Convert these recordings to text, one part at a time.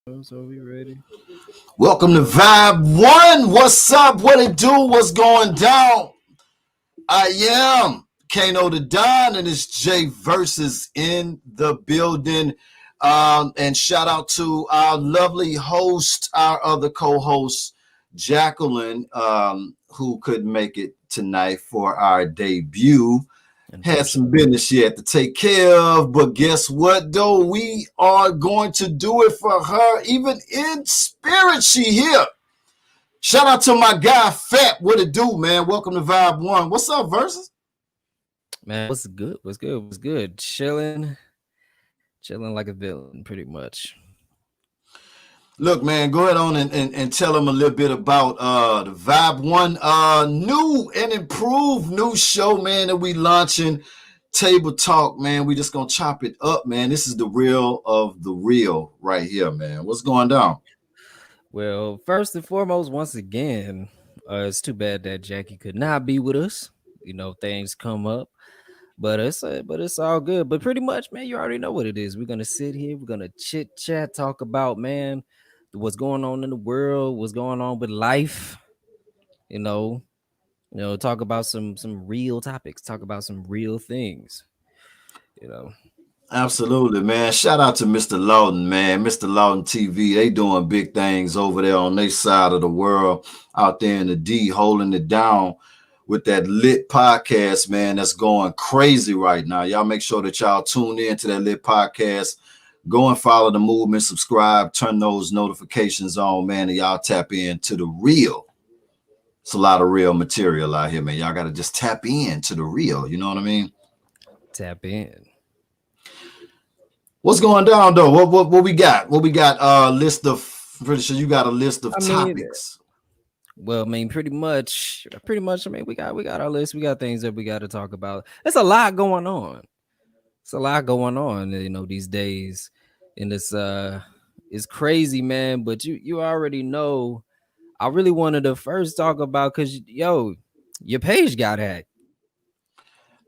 So we ready? Welcome to Vibe One. What's up? What it do? What's going down? I am Kano the Don, and it's Jay Versus in the building. And shout out to our lovely host, our other co-host, Jacqueline, who couldn't make it tonight for our debut. Had some Unfortunately. business she had to take care of, but guess what though? We are going to do it for her, even in spirit. She here. Shout out to my guy Fat. What it do, man? Welcome to Vibe One. What's up, Versus? Man, what's good? What's good? What's good? Chilling like a villain, pretty much. Look, man, go ahead on and tell them a little bit about the Vibe One new and improved new show, man, that we launching. Table Talk, man. We just gonna chop it up, man. This is the real of the real right here, man. What's going down? Well, first and foremost, once again, it's too bad that Jackie could not be with us. Things come up, but it's all good. But pretty much, man, you already know what it is. We're gonna sit here, we're gonna chit chat, talk about man, what's going on in the world, what's going on with life. You know, talk about some real topics, talk about some real things. You know. Absolutely, man. Shout out to Mr. Lawton, man. Mr. Lawton TV. They doing big things over there on their side of the world, out there in the D, holding it down with that lit podcast, man. That's going crazy right now. Y'all make sure that y'all tune in to that lit podcast. Go and follow the movement, subscribe, turn those notifications on, man, and y'all tap into the real. It's a lot of real material out here, man. Y'all got to just tap into the real. You know what I mean? Tap in. What's going down though? What we got? What we got? List of. Pretty sure you got a list of I mean, topics. well, I mean, pretty much. I mean, we got our list. We got things that we got to talk about. There's a lot going on. It's a lot going on, these days, and it's crazy, man. But you already know. I really wanted to first talk about because your page got hacked.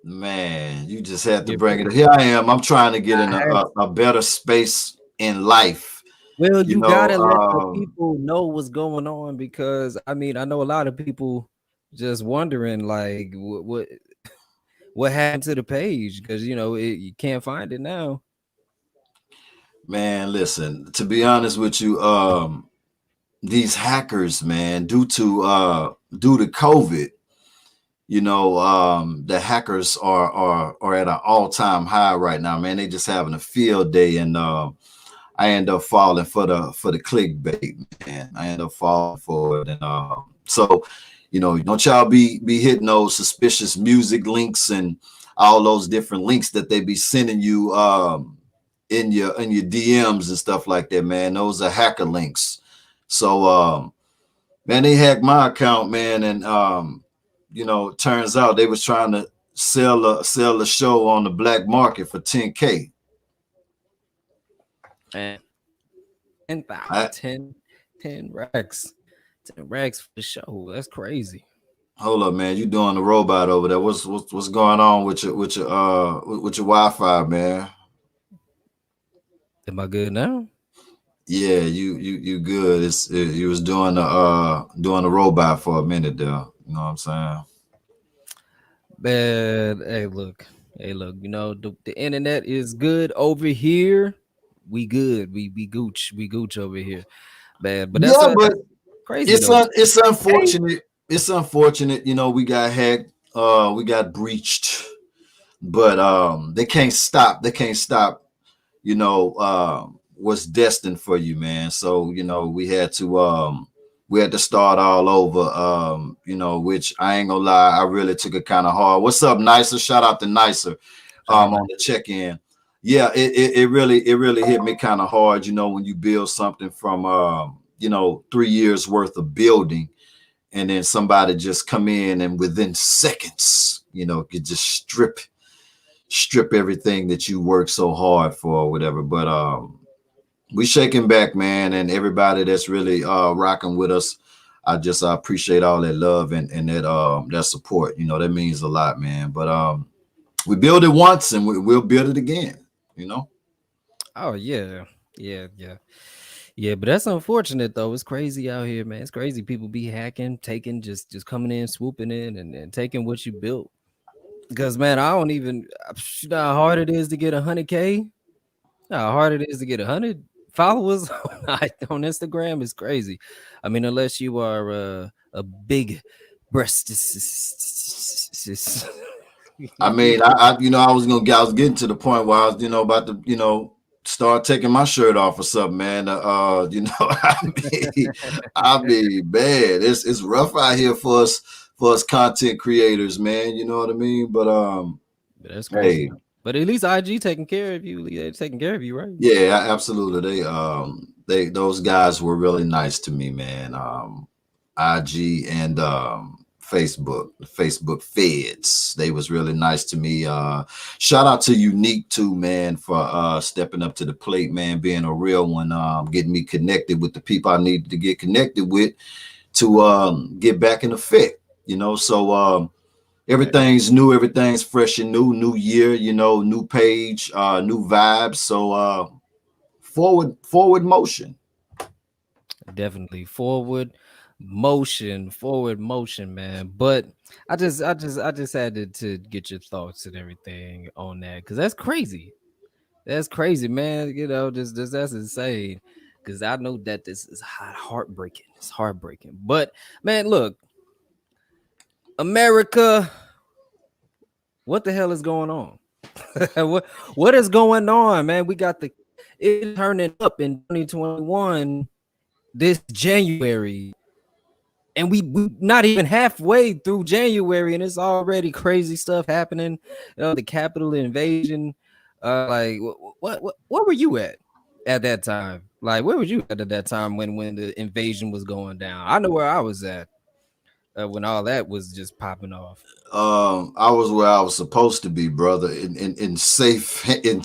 Man, you just had to Your bring page it. Here I am. I'm trying to get in got hacked. a better space in life. Well, You you know, gotta let the people know what's going on because I mean I know a lot of people just wondering like what happened to the page because you can't find it now. man. Listen, to be honest with you, these hackers, man, due to COVID, the hackers are at an all-time high right now, man. They just having a field day, and I end up falling for the clickbait, man. I end up falling for it, and so don't y'all be hitting those suspicious music links and all those different links that they be sending you in your DMs and stuff like that, man. Those are hacker links. So man, they hacked my account, man, and it turns out they was trying to sell the show on the black market for 10K. And 10,000, I, 10 racks, 10 racks for the show. That's crazy. hold up, man. You doing the robot over there? What's going on with your Wi-Fi, man? Am I good now? Yeah, you good. You was doing the robot for a minute there. You know what I'm saying? But hey look, the internet is good over here. We good. We gooch. We gooch over here. Bad. But Yeah, but that's crazy it's though. un, it's Hey, unfortunate. It's unfortunate. We got hacked. We got breached, but they can't stop. They can't stop. What's destined for you, man. So we had to start all over. Which I ain't gonna lie, I really took it kind of hard. What's up, Nicer? Shout out to Nicer shout out on the check-in. Yeah, it really hit me kind of hard, when you build something from 3 years worth of building, and then somebody just come in and within seconds, could just strip everything that you worked so hard for or whatever. But we shaking back, man, and everybody that's really rocking with us. I appreciate all that love and that support. That means a lot, man. But we build it once and we'll build it again. Oh yeah. Yeah, yeah. Yeah, but that's unfortunate though. It's crazy out here, man. It's crazy. People be hacking, taking, just coming in, swooping in, and taking what you built. Because man, I don't even you know how hard it is to get 100K. How hard it is to get 100 followers on Instagram is crazy. I mean, unless you are a big breast. I mean, I was getting to the point where I was, about to, start taking my shirt off or something, man. I mean, man, it's rough out here for us content creators, man. You know what I mean? But That's crazy. hey, But at least IG taking care of you. They're taking care of you, right? yeah, absolutely. Those guys were really nice to me, man. IG and Facebook feds. They was really nice to me. Shout out to Unique too, man, for stepping up to the plate, man, being a real one, getting me connected with the people I needed to get connected with to get back in effect. So everything's new, everything's fresh and new year, new page, new vibes. So forward motion. Definitely forward motion, man. But I just had to get your thoughts and everything on that because that's crazy. That's crazy, man. Just that's insane. Because I know that this is heartbreaking. It's heartbreaking. But man, look, America, what the hell is going on? what is going on, man? We got it turning up in 2021 this January, and we not even halfway through January, and it's already crazy stuff happening. The Capitol invasion. Like what were you at that time? Like where were you at that time when the invasion was going down? I know where I was at when all that was just popping off. I was where I was supposed to be, brother, in a safe haven.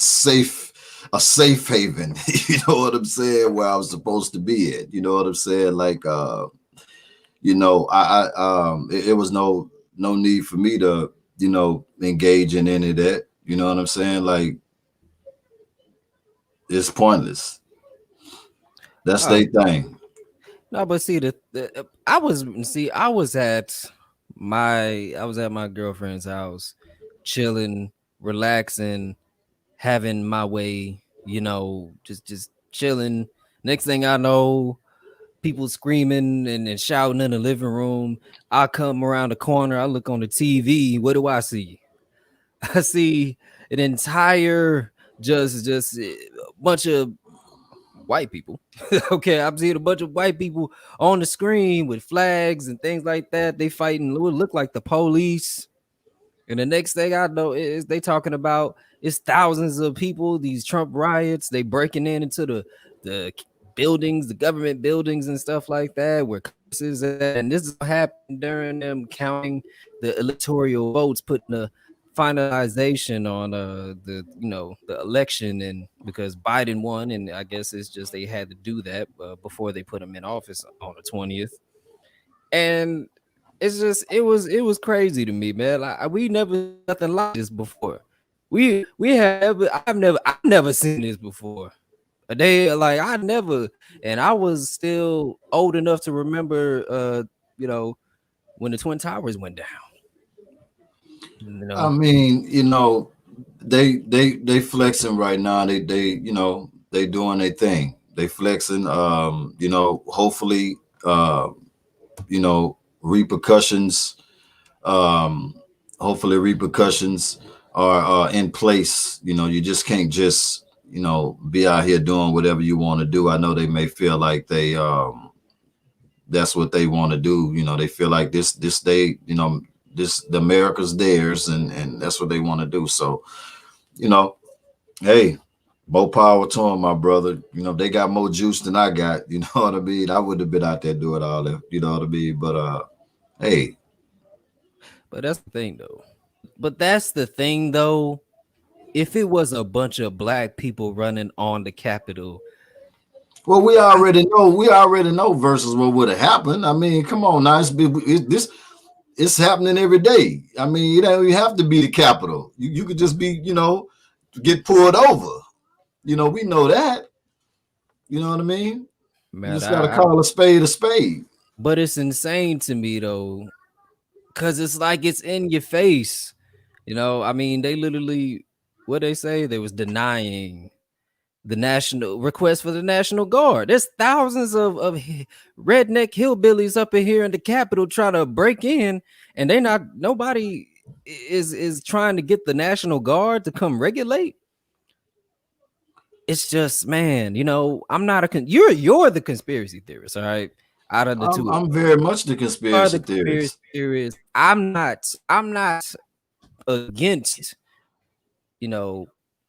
You know what I'm saying? Where I was supposed to be at. You know what I'm saying? Like it was no need for me to, engage in any of that. You know what I'm saying? Like it's pointless. That's their thing. No, but see I was at my girlfriend's house, chilling, relaxing, having my way, just chilling. Next thing I know, people screaming and shouting in the living room. I come around the corner, I look on the TV. What do I see? I see an entire just a bunch of white people. Okay, I'm seeing a bunch of white people on the screen with flags and things like that. They fighting what look like the police. And the next thing I know is they talking about it's thousands of people, these Trump riots, they breaking into the buildings, the government buildings and stuff like that, where is at. And this is what happened during them counting the electoral votes, putting the finalization on the election, and because Biden won, and I guess it's just they had to do that before they put him in office on the 20th. And it's just it was crazy to me, man. Like we never nothing like this before. We have I've never seen this before. They like I never, and I was still old enough to remember when the Twin Towers went down. I mean, they flexing right now. They doing their thing. They flexing. Hopefully, repercussions. Hopefully repercussions are in place. You just can't just be out here doing whatever you want to do. I know they may feel like that's what they want to do. They feel like this they the America's theirs, and that's what they want to do. So hey, more power to them, my brother. They got more juice than I got. You know what I mean? I would have been out there doing all that. You know what I mean? But hey. But that's the thing, though. If it was a bunch of black people running on the Capitol, well, we already know versus what would have happened. I mean, come on now, it's happening every day. I mean, you have to be the Capitol. You could just be, get pulled over. We know that. You know what I mean? You Man, just gotta call a spade a spade. but it's insane to me though, because it's like it's in your face. You know, I mean, they literally, what they say, they was denying the national request for the National Guard. There's thousands of redneck hillbillies up in here in the Capitol trying to break in, and they not nobody is trying to get the National Guard to come regulate. It's just, man, you know, I'm not you're the conspiracy theorist, all right? Out of the two of I'm us. very much the You are conspiracy the conspiracy theorist. theorist. I'm not against, you know,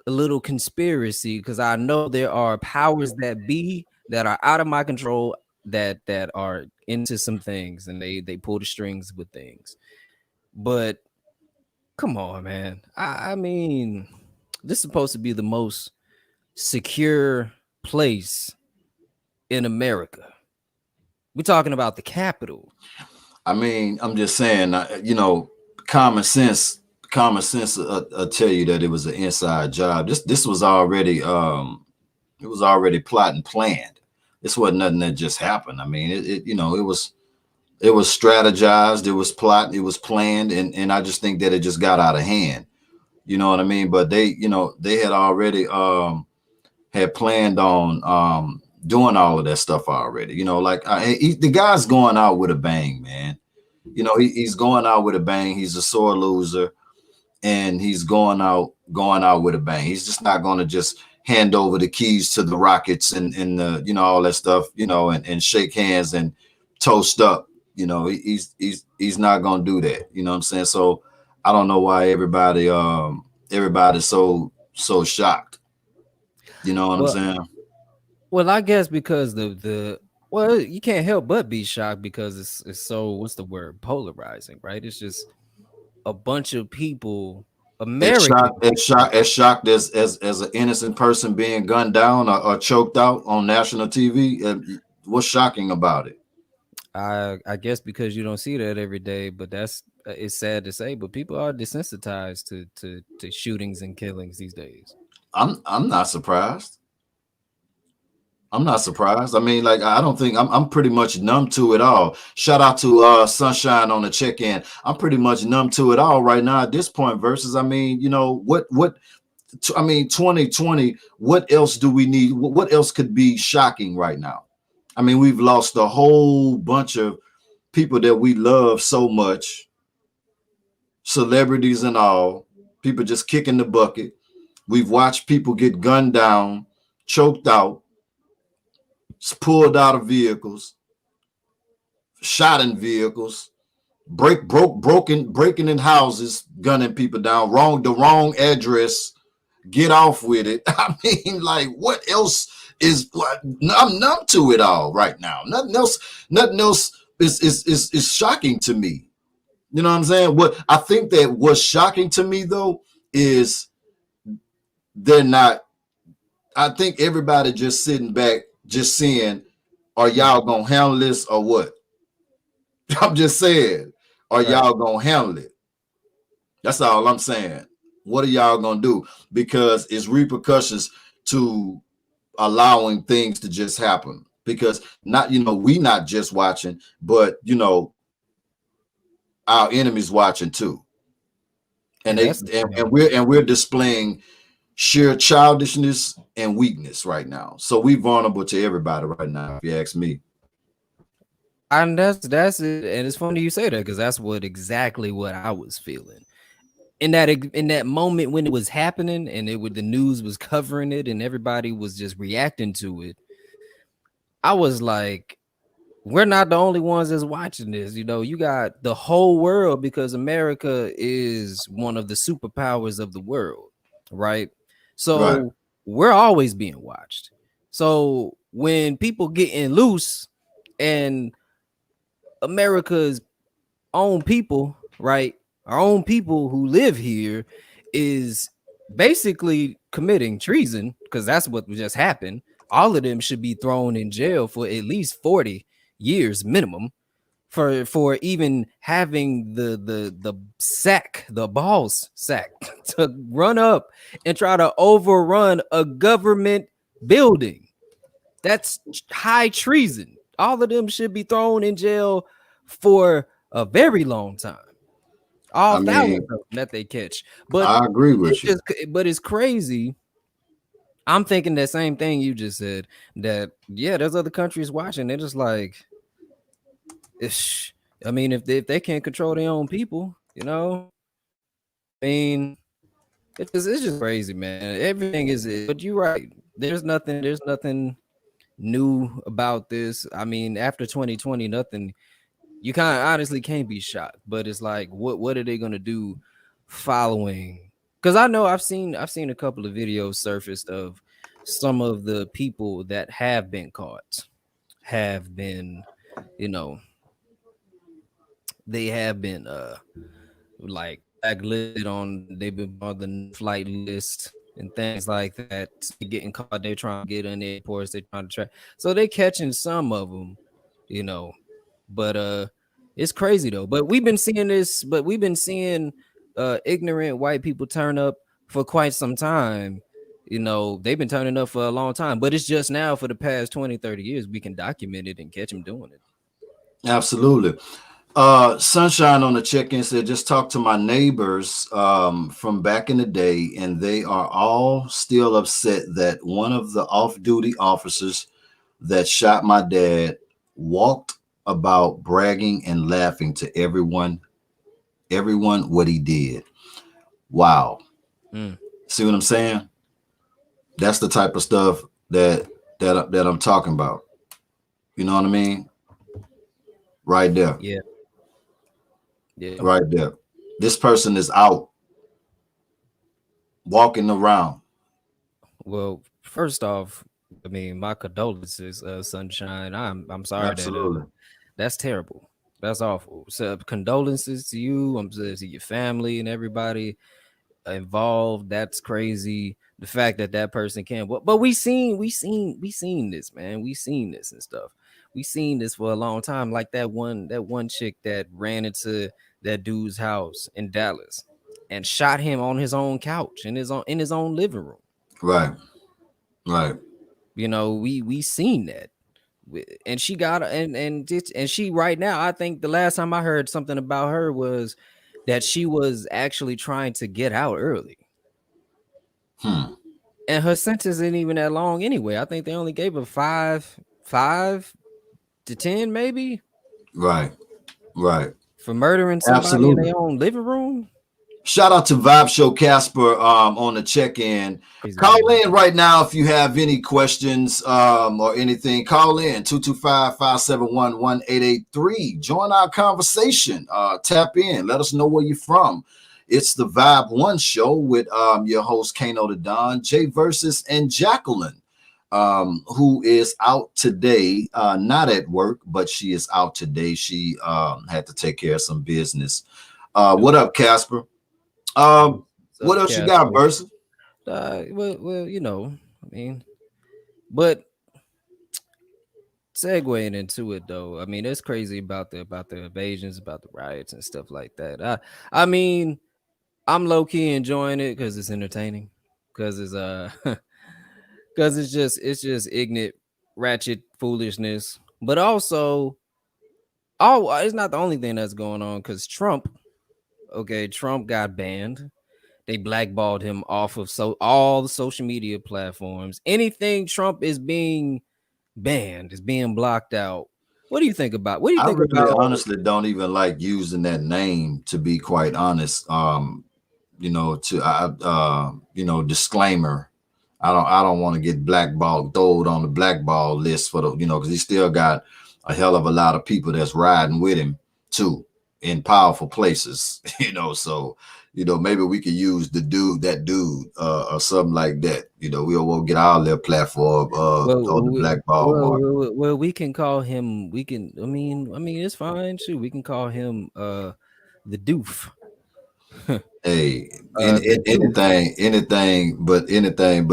a little conspiracy, because I know there are powers that be that are out of my control, that are into some things, and they pull the strings with things. But come on, man. I mean, this is supposed to be the most secure place in America. We're talking about the Capitol. I mean, I'm just saying, you know, common sense, tell you that it was an inside job. This was already it was already plot and planned. This wasn't nothing that just happened. I mean, you know, it was strategized, it was plot, it was planned, and I just think that it just got out of hand. You know what I mean? But they, you know, they had already had planned on doing all of that stuff already. You know, like the guy's going out with a bang, man. You know, he's going out with a bang. He's a sore loser, and he's going out with a bang. He's just not going to just hand over the keys to the Rockets and the, you know, all that stuff, you know, and shake hands and toast up. You know, he's not going to do that. You know what I'm saying? So I don't know why everybody's so shocked. You know what I'm Well, saying? well, I guess because the well, you can't help but be shocked because it's so, what's the word, polarizing, right? It's just a bunch of people, American. As shocked as an innocent person being gunned down or choked out on national TV. What's shocking about it? I guess because you don't see that every day, but that's it's sad to say, but people are desensitized to shootings and killings these days. I'm not surprised. I'm not surprised. I mean, like, I don't think I'm pretty much numb to it all. Shout out to Sunshine on the check-in. I'm pretty much numb to it all right now at this point. Versus, I mean, you know, I mean, 2020, what else do we need? What else could be shocking right now? I mean, we've lost a whole bunch of people that we love so much, celebrities and all, people just kicking the bucket. We've watched people get gunned down, choked out, pulled out of vehicles, shot in vehicles, breaking in houses, gunning people down, the wrong address, get off with it. I mean, like, what else is what? I'm numb to it all right now. Nothing else is shocking to me. You know what I'm saying? What I think that what's shocking to me though is they're not. I think everybody just sitting back, just seeing, are y'all gonna handle this or what? I'm just saying, are y'all gonna handle it? That's all I'm saying. What are y'all gonna do? Because it's repercussions to allowing things to just happen. Because not, you know, we not just watching, but you know, our enemies watching too. And we're displaying sheer childishness and weakness right now. So we vulnerable to everybody right now, if you ask me. And that's it. And it's funny you say that, because that's exactly what I was feeling in that moment when it was happening, and the news was covering it and everybody was just reacting to it. I was like, we're not the only ones that's watching this. You know, you got the whole world, because America is one of the superpowers of the world, right? So Right. we're always being watched. So when people getting loose and America's own people, right? Our own people who live here is basically committing treason, because that's what just happened. All of them should be thrown in jail for at least 40 years minimum for even having the balls sack to run up and try to overrun a government building. That's high treason. All of them should be thrown in jail for a very long time. All I thousands mean, of them that they catch. But I agree it's with you. just, but it's crazy. I'm thinking that same thing you just said. That yeah, there's other countries watching. They're just like, I mean, if they can't control their own people, I mean, it's just crazy, man. Everything is, but you're right. There's nothing new about this. I mean, after 2020, nothing. You kind of honestly can't be shocked. But it's like, what are they gonna do following? Because I know I've seen a couple of videos surfaced of some of the people that have been caught have been, you know, they have been like blacklisted on, they've been on the flight list and things like that. They're getting caught, they're trying to get in the airports, they're trying to track, so they're catching some of them, you know. But it's crazy though. But we've been seeing ignorant white people turn up for quite some time. They've been turning up for a long time, but it's just now for the past 20, 30 years we can document it and catch them doing it. Absolutely. Sunshine on the check-in said, just talk to my neighbors from back in the day, and they are all still upset that one of the off-duty officers that shot my dad walked about bragging and laughing to everyone what he did. Wow. See what I'm saying? That's the type of stuff that I'm talking about. You know what I mean? Right there. Yeah. Right there. This person is out walking around. Well, first off, I mean, my condolences, Sunshine. I'm sorry Absolutely. that's terrible. That's awful. So condolences to you. To your family and everybody involved. That's crazy. The fact that that person can't. But we seen this, man. We seen this and stuff. We seen this for a long time. Like that one chick that ran into that dude's house in Dallas and shot him on his own couch in his own living room. Right. Right. We seen that. And she got and she right now, I think the last time I heard something about her was that she was actually trying to get out early. And her sentence isn't even that long anyway. I think they only gave her 5 to 10 maybe Right. Right. for murdering somebody in Absolutely. their own living room. Shout out to Vibe Show Casper on the check-in. Call in right now if you have any questions or anything. Call in 225-571-1883. Join our conversation. Tap in. Let us know where you're from. It's the Vibe One Show with your host Kano the Don, Jay Versus, and Jacqueline, who is out today, not at work, but she is out today. She had to take care of some business. What up, Casper? What else you got, Versus? Well, I mean, but segueing into it though, I mean, it's crazy about the evasions, about the riots and stuff like that. I mean, I'm low key enjoying it because it's entertaining, because it's because it's just ignorant, ratchet foolishness. But also, it's not the only thing that's going on, because Trump got banned. They blackballed him off of all the social media platforms. Anything Trump is being banned, is being blocked out. What do you think about? What do you think really about? Honestly, don't even like using that name, to be quite honest. Disclaimer. I don't want to get blackballed, thrown on the blackball list for the, because he still got a hell of a lot of people that's riding with him too in powerful places, so maybe we could use that dude or something like that. We won't get out of their platform on the blackball mark. Well, we can call him, I mean, it's fine too. We can call him the doof. Hey, anything but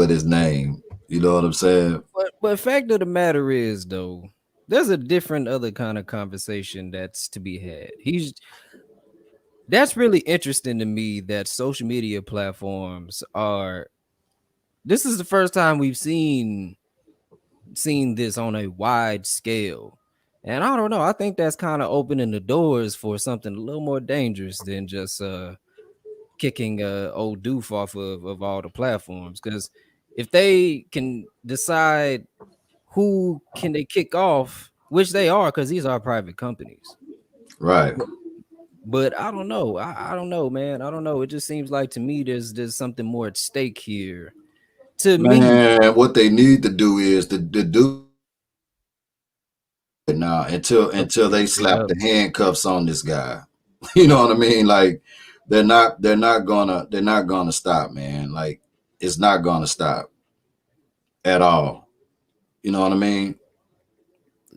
his name. You know what I'm saying? But fact of the matter is, though, there's a different other kind of conversation that's to be had. That's really interesting to me, that social media platforms are. This is the first time we've seen seen this on a wide scale. And I don't know. I think that's kind of opening the doors for something a little more dangerous than just kicking old doof off of all the platforms. Because if they can decide who can they kick off, which they are, because these are private companies. Right. But I don't know. I don't know, man. I don't know. It just seems like to me there's something more at stake here. To me, Man, what they need to do is to do it now until they straight slap up. the handcuffs on this guy. You know what I mean? Like they're not gonna stop, man. Like it's not gonna stop at all. You know what I mean?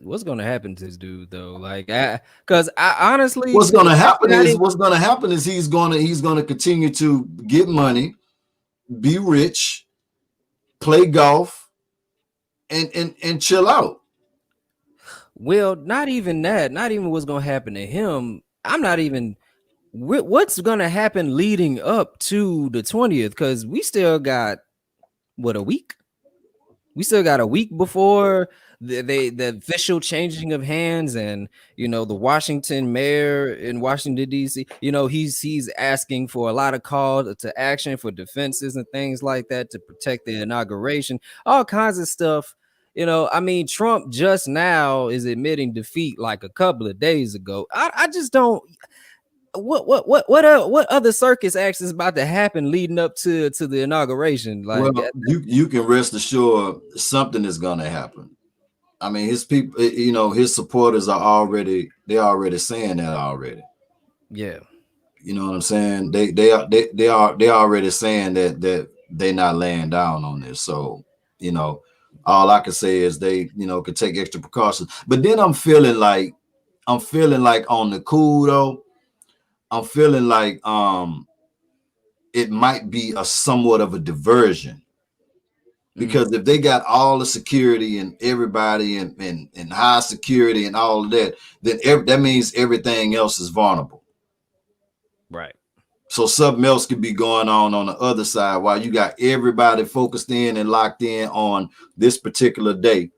What's gonna happen to this dude though? Like, because I honestly, What's gonna I happen cannot is even. what's gonna happen is he's gonna continue to get money, be rich, play golf, and chill out. Well, not even that. Not even what's gonna happen to him. I'm not even. What's gonna happen leading up to the 20th? Because we still got what, a week. We still got a week before the official changing of hands, and the Washington mayor in Washington D.C. He's asking for a lot of call to action for defenses and things like that to protect the inauguration, all kinds of stuff. I mean, Trump just now is admitting defeat like a couple of days ago. I just don't. What other circus acts is about to happen leading up to the inauguration? Like, Well, you can rest assured something is gonna happen. I mean, his people, his supporters they're already saying that already. yeah. You know what I'm saying? They already saying that they're not laying down on this. So, all I can say is they, could take extra precautions. But then I'm feeling like on the cool though, I'm feeling like it might be a somewhat of a diversion. Because if they got all the security and everybody and high security and all of that, then that means everything else is vulnerable. Right. So something else could be going on the other side while you got everybody focused in and locked in on this particular day.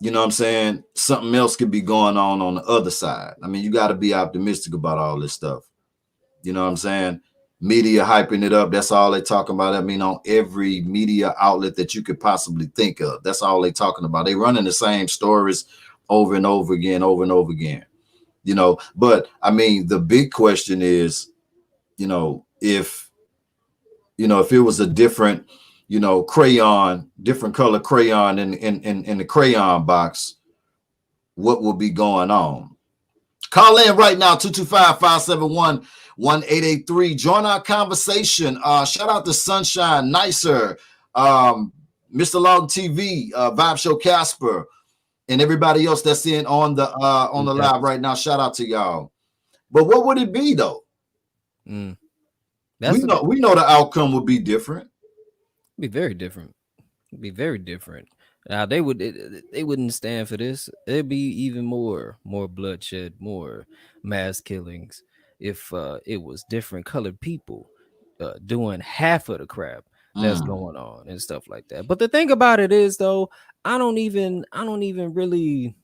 You know what I'm saying? Something else could be going on the other side. I mean, you got to be optimistic about all this stuff. You know what I'm saying? Media hyping it up. That's all they talking about. I mean, on every media outlet that you could possibly think of. That's all they talking about. They running the same stories over and over again, over and over again. But I mean, the big question is, if it was a different, different color crayon in the crayon box, what will be going on? Call in right now, 225-571-1883. Join our conversation. Shout out to Sunshine, Nicer, Mr. Lawton TV, Vibe Show Casper, and everybody else that's in on the live right now. Shout out to y'all. But what would it be though? We know the outcome would be different. Be very different. Be very different. Now they wouldn't stand for this. It'd be even more bloodshed, more mass killings if it was different colored people doing half of the crap that's going on and stuff like that. But the thing about it is though, I don't even really,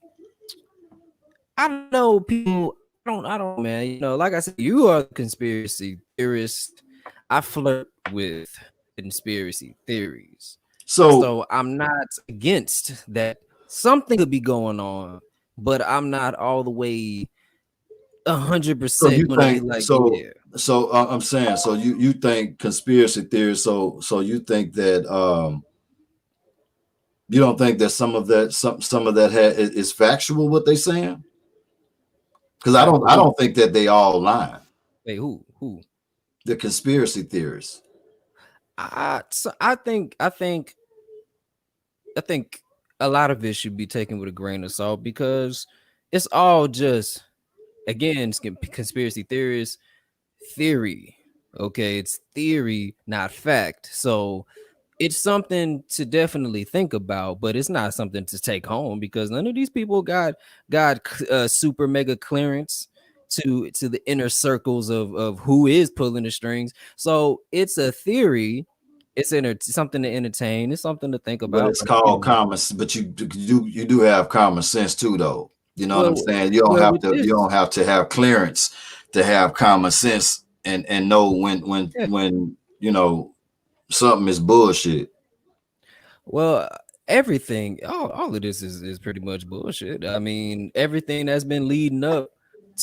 I don't know people. I don't, man. Like I said, you are a conspiracy theorist. I flirt with conspiracy theories. So I'm not against that. Something could be going on, but I'm not all the way 100% gonna be like, yeah. So I'm saying, so you think conspiracy theories? So you think that you don't think that some of that is factual what they saying? Because I don't think that they all lying. Hey, who? The conspiracy theorists. I think a lot of it should be taken with a grain of salt because it's all just, again, conspiracy theories, theory. Okay, it's theory, not fact. So it's something to definitely think about, but it's not something to take home because none of these people got super mega clearance to the inner circles of who is pulling the strings. So it's a theory. it's something to entertain. It's something to think But about. it's But you called know, common. But you do have common sense too, though. You know what I'm well, saying? with You this, don't have to have clearance to have common sense and know yeah. when you know something is bullshit. Well, everything, all of this is pretty much bullshit. I mean, everything that's been leading up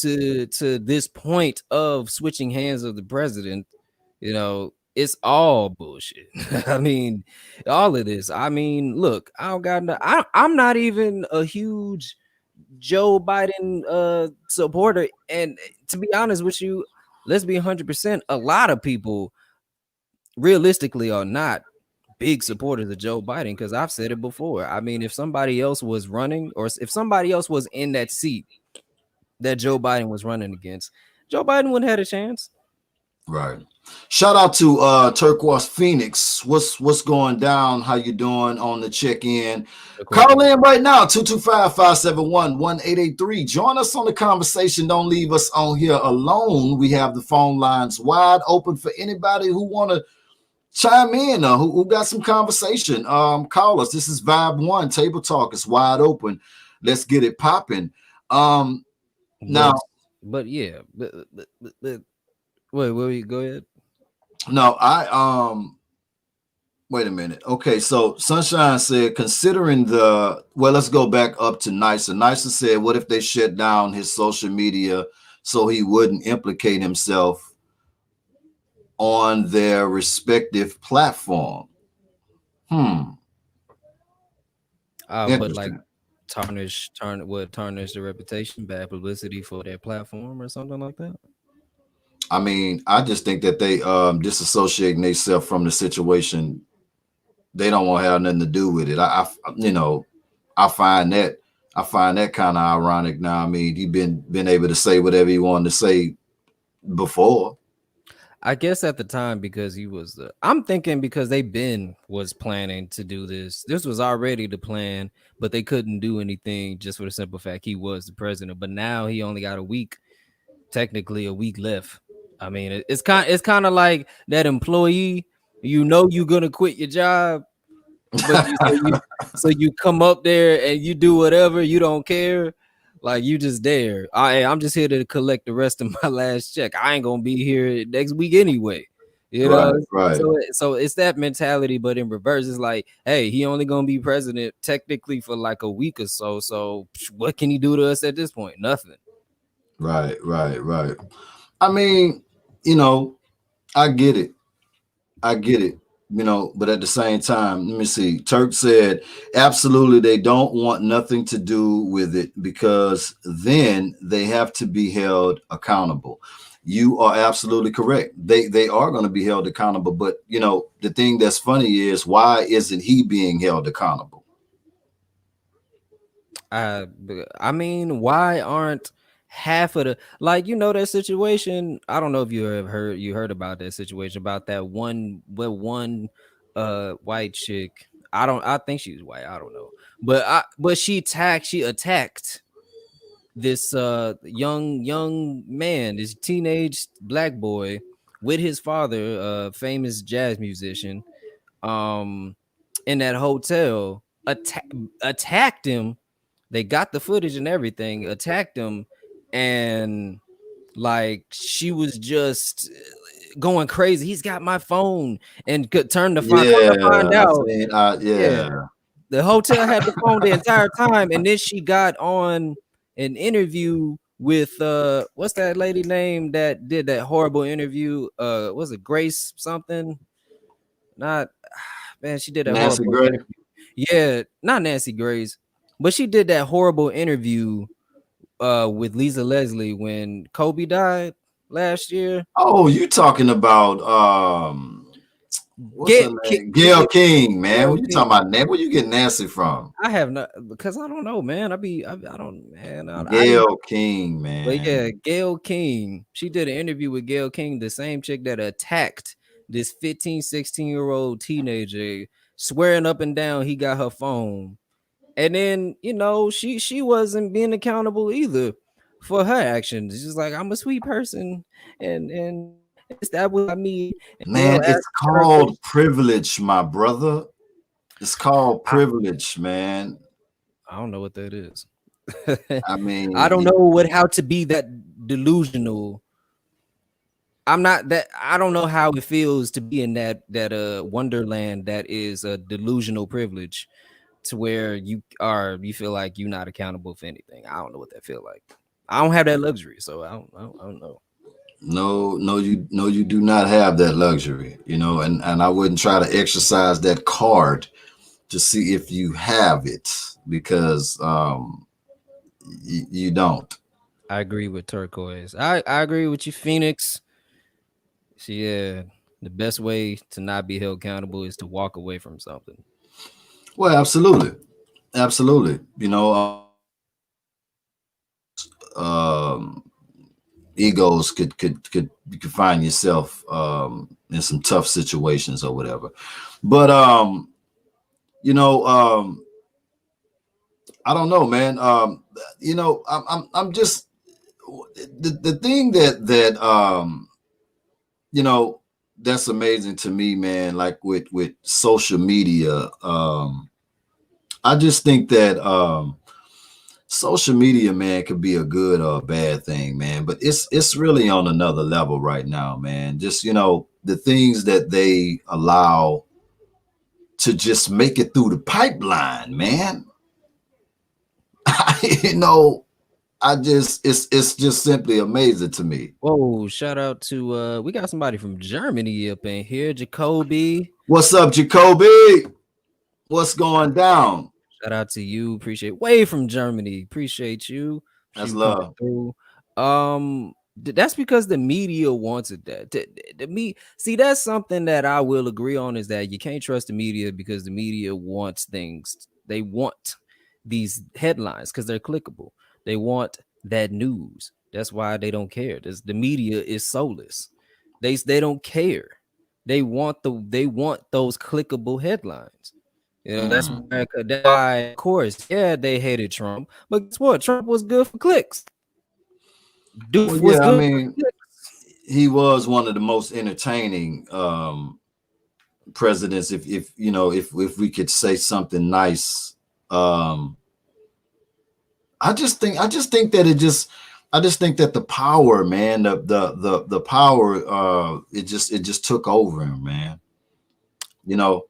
to this point of switching hands of the president, it's all bullshit. I mean, all of this. I mean, look, I don't got no, I'm not even a huge Joe Biden supporter, and to be honest with you, let's be 100%. A lot of people realistically are not big supporters of Joe Biden because I've said it before. I mean, if somebody else was running or if somebody else was in that seat that Joe Biden was running against, Joe Biden wouldn't have a chance. Right. Shout out to Turquoise Phoenix. What's going down? How you doing on the check-in? Call in right now, 225-571-1883. Join us on the conversation. Don't leave us on here alone. We have the phone lines wide open for anybody who want to chime in or who got some conversation. Call us. This is Vibe One. Table Talk is wide open. Let's get it popping. Now, but yeah, but wait, go ahead. no, wait a minute. Okay, so Sunshine said, considering let's go back up to Nicer. Nicer said, what if they shut down his social media so he wouldn't implicate himself on their respective platform? But like tarnish the reputation, bad publicity for their platform or something like that. I mean, I just think that they disassociating themselves from the situation. They don't want to have nothing to do with it. I find that kind of ironic. Now, I mean, he been able to say whatever he wanted to say before. I guess at the time because he was I'm thinking because was planning to do this. This was already the plan, but they couldn't do anything just for the simple fact he was the president. But now he only got technically a week left. I mean, it's kind of like that employee, you're gonna quit your job, but so you come up there and you do whatever, you don't care. Like you just there. I'm just here to collect the rest of my last check. I ain't gonna be here next week anyway. You know, right. So it's that mentality, but in reverse, it's like, hey, he only gonna be president technically for like a week or so. So what can he do to us at this point? Nothing. Right. I mean, I get it. But at the same time, let me see. Turk said, absolutely, they don't want nothing to do with it because then they have to be held accountable. You are absolutely correct. They are going to be held accountable. But, the thing that's funny is, why isn't he being held accountable? I mean, why aren't half of the that situation? I don't know if you have heard about that situation about that one white chick. I think she was white. I don't know. But she attacked this young man, this teenage black boy with his father, famous jazz musician, in that hotel, attacked him. They got the footage and everything, attacked him, and like she was just going crazy. He's got my phone and could turn the phone to find out. The hotel had the phone the entire time, and then she got on an interview with what's that lady name that did that horrible interview? Was it Grace something? Not man, she did that Nancy horrible Gray? interview. Yeah, not Nancy Grace, but she did that horrible interview with Lisa Leslie when Kobe died last year. Oh, you talking about what's her name? Gayle King, man. What you talking about? Where you get Nancy from? I have not, because I don't know, man. I don't, man. Gayle King, man. But yeah, Gayle King. She did an interview with Gayle King, the same chick that attacked this 15, 16-year-old teenager, swearing up and down he got her phone. And then, she wasn't being accountable either for her actions. She's like, I'm a sweet person, and Is that what I mean? And Man, they'll ask it's Turquoise. called privilege, my brother. It's called privilege, man. I don't know what that is. I I don't mean, know how to be that delusional. I'm not that. I don't know how it feels to be in that wonderland that is a delusional privilege, to where you feel like you're not accountable for anything. I don't know what that feel like. I don't have that luxury, so I don't know. no, you do not have that luxury, and I wouldn't try to exercise that card to see if you have it because you don't. I agree with Turquoise. I agree with you, Phoenix. Yeah, the best way to not be held accountable is to walk away from something. Well, absolutely, absolutely. Um, egos could you could find yourself in some tough situations or whatever. But you know, I don't know, man. I'm just the thing that you know that's amazing to me, man. Like with social media, I just think that social media, man, could be a good or a bad thing, man. But it's really on another level right now, man. Just the things that they allow to just make it through the pipeline, man. you know, I just it's just simply amazing to me. Whoa, shout out to we got somebody from Germany up in here, Jacoby. What's up, Jacoby? What's going down? Shout out to you. Appreciate way from Germany. Appreciate you. That's You coming love. through. That's because the media wanted that. See, that's something that I will agree on, is that you can't trust the media because the media wants things. They want these headlines because they're clickable. They want that news. That's why they don't care. The media is soulless. They don't care. They want those clickable headlines. That's why, of course, yeah, they hated Trump, but guess what? Trump was good for clicks. Well, Doof was yeah, I good for mean, clicks. he was one of the most entertaining presidents. If we could say something nice, um, I just think that I just think that the power, man, the power, it just took over him, man. You know,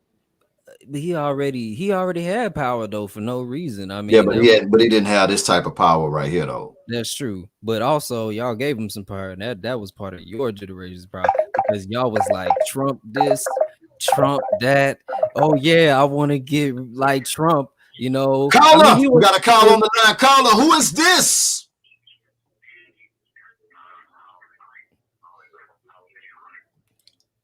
But he already had power though for no reason. I yeah, mean, but that was he didn't have this type of power right here, though. that's true. But also, y'all gave him some power, and that was part of your generation's problem because y'all was like Trump this, Trump that. Oh yeah, I want to get like Trump. I mean, Caller, he we was. got a call on the line. Caller, who is this?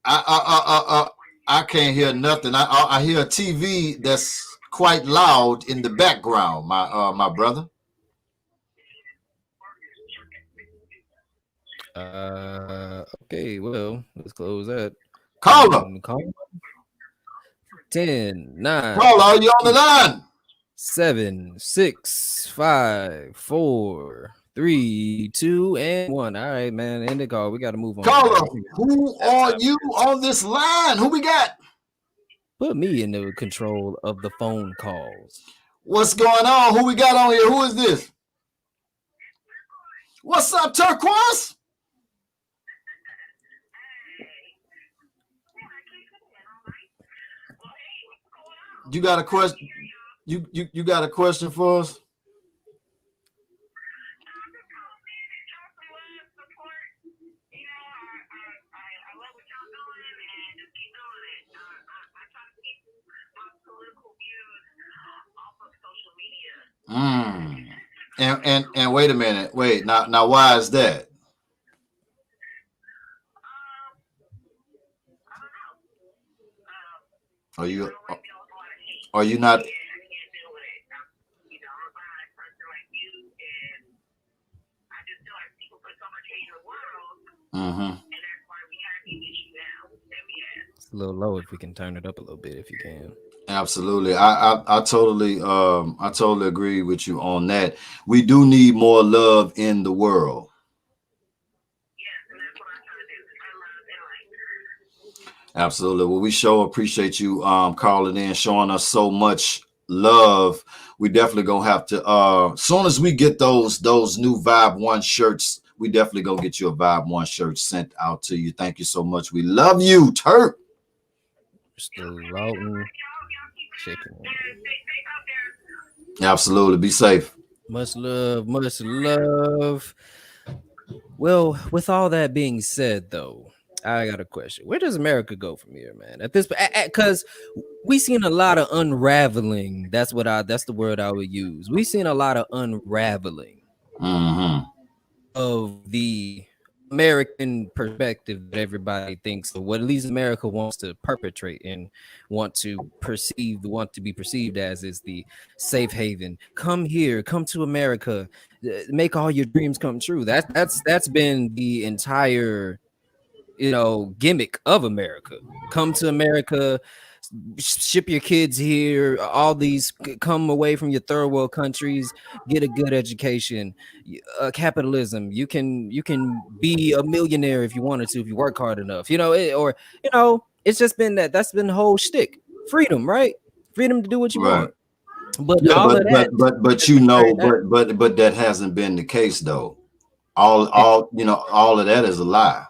I can't hear nothing. I hear a TV that's quite loud in the background. My brother. Okay, well, let's close that. Caller, Call 10, 9, caller, are you on the line? 7, 6, 5, 4, 3, 2, and 1. All right, man. End the call. We got to move on, man. Caller, who are you on this line? Who we got? Put me in the control of the phone calls. What's going on? Who we got on here? Who is this? What's up, Turquoise? You got a question? You got a question for us? Mm. And wait a minute. Wait, now why is that? Are you not? Mm-hmm. It's a little low if we can turn it up a little bit if you can. Absolutely. I totally agree with you on that. We do need more love in the world. Absolutely. Well, we sure appreciate you calling in, showing us so much love. We definitely gonna have to soon as we get those new Vibe One shirts, we definitely gonna get you a Vibe One shirt sent out to you. Thank you so much. We love you, Turk. Still Lawton chicken. Absolutely. Be safe. Much love, much love. Well, with all that being said, though, I got a question. Where does America go from here, man? At this, because we seen a lot of unraveling. That's the word I would use. We seen a lot of unraveling of the American perspective that everybody thinks, or what at least America wants to perpetrate and want to be perceived as, is the safe haven. Come here, come to America, make all your dreams come true. That's been the entire gimmick of America. Come to America, ship your kids here, all these, come away from your third world countries, get a good education, capitalism. You can be a millionaire if you wanted to, if you work hard enough, it's just been that's been the whole shtick. Freedom, right? Freedom to do what you want. But yeah, all of that, but that hasn't been the case though. All of that is a lie.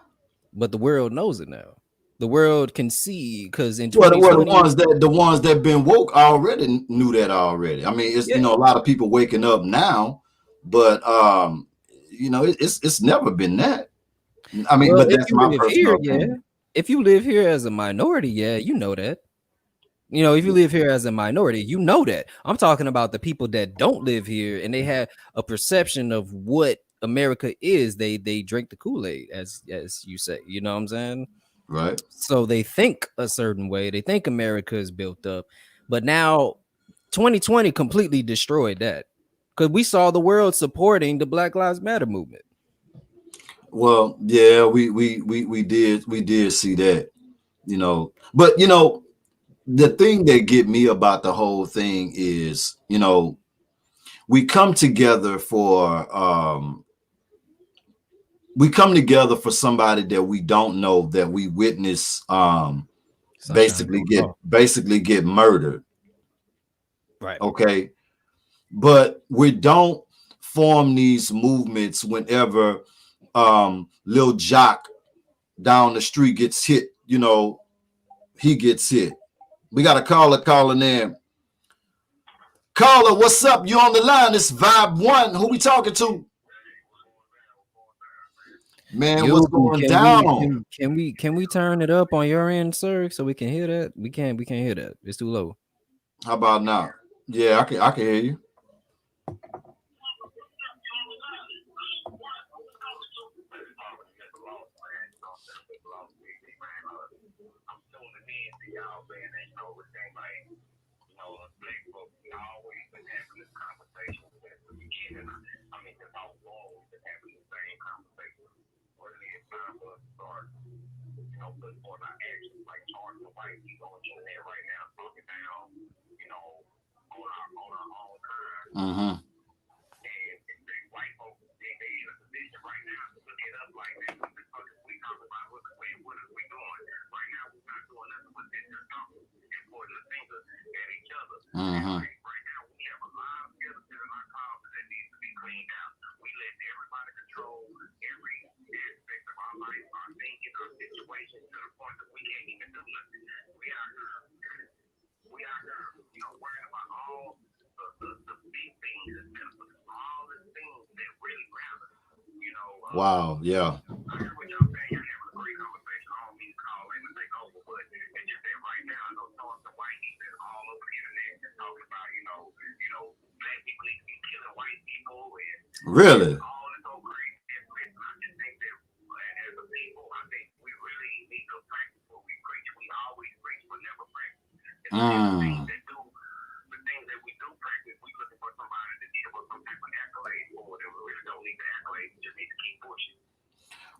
But the world knows it now. The world can see, because in 2020, the ones that been woke already knew that already. I mean, it's a lot of people waking up now, but it's never been that. I mean, but that's my personal opinion. If you live here as a minority, you know that. If you live here as a minority, you know that. I'm talking about the people that don't live here and they have a perception of what America is. They drink the Kool-Aid, as you say. You know what I'm saying? Right. So they think a certain way. They think America is built up. But now 2020 completely destroyed that, because we saw the world supporting the Black Lives Matter movement. Well, yeah, we did see that, but the thing that get me about the whole thing is, we come together for somebody that we don't know, that we witness basically get murdered. Right. Okay. But we don't form these movements whenever Lil Jock down the street gets hit, he gets hit. We got a caller calling in. Caller, what's up? You on the line? It's Vibe One. Who we talking to? Man, what's going down? Can we turn it up on your end, sir, so we can hear that? We can't hear that. It's too low. How about now? Yeah, I can hear you. Mm-hmm. Mm-hmm. Wow, yeah. Really?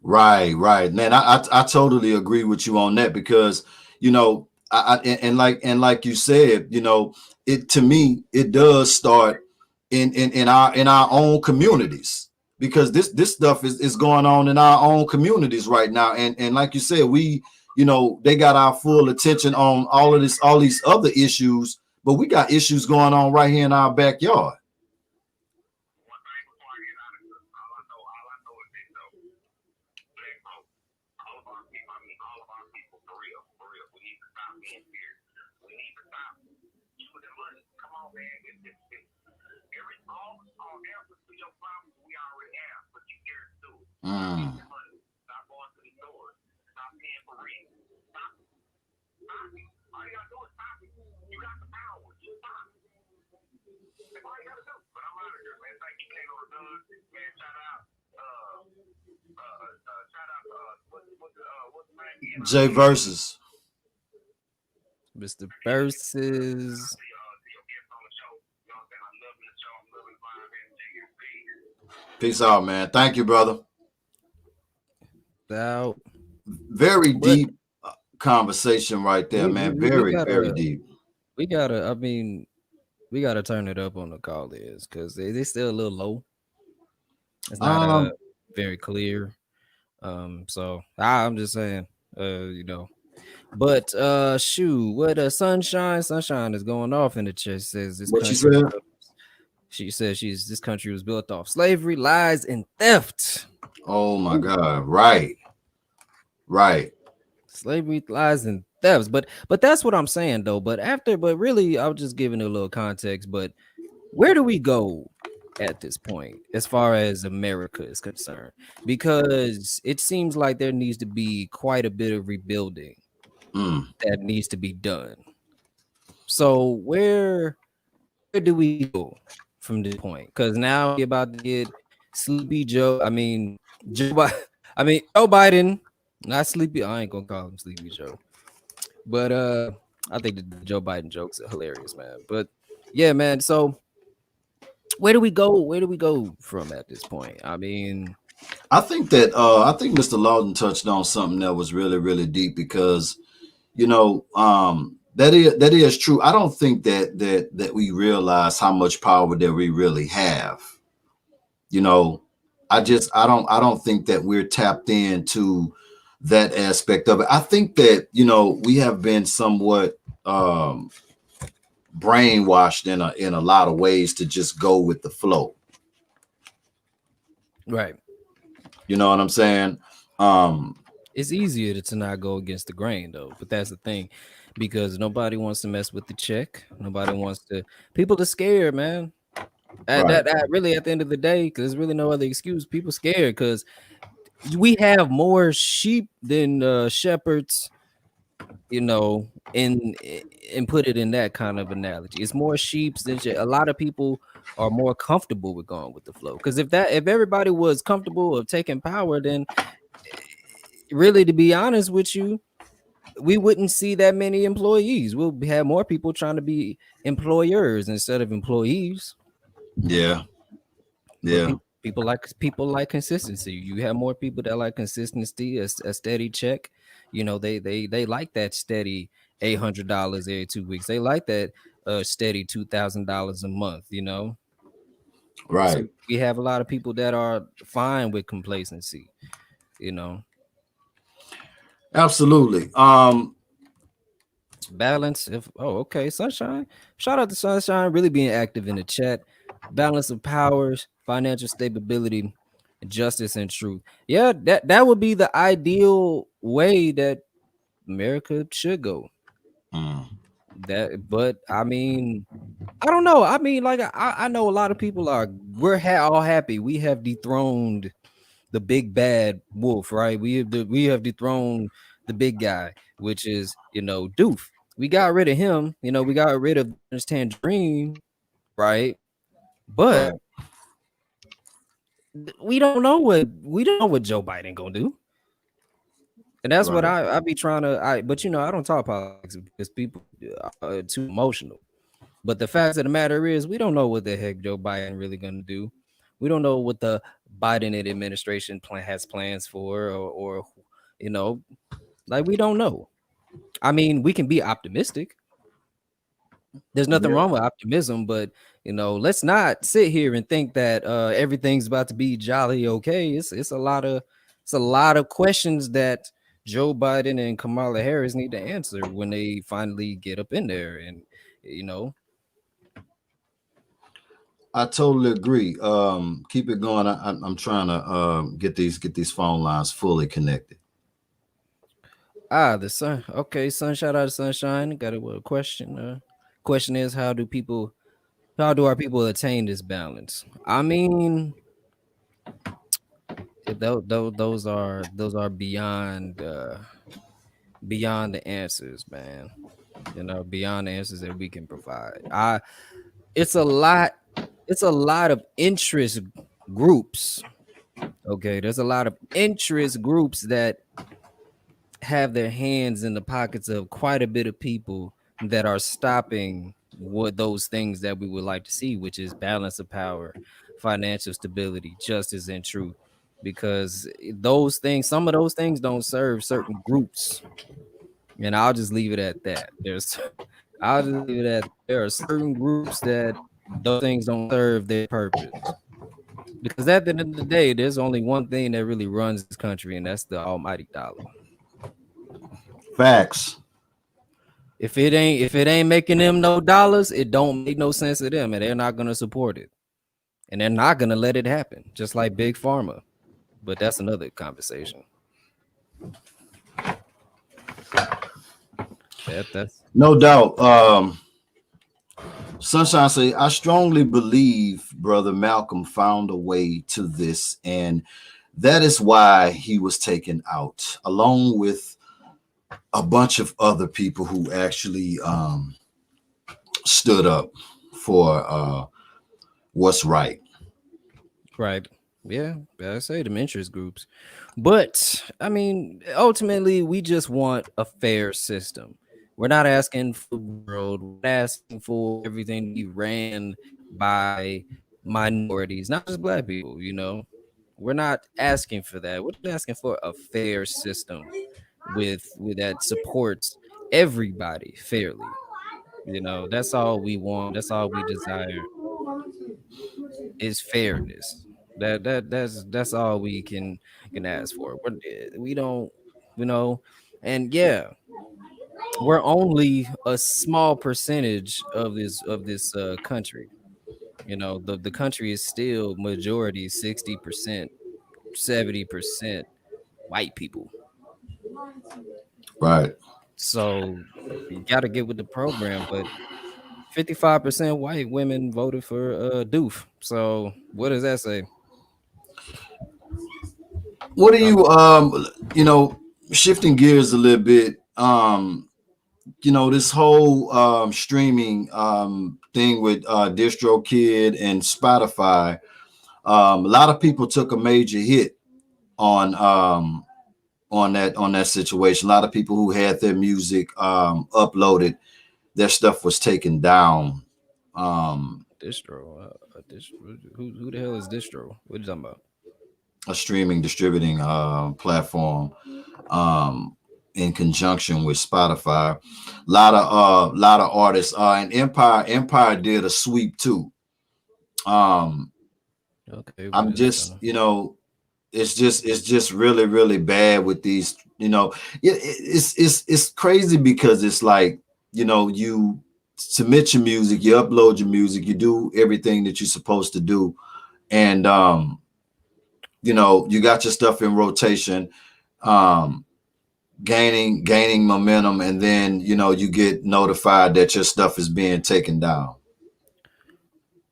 Right, man. I totally agree with you on that, because like you said, it, to me, it does start in our own communities, because this stuff is going on in our own communities right now, and like you said, we they got our full attention on all these other issues, but we got issues going on right here in our backyard. Mm. J versus Mr. Versus. Peace out, man. Thank you, brother. Out. Very deep conversation right there, man. Very deep. We gotta, I mean, we gotta turn it up on the call is because they still a little low. It's not very clear. So I'm just saying, But shoot, what Sunshine is going off in the chat says this what country. She says this country was built off slavery, lies, and theft. Oh my God. Right. Slavery, lies, and thefts. But that's what I'm saying though. But really, I was just giving a little context. But where do we go at this point as far as America is concerned? Because it seems like there needs to be quite a bit of rebuilding that needs to be done. So where do we go from this point? Because now we're about to get Sleepy Joe. Joe Biden. Not Sleepy. I ain't gonna call him Sleepy Joe. But I think the Joe Biden jokes are hilarious, man. But yeah, man. So where do we go? Where do we go from at this point? I think Mr. Lawton touched on something that was really, really deep because that is true. I don't think that we realize how much power that we really have. I don't think that we're tapped into that aspect of it. I think that we have been somewhat brainwashed in a lot of ways to just go with the flow. Right. You know what I'm saying? It's easier to not go against the grain though, but that's the thing, because nobody wants to mess with the check. Nobody wants to. People are scared, man. That really, at the end of the day, because there's really no other excuse. People scared because we have more sheep than shepherds, and put it in that kind of analogy. It's more sheep than a lot of people are more comfortable with going with the flow. Because if everybody was comfortable of taking power, then really, to be honest with you, we wouldn't see that many employees. We'll have more people trying to be employers instead of employees. Yeah. People like consistency. You have more people that like consistency, a steady check. They like that steady $800 every 2 weeks. They like that steady $2,000 a month. Right. So we have a lot of people that are fine with complacency. Absolutely. Balance. Okay, Sunshine. Shout out to Sunshine, really being active in the chat. Balance of powers, financial stability, justice, and truth. Yeah, that would be the ideal way that America should go. But I don't know. I know a lot of people we're all happy. We have dethroned the big bad wolf, right? We have dethroned the big guy, which is Doof. We got rid of him. We got rid of his Tangerine, right? But we don't know what Joe Biden gonna do. And that's what I be trying to. But I don't talk politics because people are too emotional. But the fact of the matter is, we don't know what the heck Joe Biden really gonna do. We don't know what the Biden administration has plans for, or we don't know. We can be optimistic. There's nothing wrong with optimism, but let's not sit here and think that everything's about to be jolly okay. It's a lot of questions that Joe Biden and Kamala Harris need to answer when they finally get up in there. And you know, I totally agree. Keep it going. I'm trying to get these phone lines fully connected. the sun. Okay, sun. Shout out to Sunshine. Got a question. Question is, how do our people attain this balance? I mean, those are beyond the answers, man. You know, beyond the answers that we can provide. It's a lot. It's a lot of interest groups. Okay, there's a lot of interest groups that have their hands in the pockets of quite a bit of people that are stopping what those things that we would like to see, which is balance of power, financial stability, justice, and truth. Because those things, some of those things don't serve certain groups. And I'll just leave it at that. I'll just leave it at there are certain groups that those things don't serve their purpose. Because at the end of the day, there's only one thing that really runs this country, and that's the almighty dollar. Facts. If it ain't making them no dollars, it don't make no sense to them, and they're not gonna support it, and they're not gonna let it happen. Just like Big Pharma, but that's another conversation. That's No doubt. Sunshine say, I strongly believe Brother Malcolm found a way to this, and that is why he was taken out, along with a bunch of other people who actually stood up for what's right. right. Yeah, I say them interest groups, but I mean, ultimately, we just want a fair system. We're not asking for the world. We're not asking for everything to be ran by minorities, not just black people. You know, we're not asking for that. We're just asking for a fair system with that supports everybody fairly. You know, that's all we want. That's all we desire is fairness. That's all we can ask for. We don't, you know, and yeah, we're only a small percentage of this country. You know, the country is still majority 60%, 70% white people. Right. So you got to get with the program, but 55% white women voted for Doof. So what does that say? What do Um, you shifting gears a little bit, this whole streaming thing with DistroKid and Spotify, a lot of people took a major hit on on that situation. A lot of people who had their music uploaded, their stuff was taken down. Distro, who the hell is Distro? What are you talking about? A streaming distributing platform in conjunction with Spotify. Lot of artists and Empire did a sweep too. Okay, what I'm is it just gonna? it's just really really bad with these. It's crazy because it's like, you submit your music, you upload your music, you do everything that you're supposed to do, and you got your stuff in rotation, um gaining momentum, and then you get notified that your stuff is being taken down.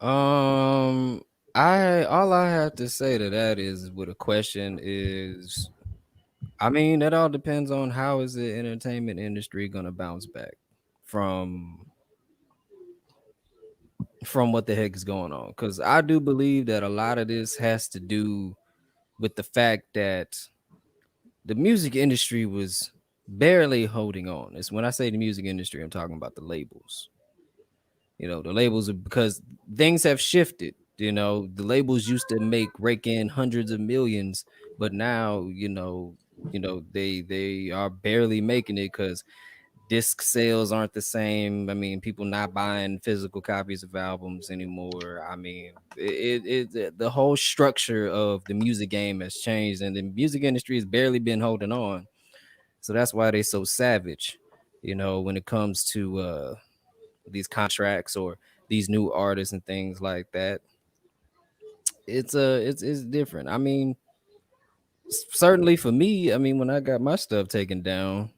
Um, I all I have to say to that is with a question is, I mean, that all depends on how is the entertainment industry gonna bounce back from from what the heck is going on? Because I do believe that a lot of this has to do with the fact that the music industry was barely holding on. It's when I say the music industry, I'm talking about the labels. You know, the labels are because things have shifted. You know, the labels used to rake in hundreds of millions, but now, they are barely making it because disc sales aren't the same. I mean, people not buying physical copies of albums anymore. I mean, the whole structure of the music game has changed, and the music industry has barely been holding on. So that's why they so savage, when it comes to these contracts or these new artists and things like that. It's different. I mean, certainly for me, I mean, when I got my stuff taken down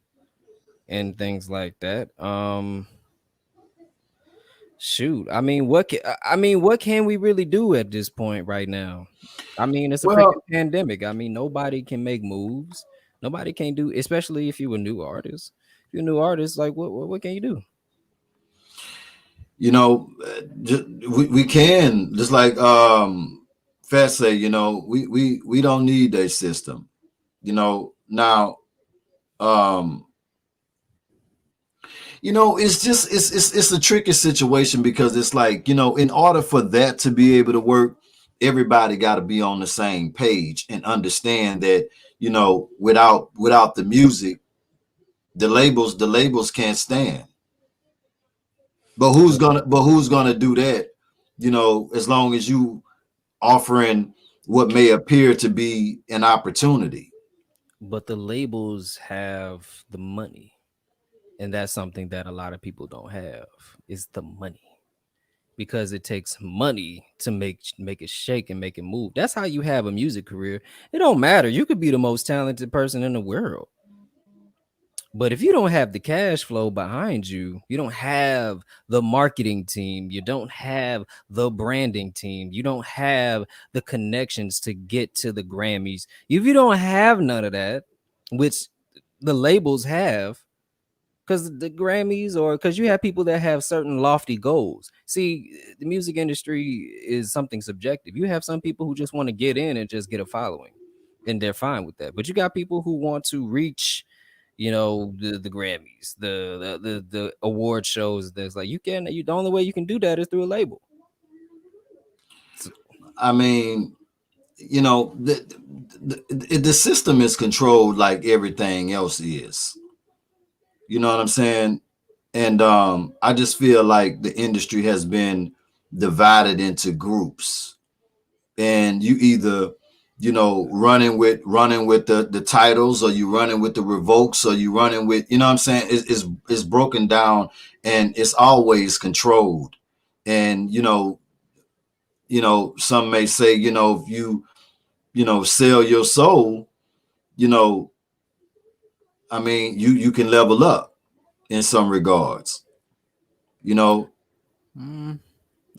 and things like that, shoot, what can we really do at this point right now? I mean, it's a freaking Well, pandemic. I mean, nobody can make moves. Nobody can do, especially if you're a new artist. If you're a new artist, like what can you do? we can just like Fat say, we don't need a system. Now um it's just it's a tricky situation because it's like, in order for that to be able to work, everybody got to be on the same page and understand that, without the music, the labels can't stand. But who's gonna do that? As long as you offering what may appear to be an opportunity. But the labels have the money, and that's something that a lot of people don't have, is the money. Because it takes money to make it shake and make it move. That's how you have a music career. It don't matter. You could be the most talented person in the world. But if you don't have the cash flow behind you, you don't have the marketing team, you don't have the branding team, you don't have the connections to get to the Grammys. If you don't have none of that, which the labels have, because the Grammys, or because you have people that have certain lofty goals. See, the music industry is something subjective. You have some people who just want to get in and just get a following, and they're fine with that. But you got people who want to reach, the Grammys, the award shows. There's like, the only way you can do that is through a label. So, I mean, the system is controlled like everything else is. You know what I'm saying? And I just feel like the industry has been divided into groups, and you either running with the titles, or you running with the revokes, or you running with, what I'm saying, it's broken down, and it's always controlled. And some may say, if you sell your soul, you know I mean, you can level up in some regards, you know. mm,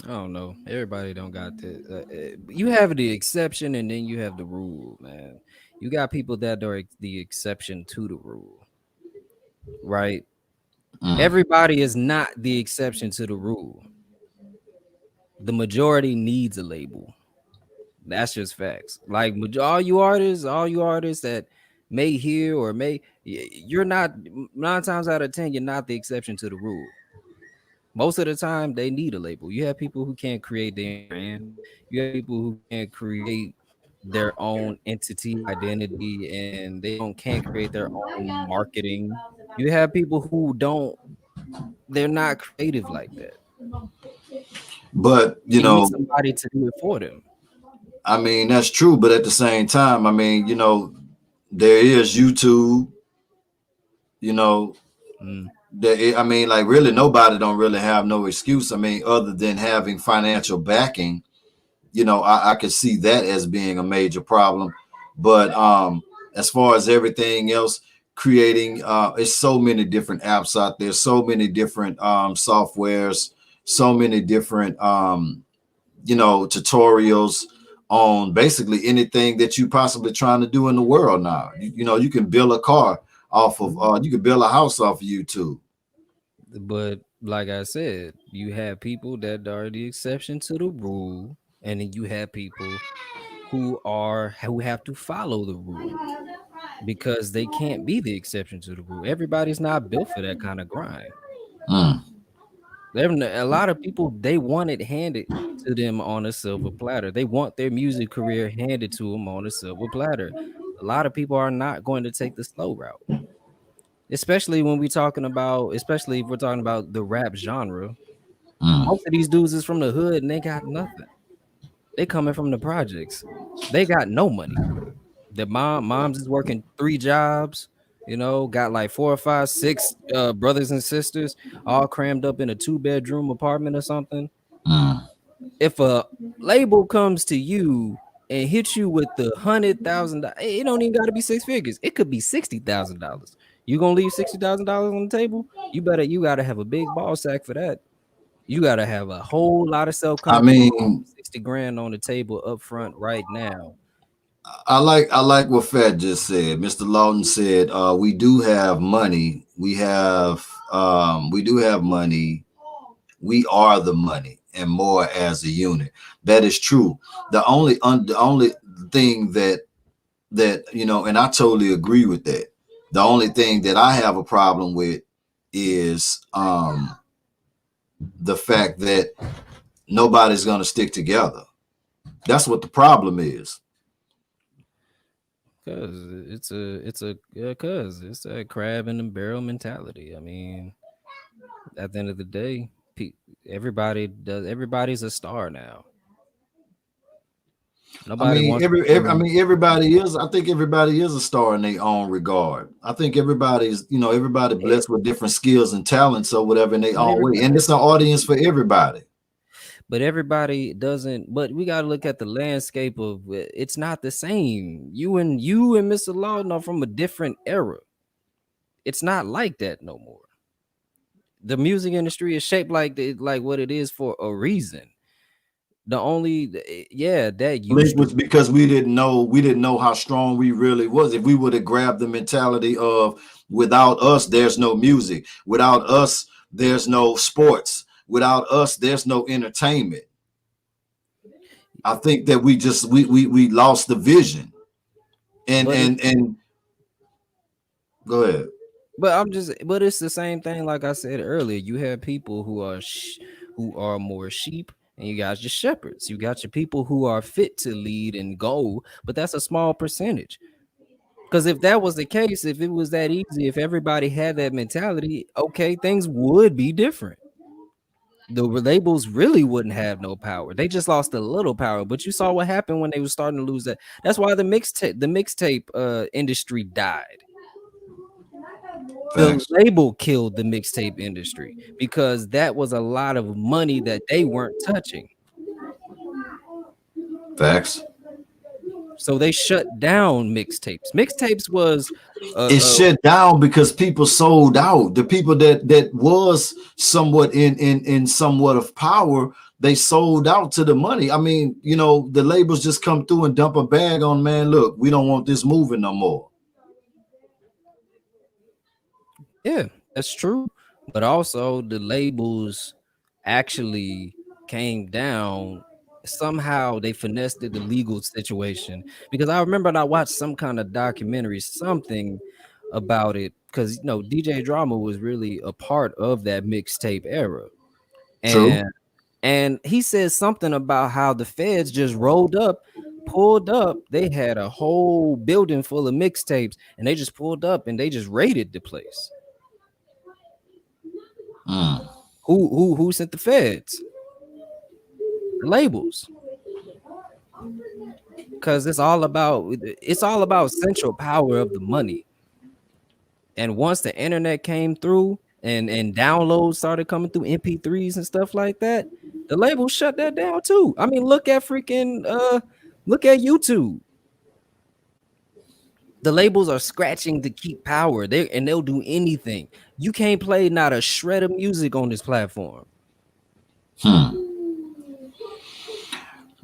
I don't know. Everybody don't got the. You have the exception, and then you have the rule, man. You got people that are the exception to the rule, right? Mm. Everybody is not the exception to the rule. The majority needs a label. That's just facts. Like all you artists that may hear or you're not, 9 times out of 10, you're not the exception to the rule. Most of the time, they need a label. You have people who can't create their brand. You have people who can't create their own entity identity, and they don't can't create their own marketing. You have people who don't. They're not creative like that. But They need somebody to do it for them. I mean, that's true. But at the same time, I mean, there is YouTube. You know, Mm. I mean, like, really, nobody don't really have no excuse. I mean, other than having financial backing, I could see that as being a major problem. But as far as everything else, creating, it's so many different apps out there, so many different softwares, so many different tutorials on basically anything that you possibly trying to do in the world now. You can build a car off of you can build a house off of YouTube. But like I said, you have people that are the exception to the rule, and then you have people who have to follow the rule because they can't be the exception to the rule. Everybody's not built for that kind of grind. Mm. A lot of people, they want it handed to them on a silver platter. They want their music career handed to them on a silver platter. A lot of people are not going to take the slow route, especially if we're talking about the rap genre. Mm. Most of these dudes is from the hood and they got nothing. They coming from the projects. They got no money. Their moms is working 3 jobs. You know, got like 4 or 5, 6 brothers and sisters all crammed up in a 2-bedroom apartment or something. Mm. If a label comes to you and hits you with the $100,000, it don't even got to be 6 figures. It could be $60,000. You gonna leave $60,000 on the table? You gotta have a big ball sack for that. You gotta have a whole lot of self I confidence. mean, 60 grand on the table up front right now. I like what Fat just said. Mr. Lawton said, we do have money. We do have money. We are the money and more as a unit. That is true. The only thing that you know, and I totally agree with that. The only thing that I have a problem with is the fact that nobody's going to stick together. That's what the problem is. Cause it's a crab in the barrel mentality. I mean, at the end of the day, everybody's a star now. Nobody wants everybody is. I think everybody is a star in their own regard. I think everybody's, you know, everybody blessed with different skills and talents or whatever in their own way, and it's an audience for everybody. But everybody doesn't. But we got to look at the landscape of it's not the same. You and Mr. Lawton are from a different era. It's not like that no more. The music industry is shaped like what it is for a reason. The only that was because we didn't know how strong we really was. If we would have grabbed the mentality of without us, there's no music. Without us, there's no sports. Without us, there's no entertainment. I think that we lost the vision. And go ahead. But it's the same thing. Like I said earlier, you have people who are more sheep, and you got your shepherds. You got your people who are fit to lead and go, but that's a small percentage. Because if that was the case, if it was that easy, if everybody had that mentality, okay, things would be different. The labels really wouldn't have no power. They just lost a little power. But you saw what happened when they were starting to lose that. That's why the mixtape industry died. Thanks. The label killed the mixtape industry because that was a lot of money that they weren't touching. Facts. So they shut down mixtapes. Mixtapes was it shut down because people sold out. The people that was somewhat in somewhat of power, they sold out to the money. I mean, you know, the labels just come through and dump a bag on, man, look, we don't want this moving no more. Yeah, that's true. But also the labels actually came down. Somehow they finessed the legal situation, because I remember I watched some kind of documentary, something about it, because you know DJ Drama was really a part of that mixtape era. And he said something about how the feds just pulled up. They had a whole building full of mixtapes, and they just pulled up and they just raided the place. Who sent the feds? The labels. Because it's all about central power of the money. And once the internet came through and downloads started coming through, MP3s and stuff like that, the labels shut that down too. I mean, look at YouTube. The labels are scratching to keep power. They'll do anything. You can't play not a shred of music on this platform.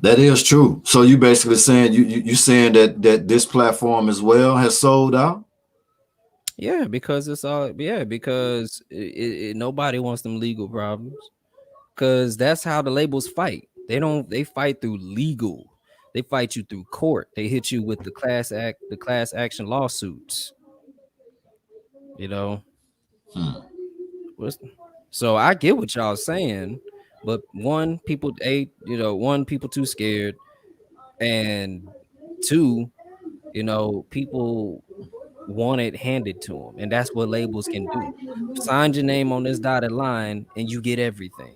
That is true. So you basically saying you saying that this platform as well has sold out? Yeah, because nobody wants them legal problems. Because that's how the labels fight. They fight through legal. They fight you through court. They hit you with the class action lawsuits. You know. So I get what y'all saying, but people too scared, and two, you know, people want it handed to them, and that's what labels can do. Sign your name on this dotted line, and you get everything.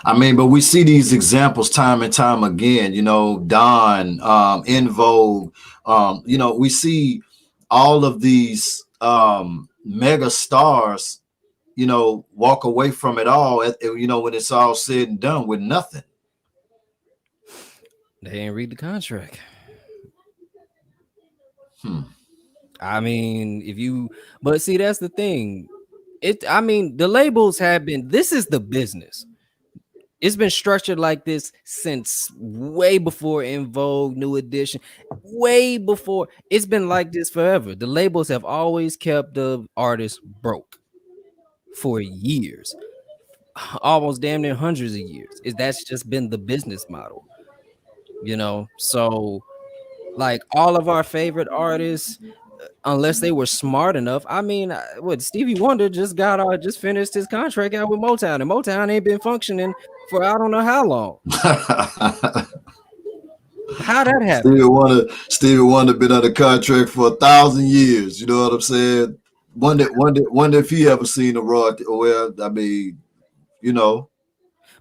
I mean, but we see these examples time and time again, you know, Don, En Vogue, you know, we see all of these mega stars, walk away from it all, when it's all said and done with nothing. They ain't read the contract. Hmm. I mean, but see, that's the thing. I mean, the labels have been, this is the business. It's been structured like this since way before In Vogue, New Edition, way before. It's been like this forever. The labels have always kept the artists broke for years, almost damn near hundreds of years. That's just been the business model, So, like, all of our favorite artists, unless they were smart enough. I mean, what Stevie Wonder just finished his contract out with Motown, and Motown ain't been functioning for I don't know how long. How that happened? Stevie Wonder been under contract for 1,000 years. You know what I'm saying? Wonder if he ever seen a royalty. Well, I mean,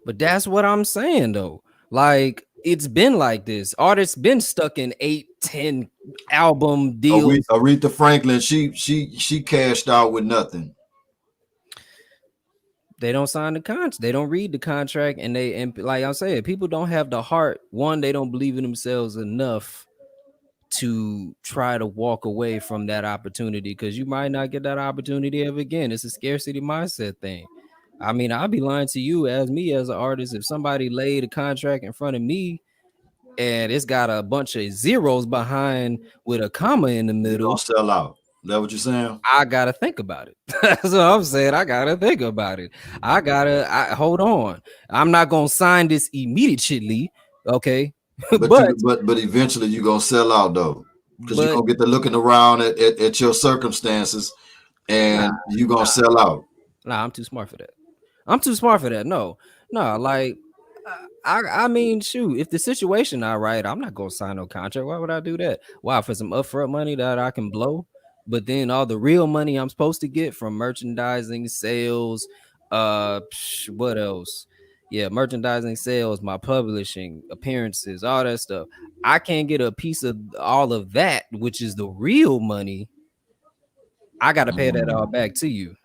But that's what I'm saying though. Like, it's been like this. Artists been stuck in 8-10 album deals. Aretha Franklin, she cashed out with nothing. They don't sign the contract. They don't read the contract, and like I'm saying, people don't have the heart. One, they don't believe in themselves enough to try to walk away from that opportunity, because you might not get that opportunity ever again. It's a scarcity mindset thing. I mean, I'll be lying to you as an artist. If somebody laid a contract in front of me and it's got a bunch of zeros behind with a comma in the middle, don't sell out. Is that what you're saying? I gotta think about it. That's what I'm saying. I gotta think about it. Hold on. I'm not gonna sign this immediately. Okay. but eventually you're gonna sell out though. Because you're gonna get to looking around at your circumstances, and you're gonna sell out. Nah, I'm too smart for that. No, like, I mean, shoot, if the situation not right, I'm not gonna sign no contract. Why would I do that? Why? For some upfront money that I can blow? But then all the real money I'm supposed to get from merchandising, sales, what else? Yeah, merchandising, sales, my publishing, appearances, all that stuff. I can't get a piece of all of that, which is the real money. I got to pay that all back to you.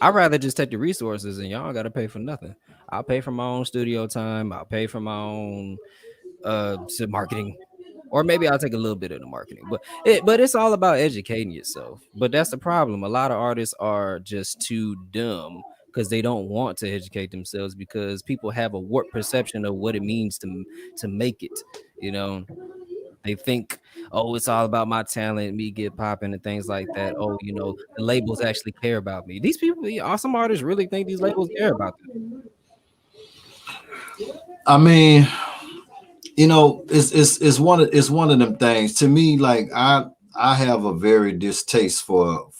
I'd rather just take the resources and y'all got to pay for nothing. I'll pay for my own studio time. I'll pay for my own marketing, or maybe I'll take a little bit of the marketing. But it's all about educating yourself. But that's the problem. A lot of artists are just too dumb because they don't want to educate themselves, because people have a warped perception of what it means to make it. They think, oh, it's all about my talent, me get popping and things like that. Oh, the labels actually care about me. These people, some artists really think these labels care about them. I mean, it's one of them things. To me, like I have a very distaste for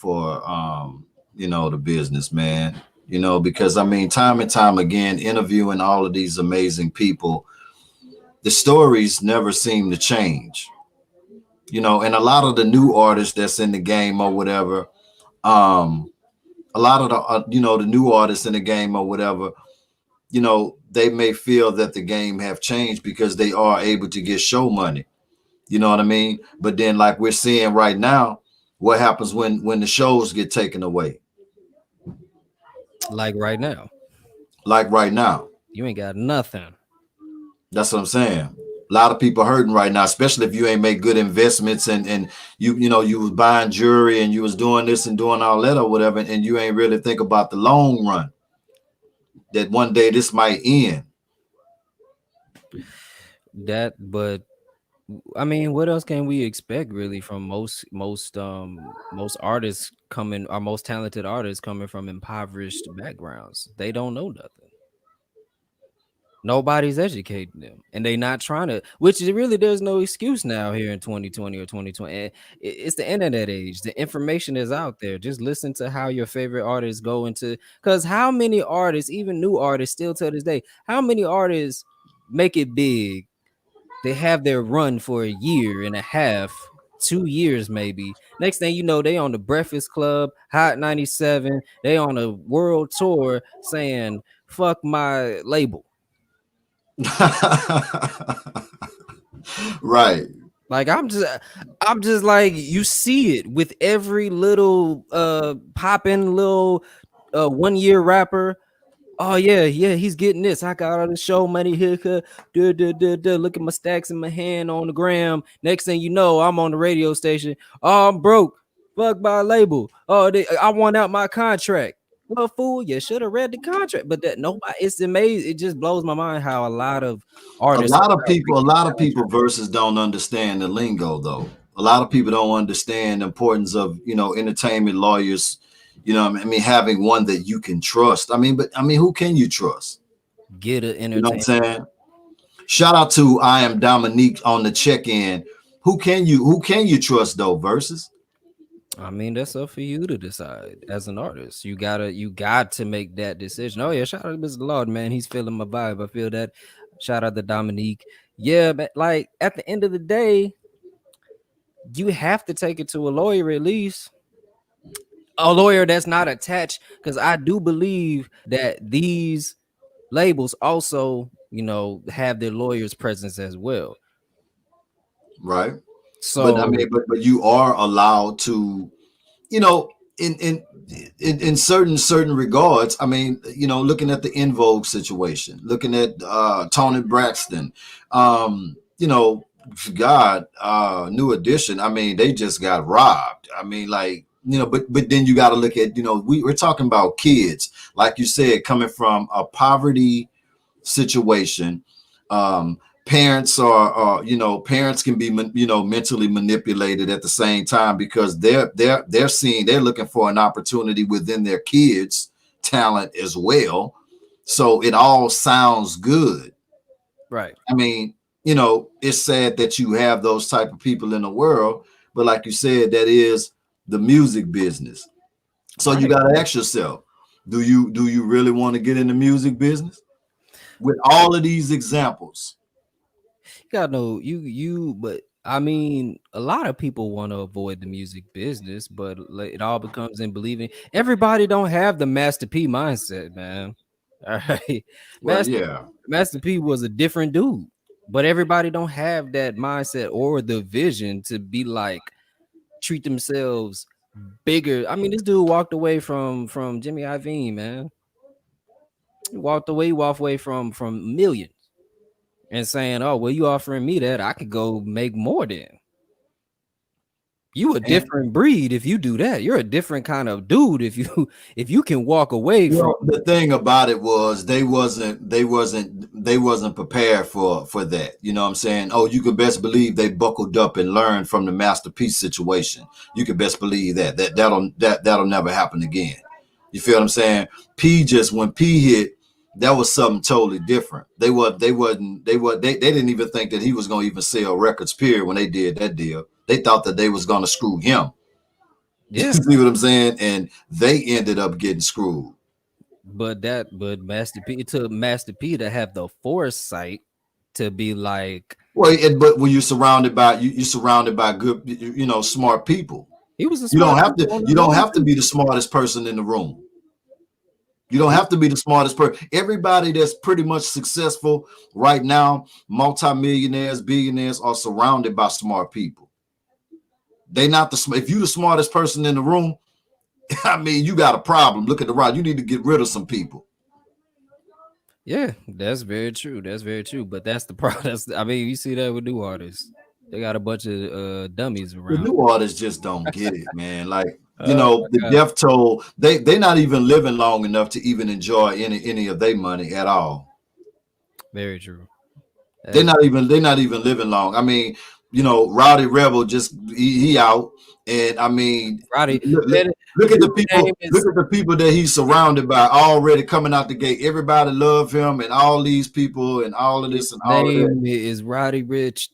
the business, man. Because I mean, time and time again, interviewing all of these amazing people, the stories never seem to change. And a lot of the new artists that's in the game or whatever, a lot of the the new artists in the game or whatever, they may feel that the game have changed because they are able to get show money. You know what I mean? But then, like we're seeing right now, what happens when the shows get taken away? Like right now. You ain't got nothing. That's what I'm saying. A lot of people hurting right now, especially if you ain't make good investments and you was buying jewelry and you was doing this and doing all that or whatever, and you ain't really think about the long run, that one day this might end. But I mean, what else can we expect really from most artists coming, our most talented artists coming from impoverished backgrounds? They don't know nothing. Nobody's educating them, and they not trying to, which is really, there's no excuse now here in 2020 or 2020. It's the internet age. The information is out there. Just listen to how your favorite artists go into, because how many artists, even new artists still to this day, how many artists make it big? They have their run for a year and a half, 2 years maybe. Next thing you know, they on the Breakfast Club, Hot 97. They on a world tour saying, fuck my label. Right. Like I'm just like you see it with every little popping little 1 year rapper. Oh yeah, he's getting this. I got all the show money here. Look at my stacks in my hand on the gram. Next thing you know, I'm on the radio station. Oh, I'm broke. Fuck my label. Oh, I want out my contract. Well, fool, you should have read the contract. But that nobody, it's amazing. It just blows my mind how a lot of artists, A lot of people versus don't understand the lingo though. A lot of people don't understand the importance of, you know, entertainment lawyers, you know, I mean, having one that you can trust. But who can you trust? get an You know what I'm entertainment. saying? Shout out to I am Dominique on the check-in. Who can you trust though, versus? I mean, that's up for you to decide as an artist. You got to make that decision. Oh yeah, shout out to Mr. Lord, man. He's feeling my vibe. I feel that. Shout out to Dominique. Yeah, but like at the end of the day, you have to take it to a lawyer at least. A lawyer that's not attached, because I do believe that these labels also, have their lawyers' presence as well. Right. But So but you are allowed to, you know, in certain regards. I mean, you know, looking at the In Vogue situation, looking at Tony Braxton, you know, God, New Edition. I mean, they just got robbed. I mean, like, you know, but then you got to look at, you know, we're talking about kids, like you said, coming from a poverty situation. Parents are, you know, parents can be, you know, mentally manipulated at the same time, because they're looking for an opportunity within their kids' talent as well. So it all sounds good. right. I mean, you know, it's sad that you have those type of people in the world, but like you said, that is the music business. So you Right. got to ask yourself, do you really want to get in the music business with all of these examples? You got no but I mean, a lot of people want to avoid the music business, but like, it all becomes in believing. Everybody don't have the Master P mindset, man. All right, Well, Master yeah. Master P was a different dude, but everybody don't have that mindset or the vision to be like treat themselves bigger. I mean, this dude walked away from Jimmy Iovine, man. He walked away from millions and saying, "Oh, well, you offering me that, I could go make more than." You a And different breed if you do that. You're a different kind of dude if you can walk away from. well, the thing about it was they wasn't prepared for that. You know what I'm saying? Oh, you could best believe they buckled up and learned from the masterpiece situation. You could best believe that'll never happen again. You feel what I'm saying? When P hit, that was something totally different. They didn't even think that he was gonna even sell records, period, when they did that deal. They thought that they was gonna screw him. You Yeah, see what I'm saying? And they ended up getting screwed. but Master P, it took Master P to have the foresight to be like Well, but when you're surrounded by good, you know, smart people. he was a smart people on You his don't own have to too. be the smartest person in the room. You don't have to be the smartest person. Everybody that's pretty much successful right now, multimillionaires, billionaires, are surrounded by smart people. They not the if you the smartest person in the room, I mean, you got a problem. Look at the right. You need to get rid of some people. Yeah, that's very true. That's very true. But that's the problem. I mean, you see that with new artists. They got a bunch of dummies The around. new artists just don't get it, man. Like, you Oh know, the my god. death toll, they're not even living long enough to even enjoy any of their money at all. Very true. They're That's not even living long. I mean, you know, Rowdy Rebel just he out. And I mean, Roddy. look, Man, look at dude's the people, name is that he's surrounded by already coming out the gate. Everybody love him, and all these people and all of his this and all of that. name is Roddy Rich.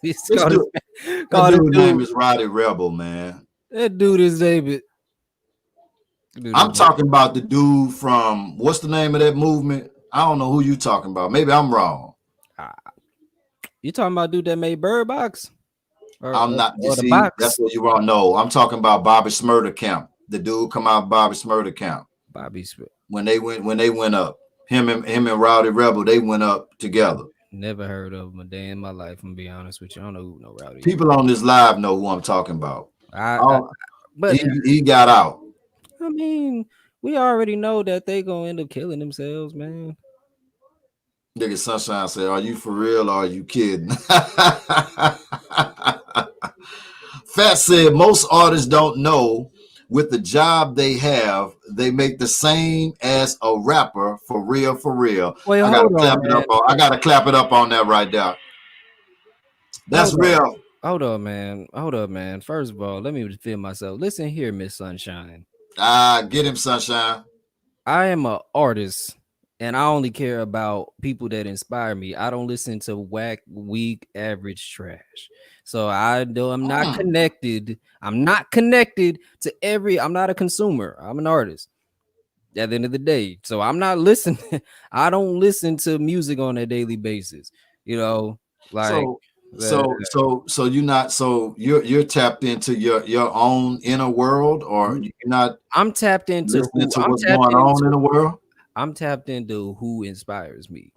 He's This dude, that called his dude name dude. is Rowdy Rebel, man. That dude is David. Dude is I'm talking about the dude from what's the name of that movement? I don't know who you talking about. Maybe I'm wrong. Ah, you talking about dude that made Bird Box I'm not. You or the see, that's box? what you wrong. No, I'm talking about Bobby Smurder Camp. The dude come out of Bobby Smurder Camp Bobby Smith. when they went up. Him and Rowdy Rebel, they went up together. Never heard of him a day in my life. I'm gonna be honest with you. I don't know who no Rowdy is. People on this live know who I'm talking about. I Oh, but he got out. I mean, we already know that they gonna end up killing themselves, man. Nigga Sunshine said, "Are you for real or are you kidding?" Fat said, "Most artists don't know with the job they have, they make the same as a rapper for real, for real." Wait, I gotta hold on, clap it man. up on. I gotta clap it up on that right there. That's Hold on. real. Hold up, man. Hold up, man. First of all, let me defend myself. Listen here, Miss Sunshine. Get him, Sunshine. I am an artist and I only care about people that inspire me. I don't listen to whack, weak, average trash. So I know I'm not connected. I'm not connected to I'm not a consumer. I'm an artist at the end of the day. So I'm not listening. I don't listen to music on a daily basis. You know, like So you're tapped into your own inner world, or you're not I'm tapped into listening to I'm what's tapped going on into in the world? I'm tapped into who inspires me.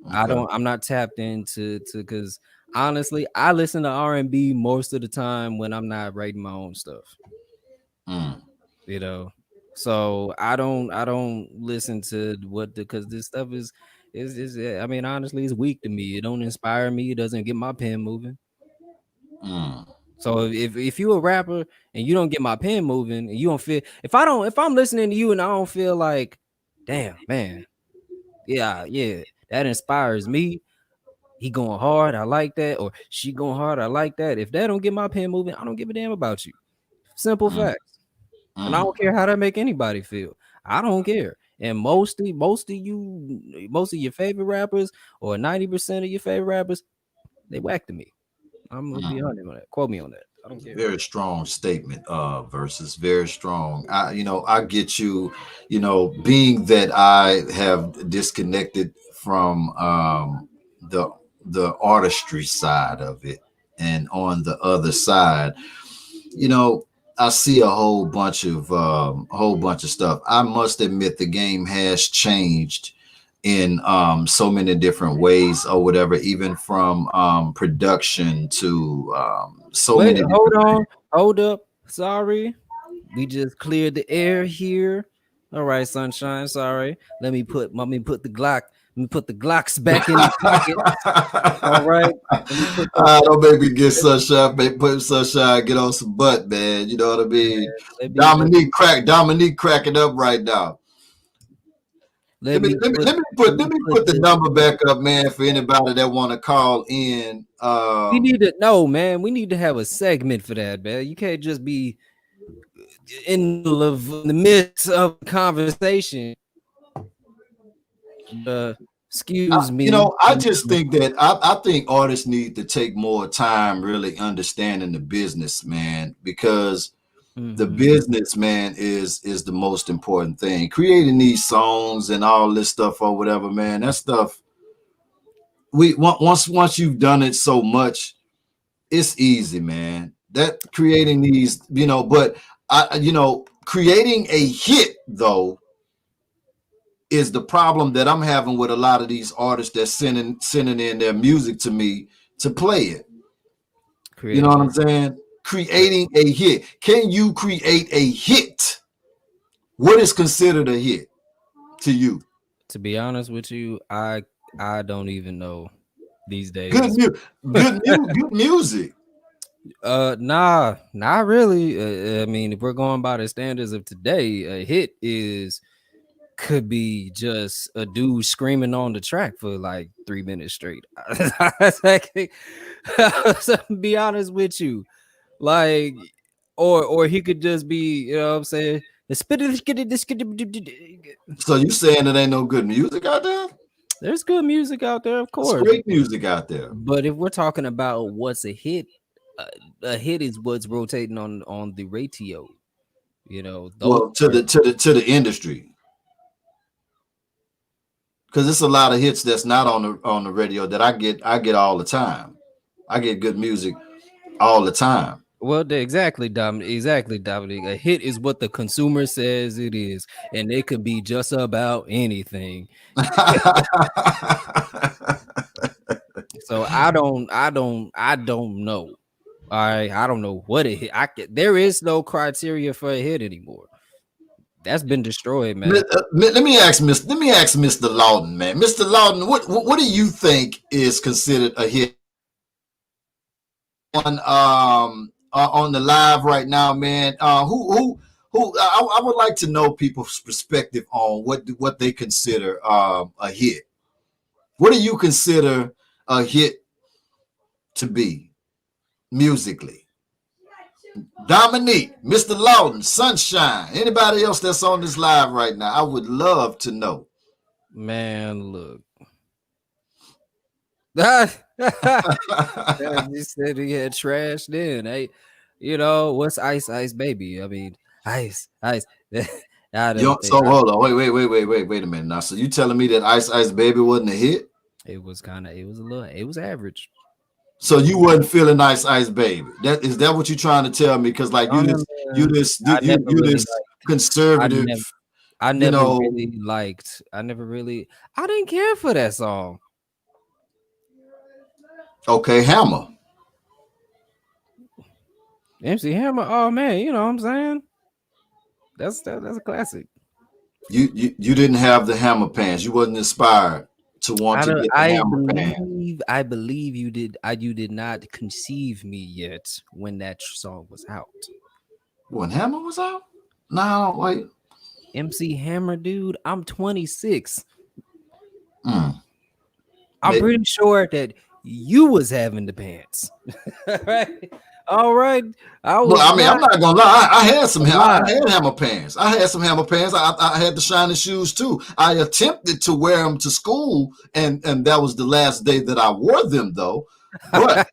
Okay. I'm not tapped into because honestly, I listen to R&B most of the time when I'm not writing my own stuff. You know, so I don't listen to what because this stuff is I mean honestly it's weak to me. It don't inspire me. It doesn't get my pen moving. So if you're a rapper and you don't get my pen moving and you don't feel if I'm listening to you and I don't feel like damn man, yeah, that inspires me. He going hard, I like that, or she going hard, I like that. If that don't get my pen moving, I don't give a damn about you. Simple facts. And I don't care how that make anybody feel. I don't care. And most of your favorite rappers, or 90% of your favorite rappers, they whack to me. I'm gonna be honest on that. Quote me on that. I don't care. Very strong statement, versus very strong. I get you, being that I have disconnected from the artistry side of it, and on the other side, I see a whole bunch of stuff. I must admit the game has changed in so many different ways or whatever, even from production to Wait, many hold different on, hold up. Sorry, we just cleared the air here. All right, sunshine. Sorry. Let me put the Glock. Let me put the Glocks back in the pocket. All right. Don't make me get Sunshine, put Sunshine, get on some butt, man. You know what I mean? Dominique cracking up right now. Let me put the number back up, man, for anybody that want to call in. We need to know, man. We need to have a segment for that, man. You can't just be in the midst of conversation. Excuse me. I just think that I think artists need to take more time really understanding the business, man, because the business, man, is the most important thing. Creating these songs and all this stuff or whatever, man, that stuff. Once you've done it so much, it's easy, man. That creating these, but creating a hit though is the problem that I'm having with a lot of these artists that's sending in their music to me to play it. You know what I'm saying? Creating a hit. Can you create a hit? What is considered a hit to you? To be honest with you, I don't even know these days. Good music. Nah, not really. I mean, if we're going by the standards of today, a hit could be just a dude screaming on the track for like 3 minutes straight. So, be honest with you, like, or he could just be, you know what I'm saying? So you saying there ain't no good music out there? There's good music out there, of course. There's great music out there. But if we're talking about what's a hit is what's rotating on the radio. Well, to the industry. Because it's a lot of hits that's not on the radio that I get all the time. I get good music all the time. Well, exactly, Dominic. A hit is what the consumer says it is, and it could be just about anything. So I don't know. All right, I don't know what it hit. There is no criteria for a hit anymore. That's been destroyed, man. Let me ask Mr. Lawton, man. Mr. Lawton, what do you think is considered a hit on the live right now, man? I would like to know people's perspective on what they consider a hit. What do you consider a hit to be musically? Dominique, Mr. Lawton, Sunshine, anybody else that's on this live right now, I would love to know. Man, look. You said he had trash then. Hey, what's Ice Ice Baby? I mean, Ice. So hold on, wait a minute now. So you telling me that Ice Ice Baby wasn't a hit? It was average. So you wasn't feeling Ice Ice Baby. Is that what you're trying to tell me? Because like you this conservative. I never really I didn't care for that song. Okay, Hammer. MC Hammer. Oh man, you know what I'm saying? That's a classic. You didn't have the Hammer pants. You wasn't inspired to want to get the Hammer pants. I believe you did. You did not conceive me yet when that song was out. When Hammer was out? No, wait. MC Hammer, dude. I'm 26. I'm pretty sure that you was having the pants. Right? All right. I'm not gonna lie. I had some Hammer pants. I had some Hammer pants. I had the shiny shoes too. I attempted to wear them to school, and that was the last day that I wore them, though. But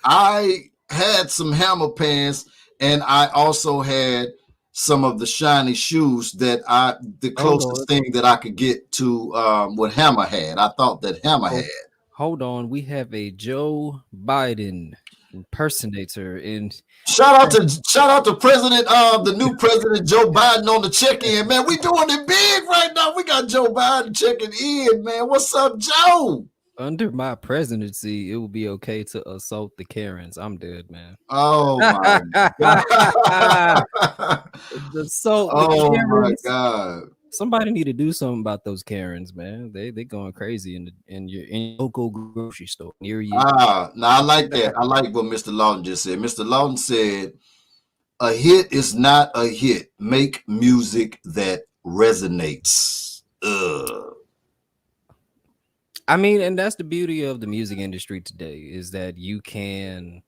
I had some Hammer pants, and I also had some of the shiny shoes that the closest thing that I could get to what Hammer had. I thought that Hammer had. Hold on, we have a Joe Biden impersonator in. Shout out to President the new President Joe Biden on the check-in, man. We doing it big right now. We got Joe Biden checking in, man. What's up, Joe? Under my presidency, it will be okay to assault the Karens. I'm dead, man. Oh my god. My god. Somebody need to do something about those Karens, man. They going crazy in your local grocery store near you. Now I like that. I like what Mr. Lawton just said. Mr. Lawton said, "A hit is not a hit. Make music that resonates." I mean, and that's the beauty of the music industry today, is that you can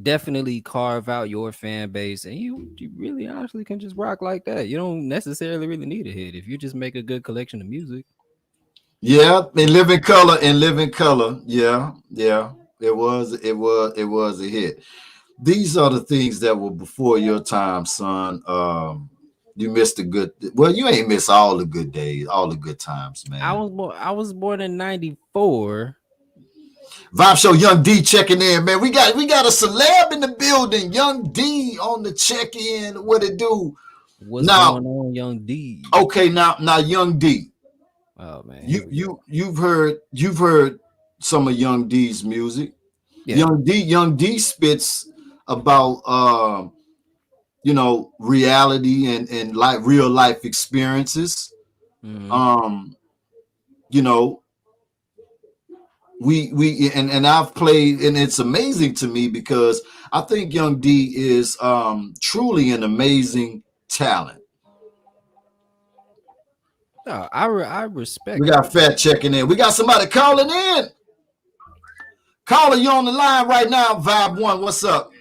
definitely carve out your fan base, and you really honestly can just rock like that. You don't necessarily really need a hit if you just make a good collection of music. Yeah, in living color. Yeah. It was a hit. These are the things that were before your time, son. You missed you ain't missed all the good days, all the good times, man. I was born in 94. Vibe Show, Young D checking in, man. We got a celeb in the building. Young D on the check-in. What it do? What's going on, Young D? Okay, now Young D. Oh man. You've heard some of Young D's music. Yeah. Young D spits about reality and like real life experiences. Mm-hmm. We I've played, and it's amazing to me because I think Young D is truly an amazing talent. No, I respect. We got Fat checking in. We got somebody calling in. Caller, you on the line right now, Vibe One. What's up?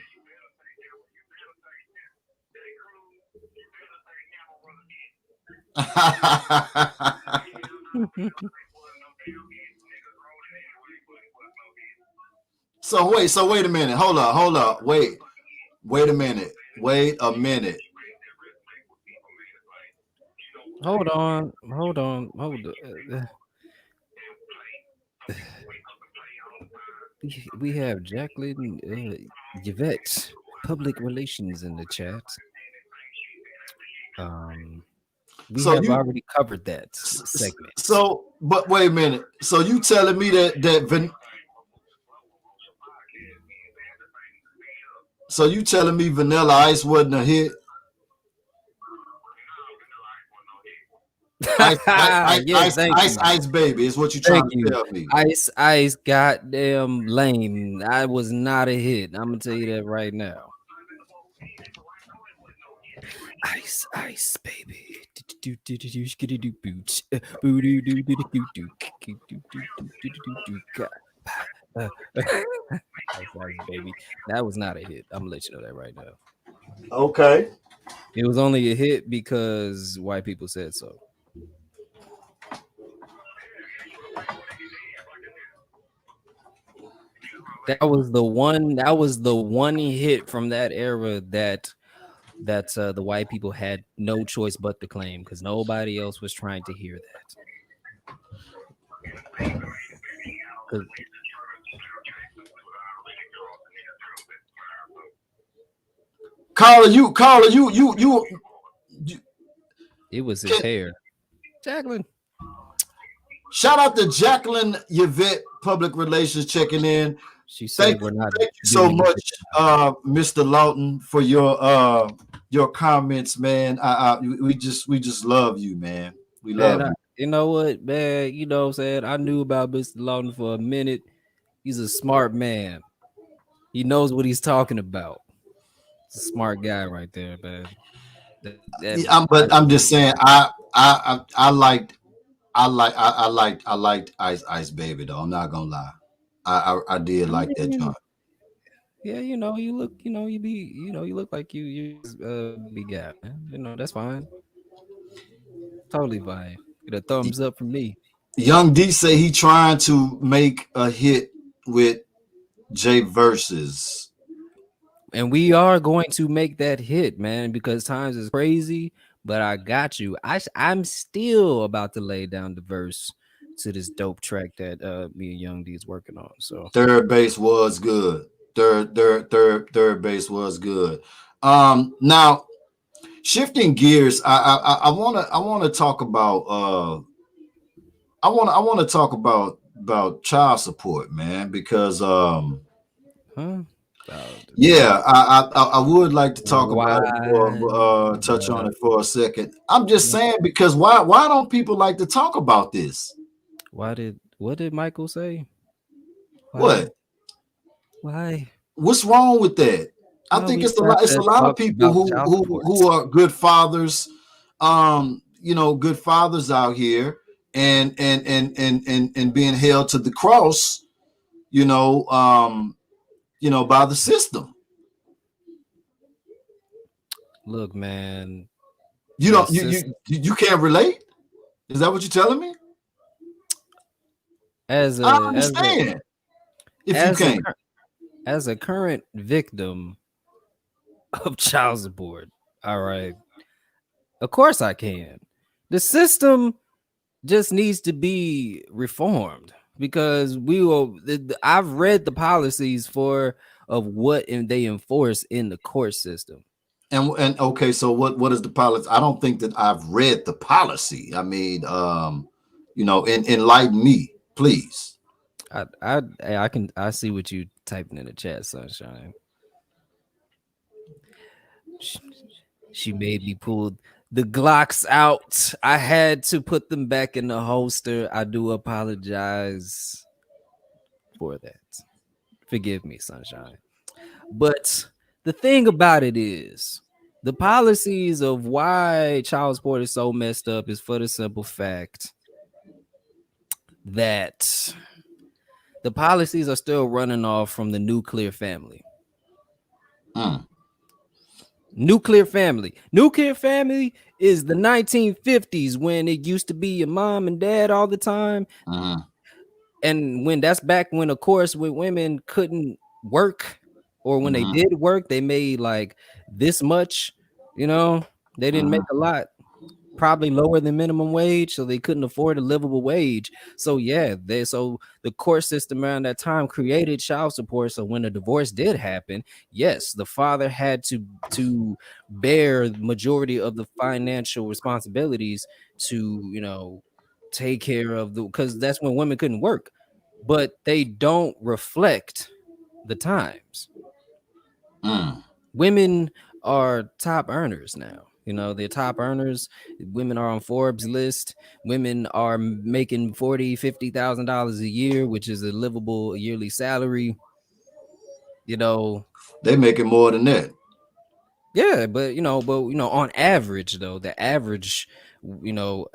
So wait a minute. Hold up. Wait a minute. Hold on. We have Jacqueline Yvette, public relations in the chat. We So have you already covered that segment. but wait a minute. So you telling me so you telling me Vanilla Ice wasn't a hit? Yes, thank you. Ice Baby is what you trying Thank to you. tell me. Ice, goddamn lame. I was not a hit. I'm gonna tell you that right now. Ice, baby. Ice, baby. That was not a hit. I'm gonna let you know that right now. Okay. It was only a hit because white people said so. That was the one hit from that era that the white people had no choice but to claim because nobody else was trying to hear that. 'Cause Caller, you it was his hair. Jacqueline. shout out to Jacqueline Yvette, Public Relations, checking in. She said Thank you so much, Mr. Lawton, for your comments, man. We just love you, man. We love you. You know what, man? You know what I'm saying? I knew about Mr. Lawton for a minute. He's a smart man. He knows what he's talking about. It's a smart guy right there, man. But I'm just saying, I liked Ice Baby though. I'm not gonna lie. I did like that joint. Yeah, you know, you look, you know, you look like you big guy, man. You know, that's fine. Totally fine. Get a thumbs up from me. Young D say he trying to make a hit with J Versus. And we are going to make that hit, man, because times is crazy, but I got you. I'm still about to lay down the verse to this dope track that me and Young D is working on. So third base was good. Third base was good. Now shifting gears, I want to talk about I want to talk about child support, man, because yeah, I would like to talk about it more, touch on it for a second. I'm just saying, because why don't people like to talk about this? What did Michael say? What? Why? What's wrong with that? I think it's a lot of people who are good fathers, good fathers out here, and being held to the cross, by the system. Look, man. You can't relate? Is that what you're telling me? I understand. As a current victim of child support, all right. Of course I can. The system just needs to be reformed because I've read the policies of what they enforce in the court system. And okay, so what is the policy? I don't think that I've read the policy. I mean, enlighten me, please. I see what you typing in the chat, Sunshine. She made me pull the Glocks out. I had to put them back in the holster. I do apologize for that. Forgive me, Sunshine. But the thing about it is, the policies of why child support is so messed up is for the simple fact that the policies are still running off from the nuclear family. Nuclear family is the 1950s when it used to be your mom and dad all the time. And when that's back when, of course, when women couldn't work, or when they did work, they made like this much, they didn't make a lot. probably lower than minimum wage, so they couldn't afford a livable wage. So yeah, so the court system around that time created child support. So when a divorce did happen, yes, the father had to bear the majority of the financial responsibilities to, take care of because that's when women couldn't work, but they don't reflect the times. Mm. Women are top earners now. They're top earners. Women are on Forbes list. Women are making $40,000-$50,000 a year, which is a livable yearly salary. They making more than that. Yeah, but on average though, the average, on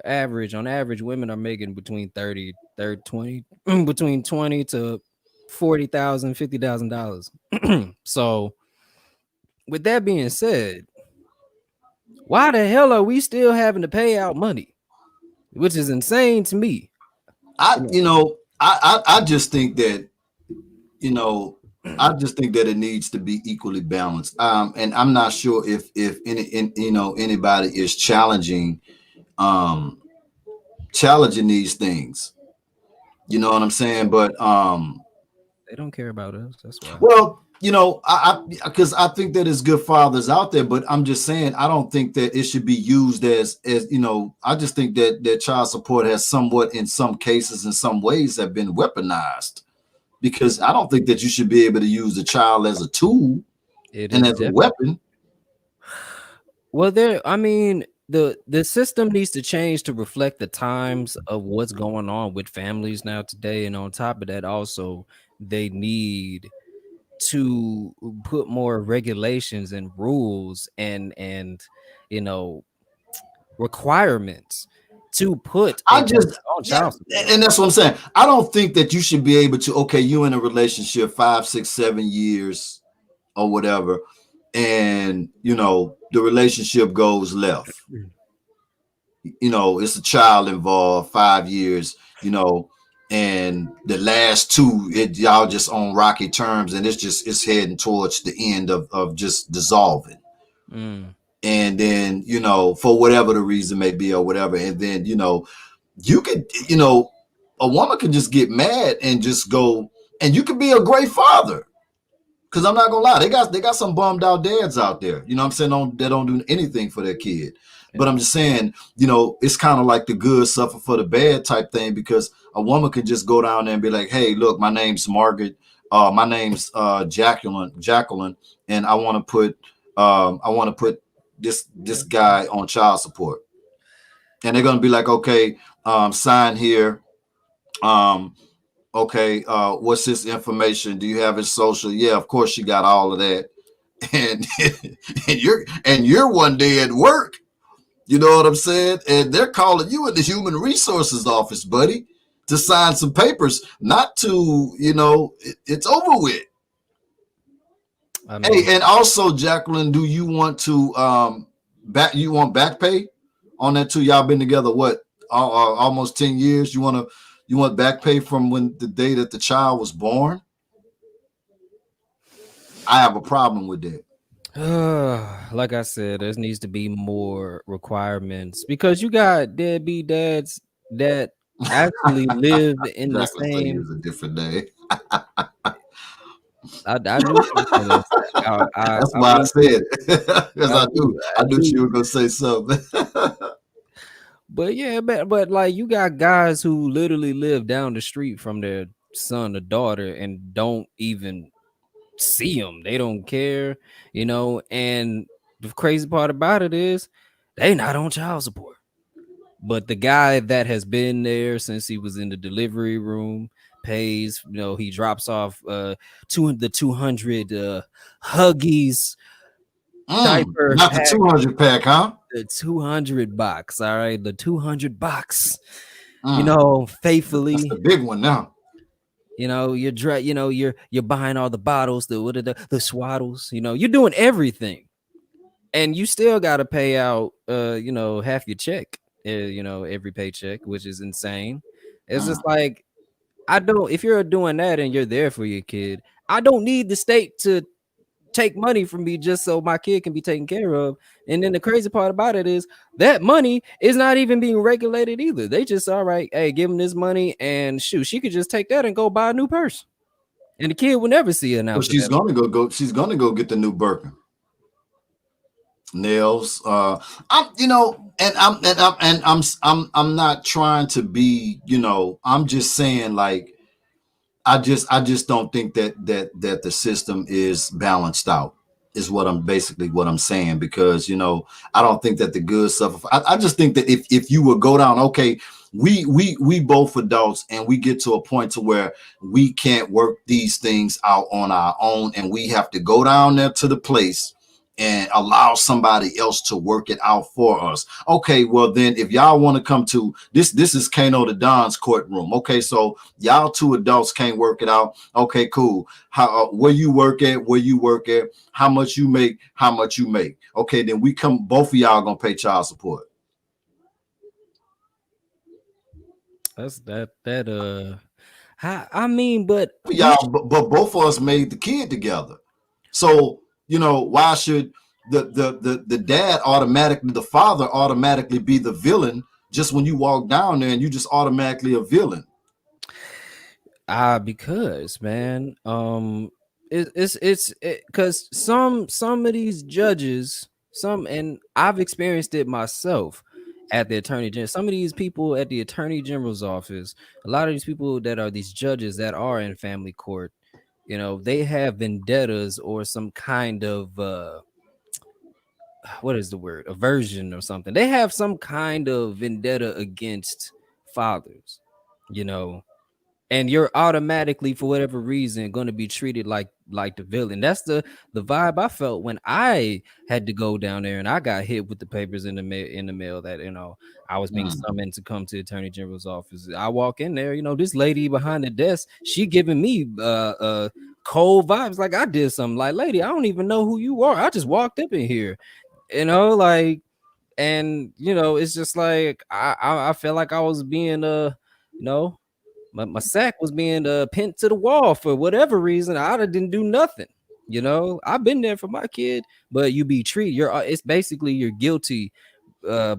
average, women are making between 20 between 20 to 40,000, $50,000. So with that being said, why the hell are we still having to pay out money? Which is insane to me. I just think that, I just think that it needs to be equally balanced. And I'm not sure if anybody is um challenging these things. You know what I'm saying? But They don't care about us. That's why. well, I because I think that there's good fathers out there, but I'm just saying I don't think that it should be used as I just think that child support has somewhat in some cases in some ways have been weaponized, because I don't think that you should be able to use the child as a tool It and is as a definitely. weapon. Well, the system needs to change to reflect the times of what's going on with families now today. And on top of that, also they need to put more regulations and rules and you know requirements to put a I tax just on Yeah, child support. and that's what I'm saying. I don't think that you should be able to. Okay, you in a relationship 5, 6, 7 years or whatever, and the relationship goes left. It's a child involved, 5 years. And the last two, y'all just on rocky terms, and it's heading towards the end of just dissolving. Mm. And then for whatever the reason may be or whatever, and then you could, a woman can just get mad and just go, and you could be a great father. Because I'm not gonna lie, they got some bummed out dads out there. You know what I'm saying? They don't do anything for their kid. But Yeah. I'm just saying, it's kind of like the good suffer for the bad type thing, because a woman can just go down there and be like, hey, look, my name's Margaret, my name's Jacqueline, and I want to put this guy on child support. And they're gonna be like, okay, sign here. Um, okay, what's his information? Do you have his social? Yeah, of course you got all of that. And and you're one day at work, you know what I'm saying? And they're calling you in the human resources office, buddy, to sign some papers, not to, it's over with. I Hey, mean, and also, Jacqueline, do you want to you want back pay on that too? Y'all been together what, almost 10 years? You want back pay from when the day that the child was born? I have a problem with that. like I said, there needs to be more requirements because you got deadbeat dads that actually live in the Jacqueline say same. use a different day. I knew she was gonna say. That's I why I really said do. it. Because I I knew do. I I knew she do. was gonna say something. But yeah, but like you got guys who literally live down the street from their son or daughter and don't even see them. They don't care, And the crazy part about it is they not on child support. But the guy that has been there since he was in the delivery room pays, he drops off the 200 Huggies diaper Not the pack, 200 pack, huh? the 200 box, all right, the 200 box, Mm. That's the faithfully. big one now. You're buying all the bottles, the swaddles, you're doing everything. And you still got to pay out half your check, every paycheck, which is insane. It's just Mm. like I don't if you're doing that and you're there for your kid, I don't need the state to take money from me just so my kid can be taken care of. And then the crazy part about it is that money is not even being regulated either. They just, all right, hey, give them this money and shoot, she could just take that and go buy a new purse. And the kid will never see an But ounce of she's that. gonna she's gonna go get the new Birkin. Nails. I'm, you know, I'm not trying to be, you know, I'm just saying, like, I just don't think that the system is balanced out, is what I'm basically what I'm saying, because, you know, I don't think that the good stuff, I just think that if you would go down, okay, we both adults, and we get to a point to where we can't work these things out on our own, and we have to go down there to the place and allow somebody else to work it out for us. Okay, well then, if y'all want to come to this is Kano the Don's courtroom. Okay, so y'all two adults can't work it out. Okay, cool. How where you work at, how much you make, Okay, then we come, both of y'all gonna pay child support. That's I mean, but Y'all, but both of us made the kid together. So, you know, why should the dad automatically, the father automatically be the villain just when you walk down there and you just automatically a villain? Because man, it's because some of these judges, and I've experienced it myself at the attorney general. Some of these people at the attorney general's office, a lot of these people that are these judges that are in family court, you know, they have vendettas or some kind of what is the word, aversion or something. They have some kind of vendetta against fathers, you know, and you're automatically, for whatever reason, going to be treated like the villain. That's the vibe I felt when I had to go down there and I got hit with the papers in the mail that, you know, I was being summoned to come to the attorney general's office. I walk in there, you know, this lady behind the desk, she giving me cold vibes, like I did something. Like, lady, I don't even know who you are. I just walked up in here, you know, like, and you know, it's just like I felt like I was being you know, my sack was being pinned to the wall for whatever reason. I didn't do nothing. You know, I've been there for my kid, but you be treated. It's basically you're guilty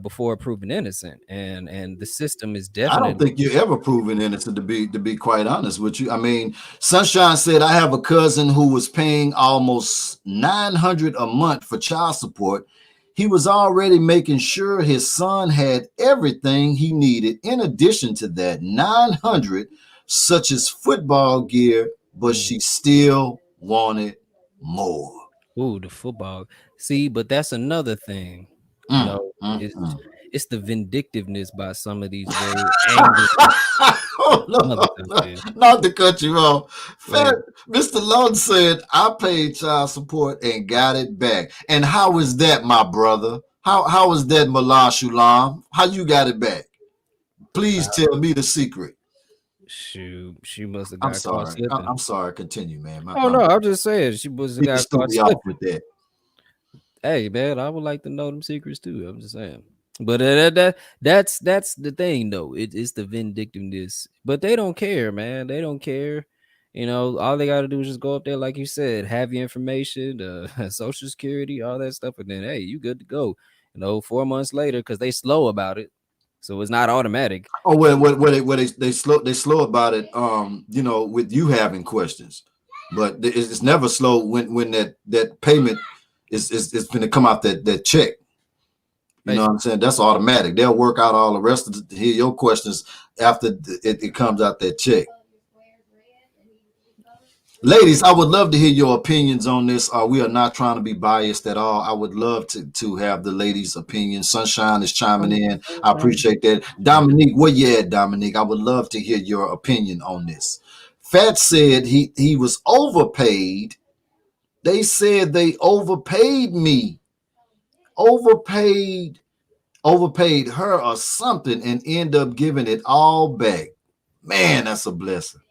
before proven innocent, and the system is I don't definitely. think you're ever proven innocent, to be quite honest with you. I mean, Sunshine said, I have a cousin who was paying almost $900 a month for child support. He was already making sure his son had everything he needed. In addition to that, 900, such as football gear, but she still wanted more. Ooh, the football. See, but that's another thing. You Mm, know, mm, it's mm. it's the vindictiveness by some of these very angry mothers out there. Not to cut you off. Like, Mr. Lund said, I paid child support and got it back. And how is that, my brother? How is that, Mallah Shulam? How you got it back? Please tell me the secret. shoot, she must have I'm got caught sorry. slipping. I'm sorry. Continue, man. Oh no, I'm just saying she must have He just got threw caught me off slipping. with that. Hey man, I would like to know them secrets too. I'm just saying. But that's the thing though. It's the vindictiveness. But they don't care, man. They don't care. You know, all they gotta do is just go up there, like you said, have your information, social security, all that stuff, and then hey, you good to go. You know, 4 months later, because they slow about it. So it's not automatic. Oh, they slow about it. You know, with you having questions, but it's never slow when that payment is going to come out that check. You know what I'm saying? That's automatic. They'll work out all the rest of to hear your questions after it comes out that check. Ladies, I would love to hear your opinions on this. We are not trying to be biased at all. I would love to have the ladies' opinion. Sunshine is chiming in. I appreciate that. Dominique, where you at, Dominique? I would love to hear your opinion on this. Fat said he was overpaid. They said they overpaid me. Overpaid her or something and end up giving it all back. Man, that's a blessing.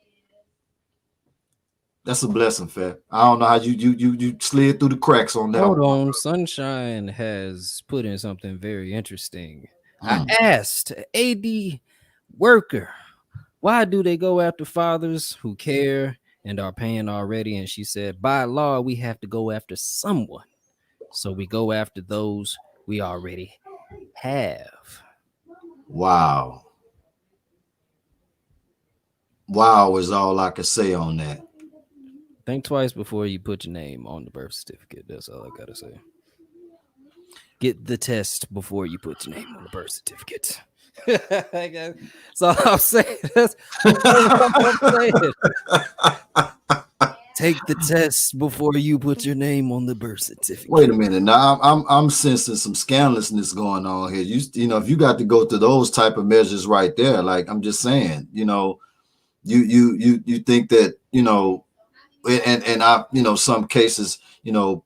That's a blessing, Fat. I don't know how you slid through the cracks on that. Hold on, Sunshine has put in something very interesting. I asked AD worker, why do they go after fathers who care and are paying already. And she said, by law, we have to go after someone. So we go after those we already have. Wow. Wow is all I can say on that. Think twice before you put your name on the birth certificate. That's all I gotta say. Get the test before you put your name on the birth certificate. That's all I'm saying. That's all I'm saying. Take the test before you put your name on the birth certificate. Wait a minute. Now I'm sensing some scandalousness going on here. You know, if you got to go through those type of measures right there, like I'm just saying, you know, you think that, you know, and I, you know, some cases, you know,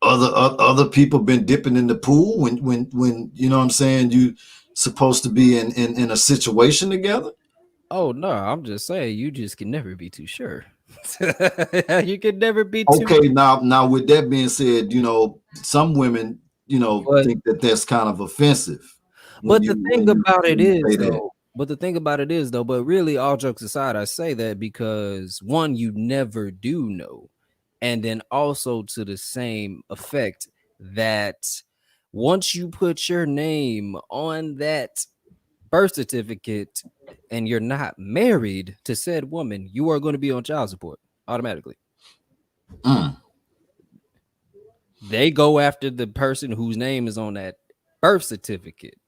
other people been dipping in the pool when you know what I'm saying, you supposed to be in a situation together. Oh no, I'm just saying you just can never be too sure. You can never be too Okay, now with that being said, you know, some women, you know, but, think that that's kind of offensive. but the thing about it is that. though, but really all jokes aside, I say that because one, you never do know. And then also to the same effect that once you put your name on that birth certificate and you're not married to said woman, you are going to be on child support automatically. They go after the person whose name is on that birth certificate.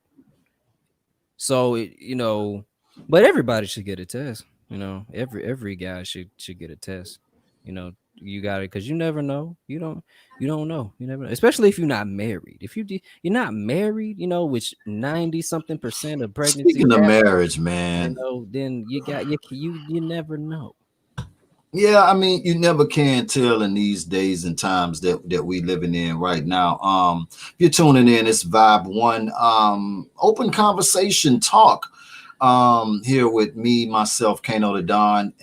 So you know, but everybody should get a test. You know, every guy should get a test. You know, you got it because you never know. You don't know. You never know. Especially if you're not married. If you're not married, you know, which 90-something% of pregnancy Speaking of happen, marriage, man, you know, then you never know. yeah, I mean, you never can tell in these days and times that we living in right now. If you're tuning in, it's Vibe One, open conversation talk. Here with me, myself, Kano the Don,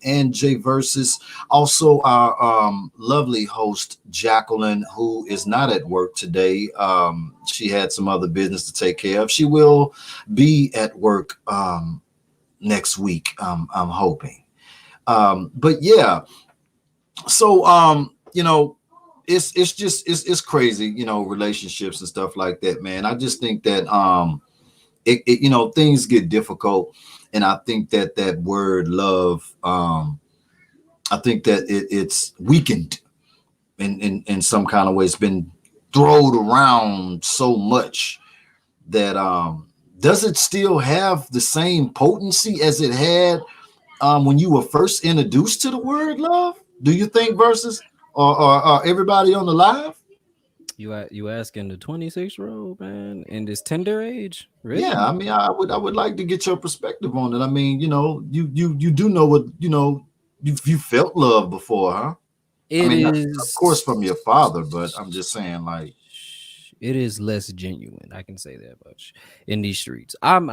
and Jay Versus. Also, our lovely host Jacqueline, who is not at work today. She had some other business to take care of. She will be at work next week. I'm hoping. But yeah, so you know, it's just it's crazy, you know, relationships and stuff like that, man. I just think that it you know, things get difficult, and I think that word love, I think that it's weakened in some kind of way. It's been thrown around so much that does it still have the same potency as it had when you were first introduced to the word love? Do you think, Versus, or everybody on the live? You asking the 26-year-old man in this tender age? Really? Yeah, I mean, I would like to get your perspective on it. I mean, you know, you do know what, you know, you felt love before, huh? I It mean, of is. course from your father, but I'm just saying, like, It is less genuine. I can say that much in these streets. I'm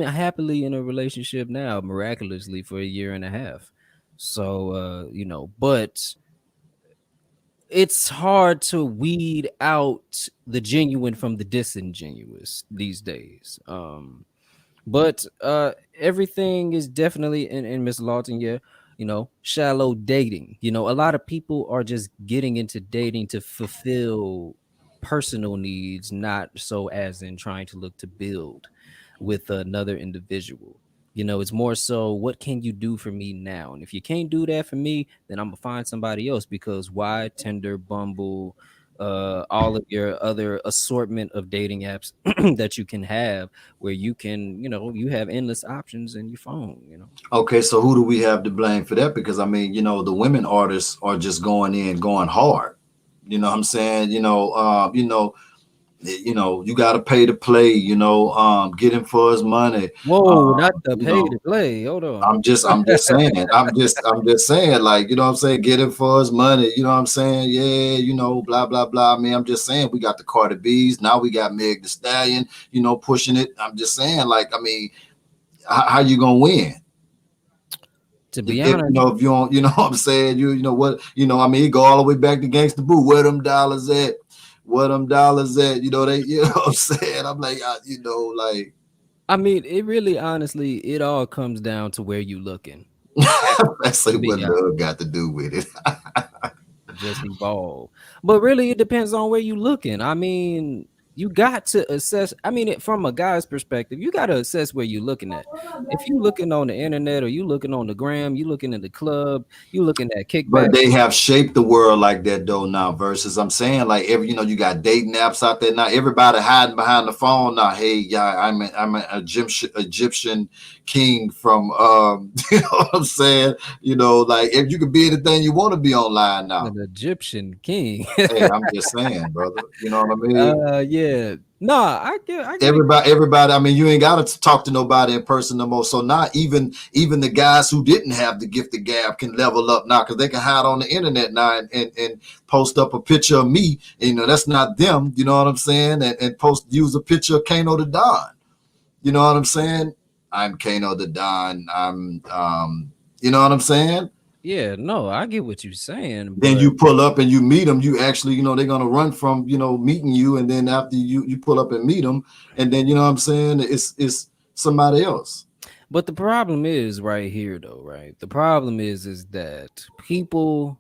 happily in a relationship now, miraculously for a year and a half. So you know, but it's hard to weed out the genuine from the disingenuous these days. But everything is definitely in Miss Lawton, yeah, you know, shallow dating. You know, a lot of people are just getting into dating to fulfill personal needs, not so as in trying to look to build with another individual. You know, it's more so what can you do for me now? And if you can't do that for me, then I'm gonna find somebody else because why Tinder, Bumble, all of your other assortment of dating apps that you can have where you can, you know, you have endless options in your phone, you know. okay, so who do we have to blame for that? Because I mean, you know, the women artists are just going hard. You know what I'm saying? You know, you got to pay to play, you know, get him for his money. Whoa, not the You pay know, to play. Hold on. I'm just saying, I'm just saying, like, you know what I'm saying, get him for his money, you know what I'm saying? Yeah, you know, blah, blah, blah. I mean, I'm just saying, we got the Cardi B's, now we got Meg the Stallion, you know, pushing it. I'm just saying, like, I mean, how you gonna win? To be If honest, you know, if you don't, you know what I'm saying, you know what, you know, I mean, it go all the way back to Gangsta Boo. Where them dollars at? Where them dollars at? You know, they, you know what I'm saying? I'm like, I mean, it really honestly, it all comes down to where you looking. That's like To what be honest, love got to do with it. just evolve. But really, it depends on where you looking. I mean, you got to assess. I mean, from a guy's perspective, you got to assess where you're looking at. If you looking on the internet or you looking on the gram, you looking in the club, you looking at But kickback. they have shaped the world like that though now. Versus, I'm saying like you got dating apps out there now. Everybody hiding behind the phone now. Hey, yeah, I'm an Egyptian king from you know what I'm saying. Like if you could be anything you want to be online now. An Egyptian king. Hey, I'm just saying, brother. You know what I mean? Yeah. Nah, I get Everybody. I mean, you ain't got to talk to nobody in person no more. So now, even the guys who didn't have the gift of gab can level up now because they can hide on the internet now and post up a picture of me. And, that's not them. You know what I'm saying? And use a picture of Kano the Don. You know what I'm saying? I'm Kano the Don. I'm You know what I'm saying? Yeah, no, I get what you're saying, Then but you pull up and you meet them. You actually, they're gonna run from meeting you, and then after you pull up and meet them, and then you know what I'm saying, it's somebody else. but the problem is right here though, right? The problem is that people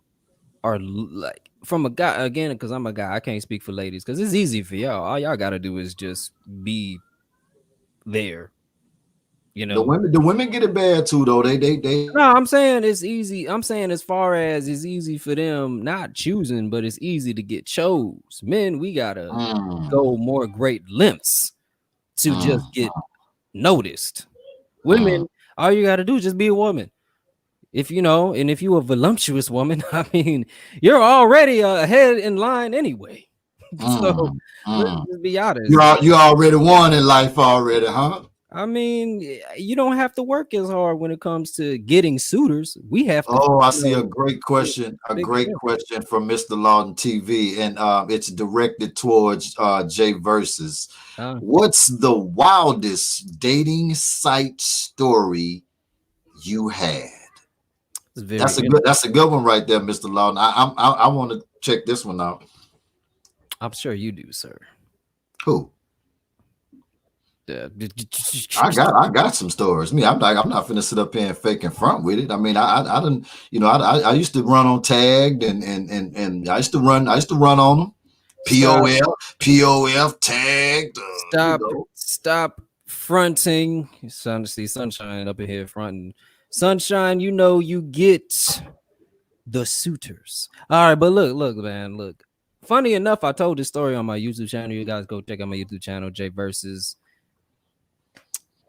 are like from a guy again, because I'm a guy, I can't speak for ladies because it's easy for y'all. All y'all gotta do is just be there, you The know. women get it bad too, though. They No, I'm saying it's easy. I'm saying as far as it's easy for them not choosing, but it's easy to get chose. Men, we gotta go mm, more great lengths to just mm, get noticed. mm, Women, all you gotta do is just be a woman. If and if you a voluptuous woman, I mean, you're already ahead in line anyway. So mm, let's mm. just be honest. You already won in life already, huh? I mean, you don't have to work as hard when it comes to getting suitors. We have to, Oh, I see a great it's question. A big great difference. question from Mr. Lawton TV, and it's directed towards Jay Versus. Uh, What's the wildest dating site story you had? it's very That's a good one right there, Mr. Lawton. I want to check this one out. I'm sure you do, sir. Who? Yeah. I got some stories. I'm not finna sit up here and fake in front with it. I mean, I didn't, I used to run on tagged and I used to run on them. Stop, POF tagged, stop fronting. Son, see Sunshine up in here fronting. Sunshine, you get the suitors. All right, but look, man, look. Funny enough, I told this story on my YouTube channel. You guys go check out my YouTube channel, Jay Versus.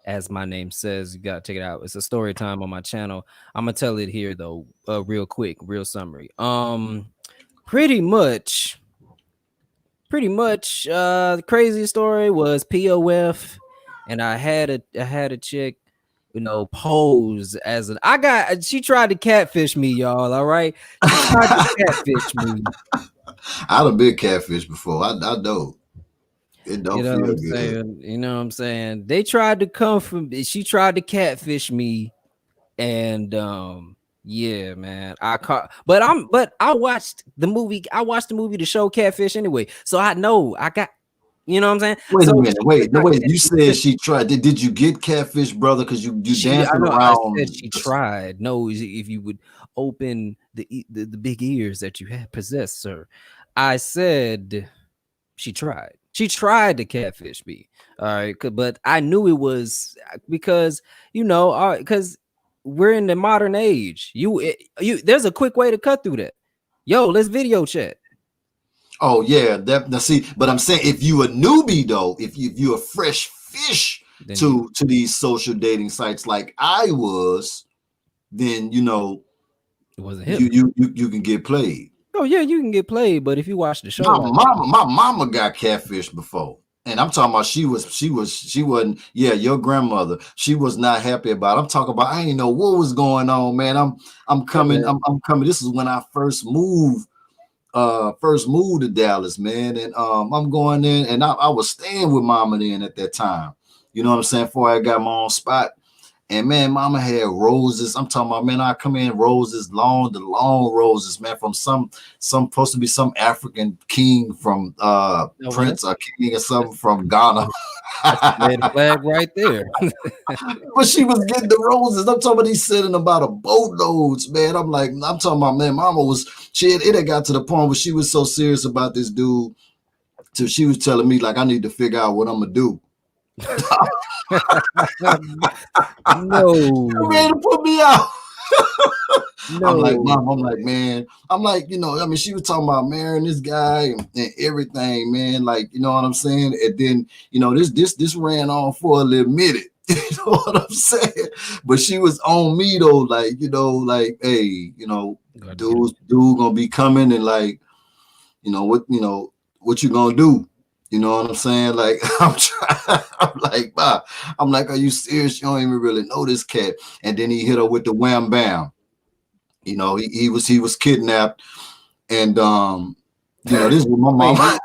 As my name says, you gotta check it out. It's a story time on my channel. I'm gonna tell it here though, real quick, real summary. Pretty much, the craziest story was POF, and I had a chick, pose as an. She tried to catfish me, y'all. All right, she tried to catfish me. I done been catfish before. I know. It don't You know what feel I'm good. saying? You know what I'm saying? They tried to come from. She tried to catfish me, and yeah, man, I caught. But I watched the movie. I watched the movie to show Catfish anyway, so I know I got. You know what I'm saying? Wait a So minute. Wait, no, wait. You said she tried. Did you get catfish, brother? Because you I dancing know. I around. said she tried. No, if you would open the big ears that you have possessed, sir. I said she tried. She tried to catfish me. All right, but I knew it was because because we're in the modern age. There's a quick way to cut through that. Yo, let's video chat. Oh yeah, now see, but I'm saying if you a newbie though, if you're a fresh fish Then to these social dating sites like I was, then it wasn't him. you can get played. Oh yeah, you can get played, but if you watch the show, My mama got catfished before. And I'm talking about she wasn't, yeah, your grandmother. She was not happy about it. I'm talking about I didn't know what was going on, man. I'm coming. I'm coming. This is when I first moved to Dallas, man. And I'm going in and I was staying with mama then at that time. You know what I'm saying? Before I got my own spot. And man, mama had roses. I'm talking about, man, I come in roses, the long roses, man, from some supposed to be some African king from No, well, Prince or king or something from Ghana. that's the red flag right there. But she was getting the roses. I'm talking about he's sending about a boatloads, man. I'm talking about, man, mama was, it had got to the point where she was so serious about this dude till she was telling me, like, I need to figure out what I'm gonna do. No. You ready to put me out? No. I'm like, mom, I'm like, man, I'm like, you know, I mean, she was talking about marrying this guy and everything, man. Like, you know what I'm saying? And then, you know, this ran on for a little minute. You know what I'm saying? But she was on me though, like, you know, like, hey, you know, dude gonna be coming and like, you know, what you gonna do? You know what I'm saying? Like, I'm like, bah. I'm like, are you serious? You don't even really know this cat. And then he hit her with the wham bam. You know, he was kidnapped, and you know, this was my mama.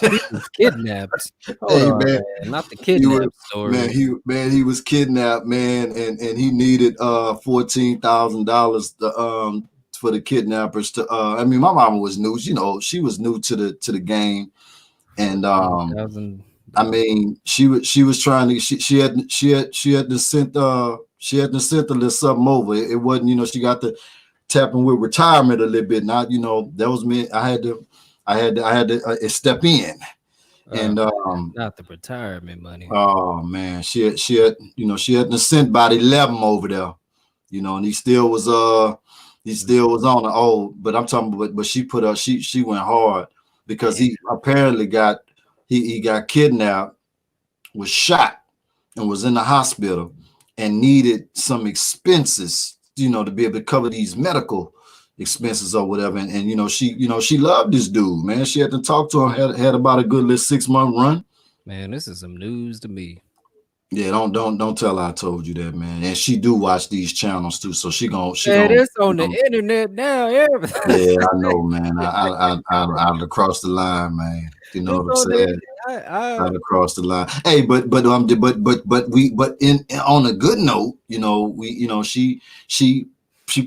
He was kidnapped. Hey on, man, not the kidnap story. He was kidnapped, man, and he needed $14,000 for the kidnappers to I mean, my mama was new, you know, she was new to the game, and I mean, she was trying to she had to send a little something over. It wasn't, you know, she got to tapping with retirement a little bit. Not, you know, that was me. I had to step in, and not the retirement money. Oh man, she had you know, she hadn't sent about 11 over there, you know, and he still was on the old. But I'm talking about, but she put up, she went hard because he apparently got kidnapped, was shot, and was in the hospital and needed some expenses, you know, to be able to cover these medical expenses or whatever. And you know, she loved this dude, man. She had to talk to him, had about a good little 6-month run. Man, this is some news to me. Yeah, don't tell her I told you that, man. And she do watch these channels too, so she gonna it's on the internet now. Yeah, I know, man. I'd across the line, man. You know what I'm saying? I'd across the line. Hey, but on a good note, you know, she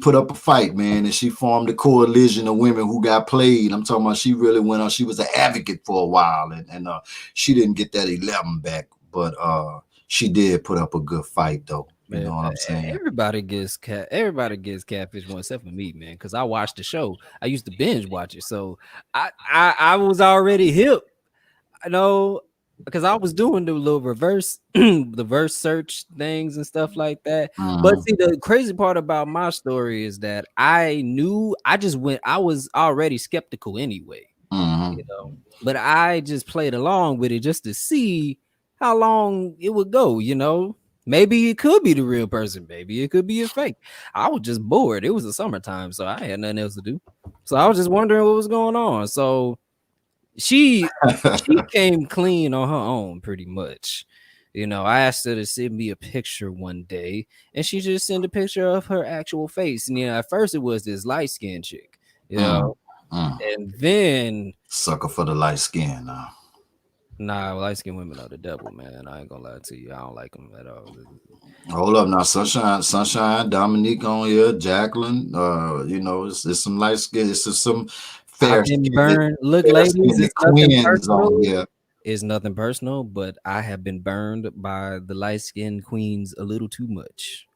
put up a fight, man, and she formed a coalition of women who got played. I'm talking about, she really went on. She was an advocate for a while, and she didn't get that 11 back, but she did put up a good fight though. You know what I'm saying? Everybody gets catfish one except for me, man, because I watched the show. I used to binge watch it, so I was already hip. I know, because I was doing the little reverse search things and stuff like that. But see, the crazy part about my story is that I was already skeptical anyway, you know, but I just played along with it just to see how long it would go, you know. Maybe it could be the real person, maybe it could be a fake. I was just bored. It was the summertime, so I had nothing else to do. So I was just wondering what was going on. So she came clean on her own, pretty much. You know, I asked her to send me a picture one day, and she just sent a picture of her actual face. And at first it was this light-skinned chick, you know, and then sucker for the light skin. Nah, light-skinned women are the devil, man. I ain't gonna lie to you. I don't like them at all. Hold up now, Sunshine, Dominique on here, Jacqueline. You know, it's some light skin. It's just some fair skin. Burned. Look, ladies, it's nothing personal. It's nothing personal, but I have been burned by the light-skinned queens a little too much.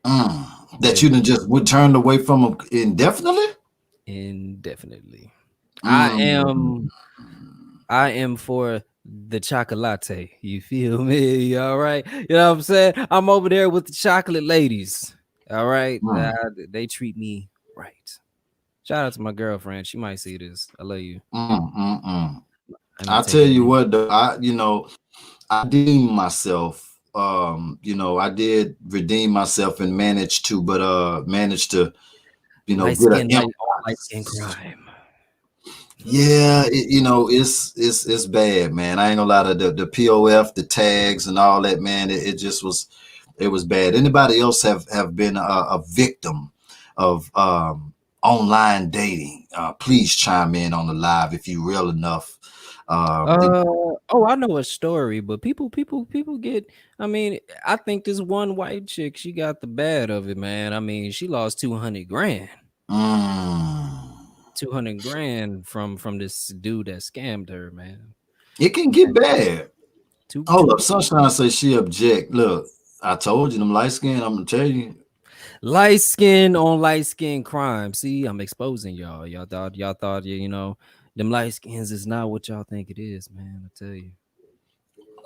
That you done just turned away from them indefinitely? Indefinitely. I am for the chocolate. You feel me? All right. You know what I'm saying? I'm over there with the chocolate ladies. All right. They treat me right. Shout out to my girlfriend. She might see this. I love you. I tell you what, though, I deem myself. You know, I did redeem myself and managed to, you know, light skin crime. Yeah, you know, it's bad, man. I ain't gonna lie to the POF, the tags, and all that, man. It was bad. Anybody else have been a victim of online dating? Please chime in on the live if you real enough. The, Oh, I know a story, but people get. I mean, I think this one white chick, she got the bad of it, man. I mean, she lost 200 grand. mm, 200 grand from this dude that scammed her, man. it can get bad. Hold Two up, Sunshine says she object. Look, I told you them light skin. I'm gonna tell you. light skin on light skin crime. See, I'm exposing y'all. Y'all thought you know them light skins is not what y'all think it is, man. I tell you.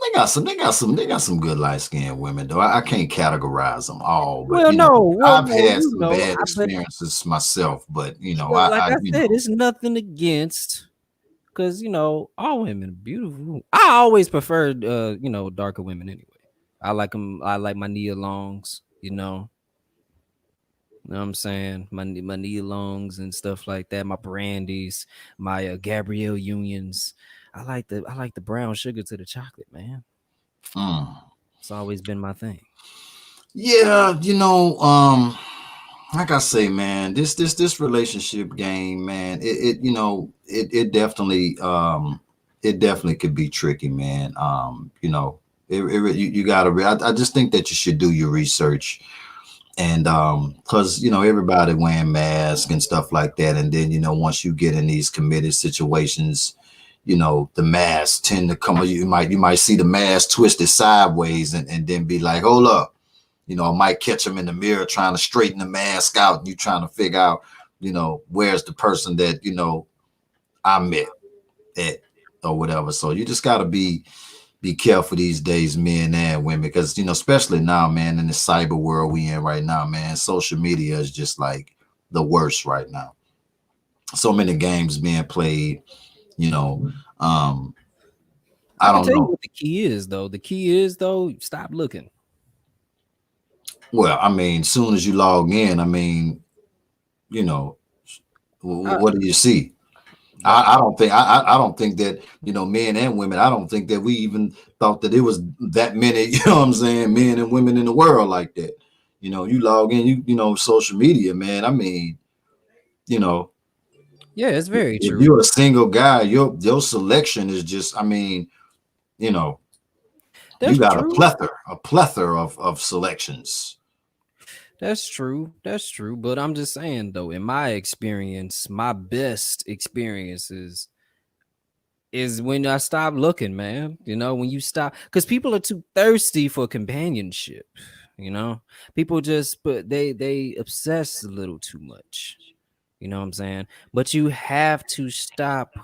They got some good light skinned women though. I can't categorize them all, but Well, no, I've well, had you some know, bad but experiences myself. But like I said, it's nothing against because all women are beautiful. I always preferred darker women anyway. I like them. I like my Nia Longs. You know what I'm saying? My Nia Longs and stuff like that. My Brandies, my Gabrielle Unions. I like the brown sugar to the chocolate, man. mm, It's always been my thing. yeah, like I say, man, this relationship game, man, it definitely could be tricky, man. You gotta. I just think that you should do your research, and because everybody wearing masks and stuff like that, and then once you get in these committed situations, the masks tend to come. You might see the mask twisted sideways, and then be like, hold up. I might catch them in the mirror trying to straighten the mask out, and you trying to figure out, where's the person that I met at or whatever. So you just gotta be careful these days, men and women, because especially now, man, in the cyber world we in right now, man, social media is just like the worst right now. So many games being played, you know. I I can don't tell you know. what the key is, though. The key is, though, stop looking. Well, I mean, soon as you log in, I mean, you know, I, what do you see? that, I don't think that men and women. I don't think that we even thought that it was that many. You know what I'm saying? Men and women in the world like that. You log in. Social media, man. I mean, you know, yeah, it's very if true. you're a single guy, your selection is just. I mean, you know, you That's got true. a plethora of selections. That's true. That's true. But I'm just saying, though, in my experience, my best experiences is when I stop looking, man. When you stop, because people are too thirsty for companionship. People just, but they obsess a little too much. You know what I'm saying? But you have to stop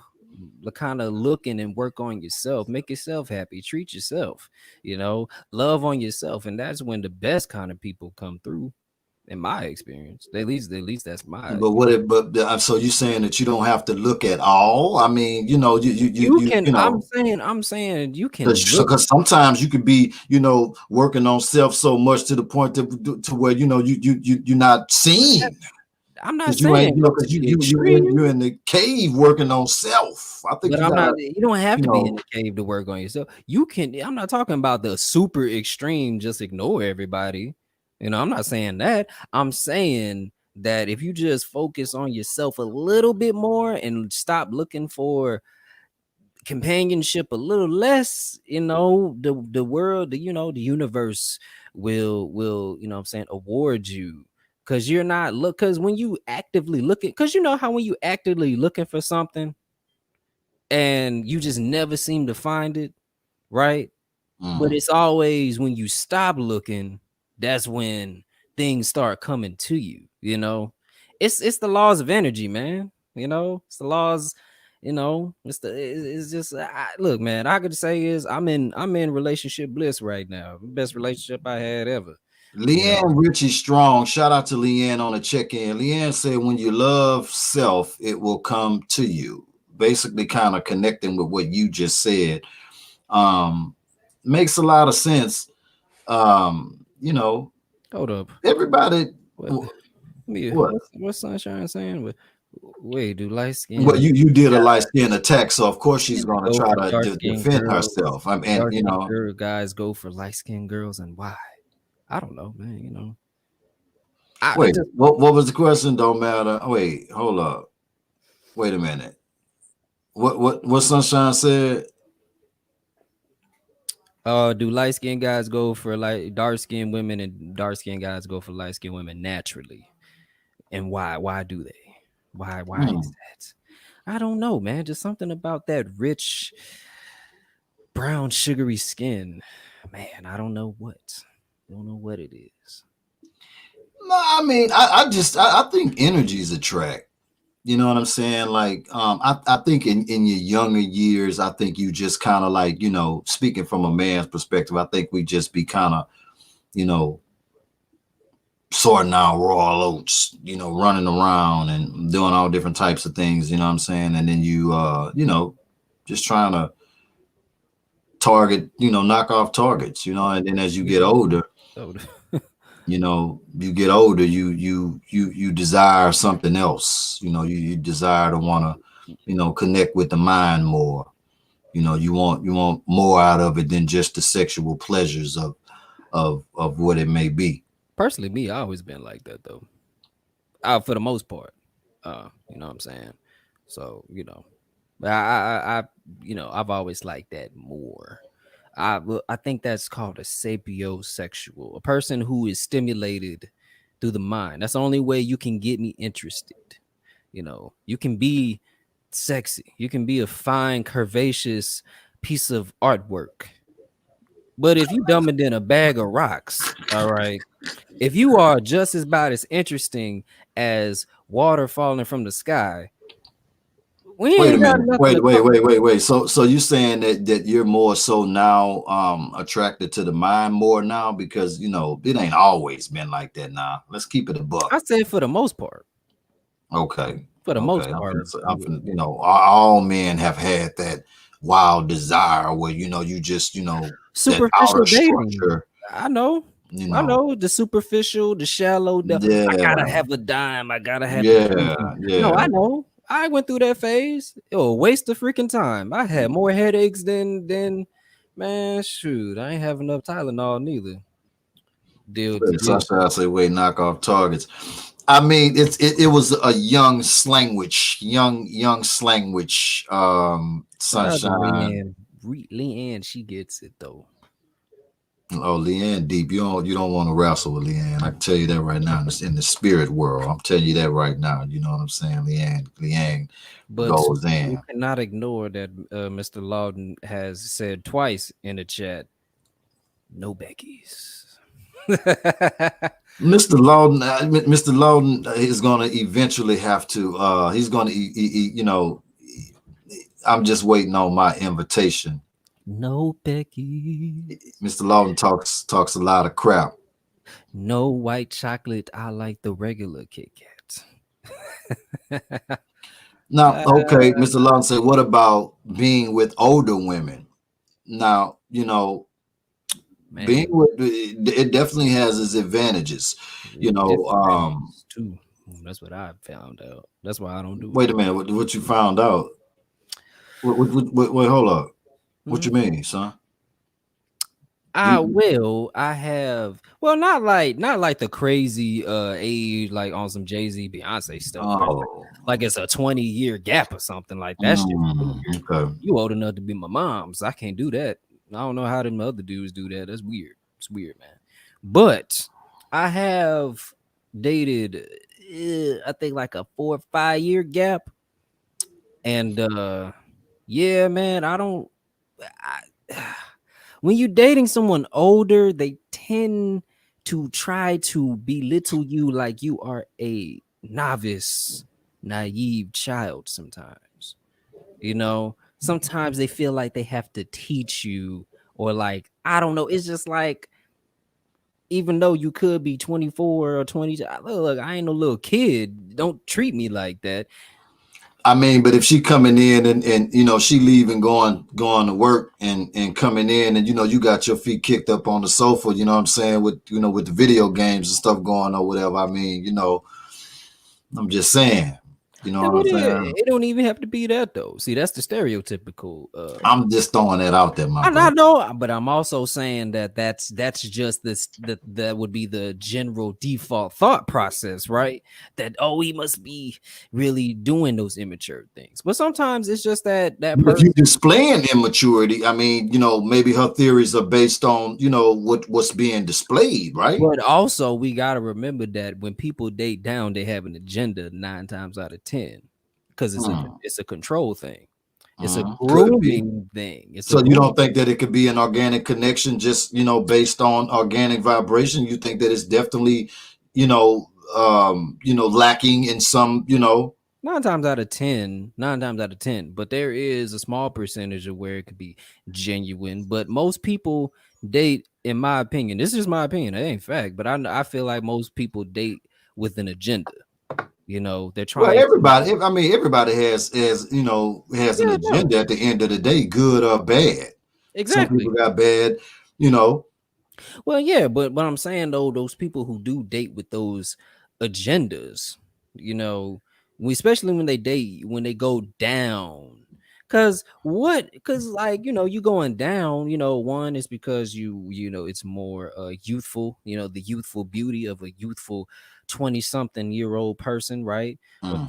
kind of looking and work on yourself. Make yourself happy. Treat yourself. Love on yourself, and that's when the best kind of people come through. In my experience, at least that's my. But so you saying that you don't have to look at all? I mean, You can. I'm saying you can look. because sometimes you could be working on self so much to the point to where you're not seen I'm not because you ain't saying go to because the extreme, you're in the cave working on self. I think but you I'm gotta not. You don't have you to be in know the cave to work on yourself. You can. I'm not talking about the super extreme. Just ignore everybody. I'm not saying that. I'm saying that if you just focus on yourself a little bit more and stop looking for companionship a little less, the world, the universe will what I'm saying, award you, because you're not look because when you actively looking, because how when you actively looking for something and you just never seem to find it, right? But mm. it's always when you stop looking, that's when things start coming to you. It's the laws of energy, man. It's the laws. It's just look, man. I could say is I'm in relationship bliss right now. Best relationship I had ever. You know, Leanne Richie Strong, shout out to Leanne on the check-in. Leanne said, when you love self, it will come to you. Basically, kind of connecting with what you just said. Um, makes a lot of sense. You know, hold up. everybody, What? Me? what? What's Sunshine saying? Wait, do light Well, skin you did a light skin attack, so of course she's men going to go try for to dark skinned defend girls? herself. I mean, and Dark skinned guys go for light skinned girls, and why? I don't know, man. I wait, just what was the question? Don't matter. Wait, hold up. Wait a minute. What Sunshine said? Do light skinned guys go for like dark skinned women and dark skinned guys go for light skinned women naturally? And why? Why do they? Why is that? I don't know, man. Just something about that rich brown sugary skin. Man, I don't know what. I don't know what it is. No, I mean, I think energies attract. You know what I'm saying? Like, I think in your younger years, I think you just kind of like, speaking from a man's perspective, I think we just be kind of, you know, sorting out raw oats, running around and doing all different types of things, you know what I'm saying? And then just trying to target, knock off targets, and then as you get older, you desire something else. You desire to want to, connect with the mind more. You want more out of it than just the sexual pleasures of what it may be. Personally, me, I always been like that though. For the most part. You know what I'm saying? So, but I've always liked that more. I think that's called a sapiosexual, a person who is stimulated through the mind. That's the only way you can get me interested. You can be sexy, you can be a fine, curvaceous piece of artwork. But if you dumb it in a bag of rocks, all right, if you are just about as interesting as water falling from the sky, wait a minute. Wait. So you saying that you're more so now attracted to the mind more now because it ain't always been like that now. Let's keep it a buck. I say for the most part. Okay. For the most part. All men have had that wild desire where you just superficial dating. I know. I know the superficial, the shallow. I gotta have a dime. I gotta have. No, I know. I went through that phase. It was a waste of freaking time. I had more headaches than man. Shoot, I ain't have enough Tylenol neither. I say, wait, knock off targets. I mean, it was a young slanguage, young slanguage. Sunshine. Leanne, she gets it though. Oh, Leanne deep. You don't want to wrestle with Leanne. I can tell you that right now. In the spirit world, I'm telling you that right now. You know what I'm saying? Leanne but goes in. You cannot ignore that Mr. Lawden has said twice in the chat, no Becky's. Mr. Lawden is going to eventually have to. He's going to. I'm just waiting on my invitation. No Becky. Mr. Lawden talks a lot of crap. No white chocolate. I like the regular Kit Kat. Now, okay, Mr. Lawden said, what about being with older women? Now, being with it definitely has its advantages. Too. That's what I found out. That's why I don't do. Wait a minute. What you found out? Wait, hold up. What you mean, son? I have not like the crazy age like on some Jay-Z Beyonce stuff. Like it's a 20-year gap or something like that. Okay. You old enough to be my mom, so I can't do that. I don't know how them other dudes do that. That's weird. It's weird, man. But I have dated I think like a 4 or 5 year gap. And yeah, man, when you're dating someone older, they tend to try to belittle you like you are a novice, naive child sometimes. Sometimes they feel like they have to teach you, or like, I don't know. It's just like, even though you could be 24 or 20, look, I ain't no little kid. Don't treat me like that. I mean, but if she coming in and she leaving, going to work and coming in and you got your feet kicked up on the sofa, you know what I'm saying, with with the video games and stuff going or whatever. I mean, I'm just saying. You know what I'm saying? It don't even have to be that though. See, that's the stereotypical. I'm just throwing that out there, my I brother. know, but I'm also saying that's just this that would be the general default thought process, right? That he must be really doing those immature things. But sometimes it's just that If person. you're displaying immaturity, I mean, maybe her theories are based on, what's being displayed, right? But also, we got to remember that when people date down, they have an agenda 9 times out of 10 because it's a control thing. It's a grooming thing. So you don't think that it could be an organic connection just, based on organic vibration? You think that it's definitely, lacking in some, 9 times out of 10, but there is a small percentage of where it could be genuine. But most people date, in my opinion, this is my opinion, it ain't fact, but I feel like most people date with an agenda. They're trying. Well, everybody has an agenda at the end of the day, good or bad. Exactly. Some people got bad, Well, yeah, but I'm saying though, those people who do date with those agendas, especially when they date, when they go down. Cause like, you going down, one is because it's more youthful, the youthful beauty of a youthful 20-something-year-old person, right?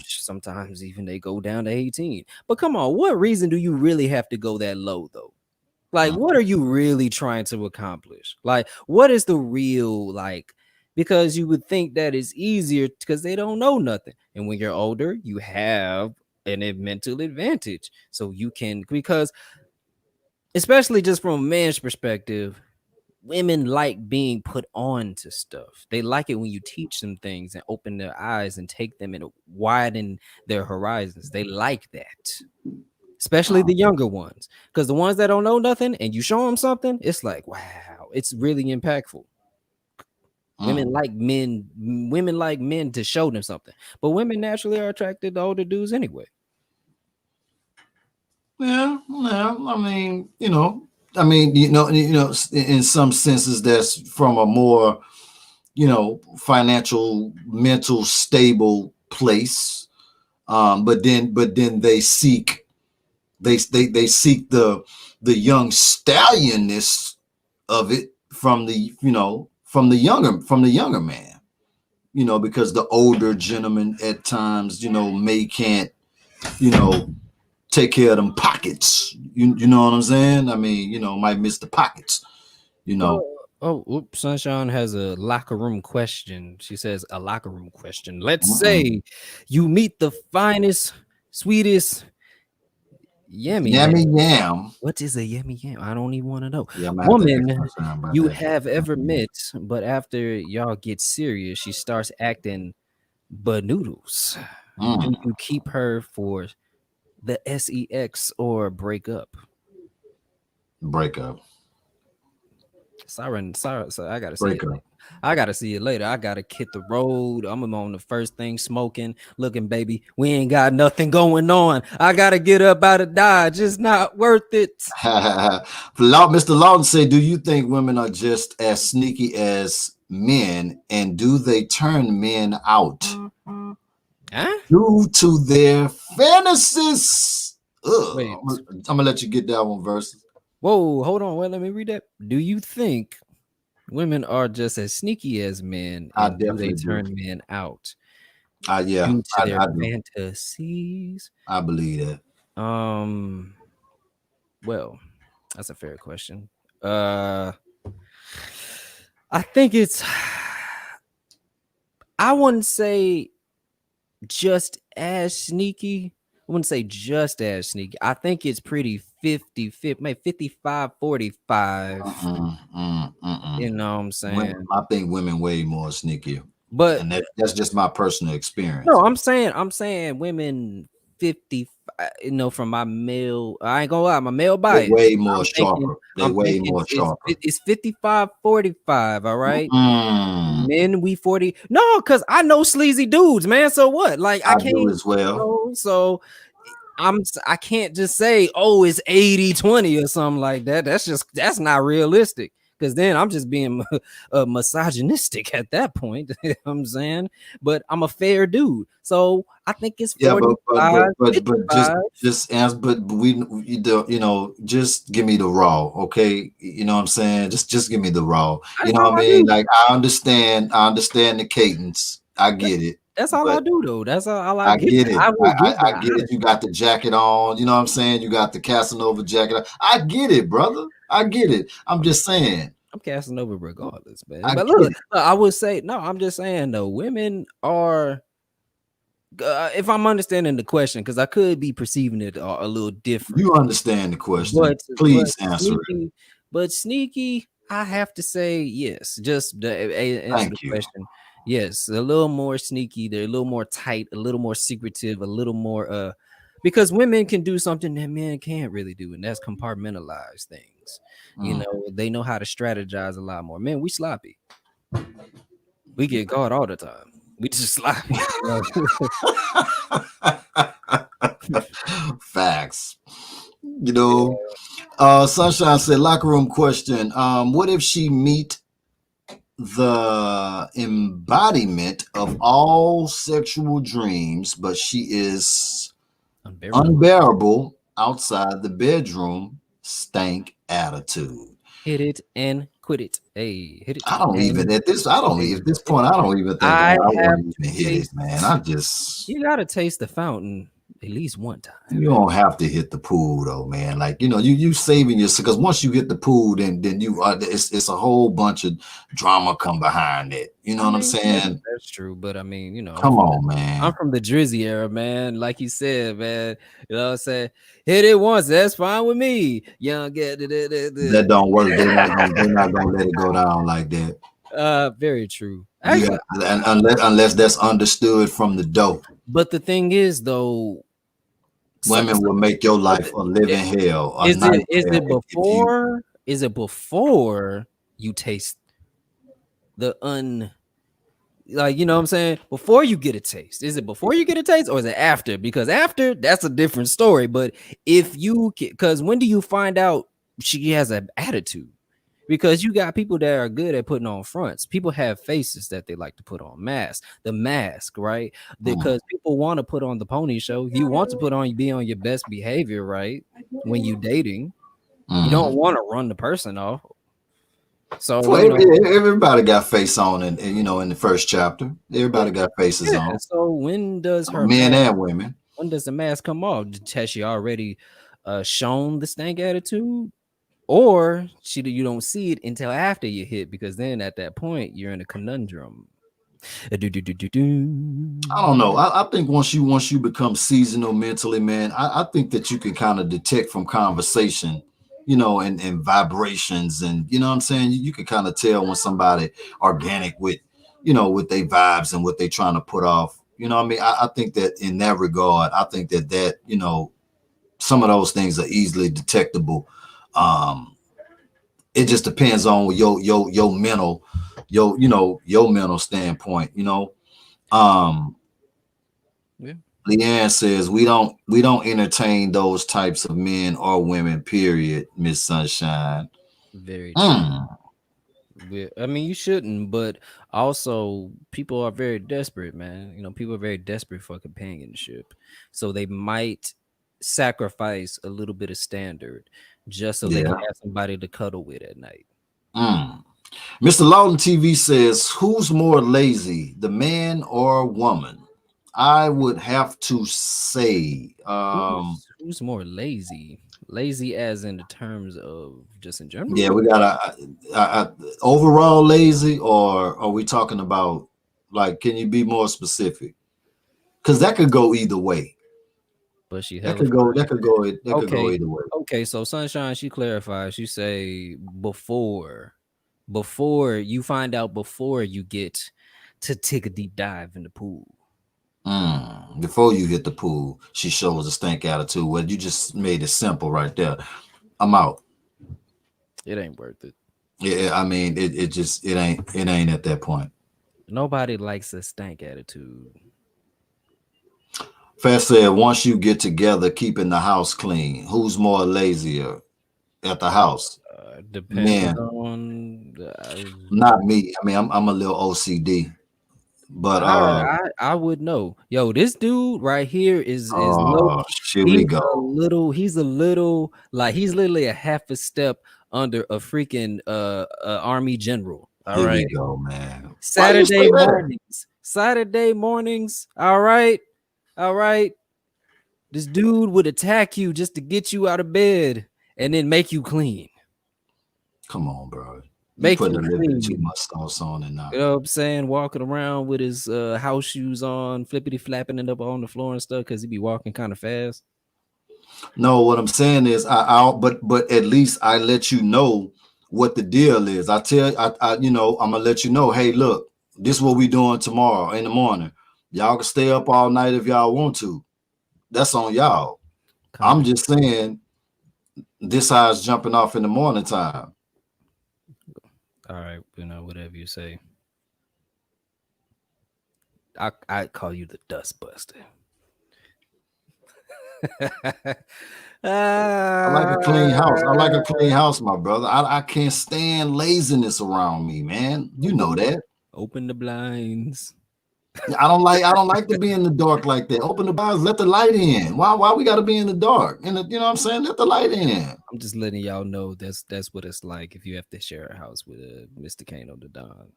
Sometimes even they go down to 18. But come on, what reason do you really have to go that low though? Like, what are you really trying to accomplish? Like, what is the real, like, because you would think that it's easier because they don't know nothing. And when you're older, you have a mental advantage. So you can, because especially just from a man's perspective, women like being put on to stuff. They like it when you teach them things and open their eyes and take them and widen their horizons. They like that. Especially the younger ones, because the ones that don't know nothing and you show them something, it's like, wow, it's really impactful. Women like men to show them something, but women naturally are attracted to older dudes anyway. Yeah, I mean, in some senses, that's from a more, financial, mental, stable place. But then they seek seek the young stallionness of it from the younger man, because the older gentleman at times, can't, take care of them pockets. You know what I'm saying? I mean, might miss the pockets, Sunshine has a locker room question. She says a locker room question. Let's say you meet the finest, sweetest yam. What is a yam? I don't even want to know. Woman you have ever met, but after y'all get serious, she starts acting noodles. Do you keep her for the sex or break up? Sorry, so I gotta say I gotta see it later. I gotta hit the road. I'm on the first thing smoking, looking, baby. We ain't got nothing going on. I gotta get up out of Dodge. It's not worth it. Mr. Lawton said, do you think women are just as sneaky as men, and do they turn men out due to their fantasies? Wait. I'm gonna let you get that one verse. Whoa, hold on. Well, let me read that. Do you think women are just as sneaky as men, and do they turn men out? Yeah, due to their fantasies. I believe that. Well, that's a fair question. I think it's. I wouldn't say just as sneaky. I wouldn't say just as sneaky. I think it's pretty 50-50, maybe 55-45. You know what I'm saying? I think women way more sneaky. But and that's just my personal experience. No, I'm saying women 50, from my male. I ain't gonna lie, my male bias. Way more sharper. They're way more sharper. It's 55-45. All right. Men, we 40. No, because I know sleazy dudes, man. So what? Like I can't do as well. So I can't just say, oh, it's 80-20 or something like that. That's not realistic. because then I'm just being misogynistic at that point. You know what I'm saying, but I'm a fair dude, so I think it's Yeah, 45, but 55. just answer. But we do, you know, just give me the raw, okay? You know what I'm saying? Just give me the raw. You That's know all what I I mean? do. Like I understand the cadence. I get it. That's all I But do, though. That's all I I give. get it. I will give I the get it. honesty. You got the jacket on. You know what I'm saying? You got the Casanova jacket on. I get it, brother. I get it. I'm just saying. I'm casting over regardless, man. I But get look, it. I would say no. I'm just saying though, women are. If I'm understanding the question, because I could be perceiving it a little different, You understand the question. but Please answer it. sneaky. I have to say yes. Just to answer the Thank you. question, yes, a little more sneaky. They're a little more tight, a little more secretive, a little more because women can do something that men can't really do, and that's compartmentalize things. You Mm. know, they know how to strategize a lot more. Man, we sloppy. We get caught all the time. We just sloppy. You Facts. You know, Sunshine said, locker room question. What if she meet the embodiment of all sexual dreams, but she is unbearable. unbearable outside the bedroom? Stank attitude. Hit it and quit it. Hey, hit it I don't even and at this. I don't even at this point. I don't even think I I have want to to even hit it, taste. man. I just You gotta taste the fountain at least one time. you don't have to hit the pool though, man. Like you know, you saving yourself because once you hit the pool, then you it's a whole bunch of drama come behind it. You know I what I'm mean, saying? that's true, but I mean, you know, Come on, I'm man. from the Drizzy era, man. Like you said, man. You know what I'm saying? Hit it once, that's fine with me. Young get That don't work. They're not gonna let it go down like that. very true. You Actually, got unless that's understood from the dope. but the thing is though, Women will make your life a living hell, a is nightmare it if you. before? Is it before you taste the like, you know what I'm saying? Before you get a taste, is it before you get a taste or is it after? Because after, that's a different story. But if you, because when do you find out she has an attitude? Because you got people that are good at putting on fronts. People have faces that they like to put on masks. The mask, right? Mm, Because people want to put on the pony show. You want to put on, be on your best behavior, right? When you dating, you don't mm. want to run the person off. So Well, you know, everybody got face on, and you know, in the first chapter, yeah, everybody got faces yeah. on, So when does her men mask? and women. When does the mask come off? Has she already shown the stank attitude, or you don't see it until after you hit? Because then at that point you're in a conundrum. I don't know. I think once you become seasonal mentally, man, I think that you can kind of detect from conversation, you know, and vibrations, and you know what I'm saying. You can kind of tell when somebody organic with, you know, with their vibes and what they trying to put off. You know what I mean? I think that in that regard, I think that you know some of those things are easily detectable. Um, it just depends on your mental, you know your mental standpoint. You know. Um, Yeah, Leanne says we don't entertain those types of men or women. Period, Miss Sunshine. very true. Mm. I mean, you shouldn't, but also people are very desperate, man. You know, people are very desperate for companionship, so they might sacrifice a little bit of standard just so they can Yeah. have somebody to cuddle with at night. Mm. Mr. Lawton TV says, who's more lazy, the man or woman? I would have to say, Who's more lazy? Lazy as in the terms of just in yeah, general? we got overall lazy, or are we talking about like, can you be more specific? Because that could go either way. But she That hella could go. fine. That could go. That could go Okay. either way. Okay, so Sunshine, she clarifies. She say before you find out before you get to take a deep dive in the pool. Before you hit the pool, she shows a stank attitude. Well, you just made it simple right there. I'm out. It ain't worth it. Yeah, I mean, it ain't at that point. Nobody likes a stank attitude. Fast said, once you get together, keeping the house clean. Who's more lazier at the house? Depends Men. on Not me. I mean, I'm a little OCD, but I would know. Yo, this dude right here is low. oh, here we go. He's a little like he's literally a half a step under a freaking army general. All Here we right. go, man. Why you say Saturday that? mornings. Saturday mornings. All right. All right. This dude would attack you just to get you out of bed and then make you clean. Come on, bro. You Make putting you a little bit too clean. much sauce on it now. You know what I'm saying? Walking around with his house shoes on, flippity flapping it up on the floor and stuff because he be walking kind of fast. No, what I'm saying is, but at least I let you know what the deal is. I'm gonna let you know. Hey, look, this is what we doing tomorrow in the morning. Y'all can stay up all night if y'all want to. That's on y'all. I'm just saying, this how it's jumping off in the morning time. All right, whatever you say. I call you the dust buster. I like a clean house. I like a clean house, my brother. I can't stand laziness around me, man. You know that. Open the blinds. I don't like to be in the dark like that. Open the blinds, let the light in. Why we gotta be in the dark? You know what I'm saying? Let the light in. I'm just letting y'all know that's what it's like if you have to share a house with Mr. Kano the Don.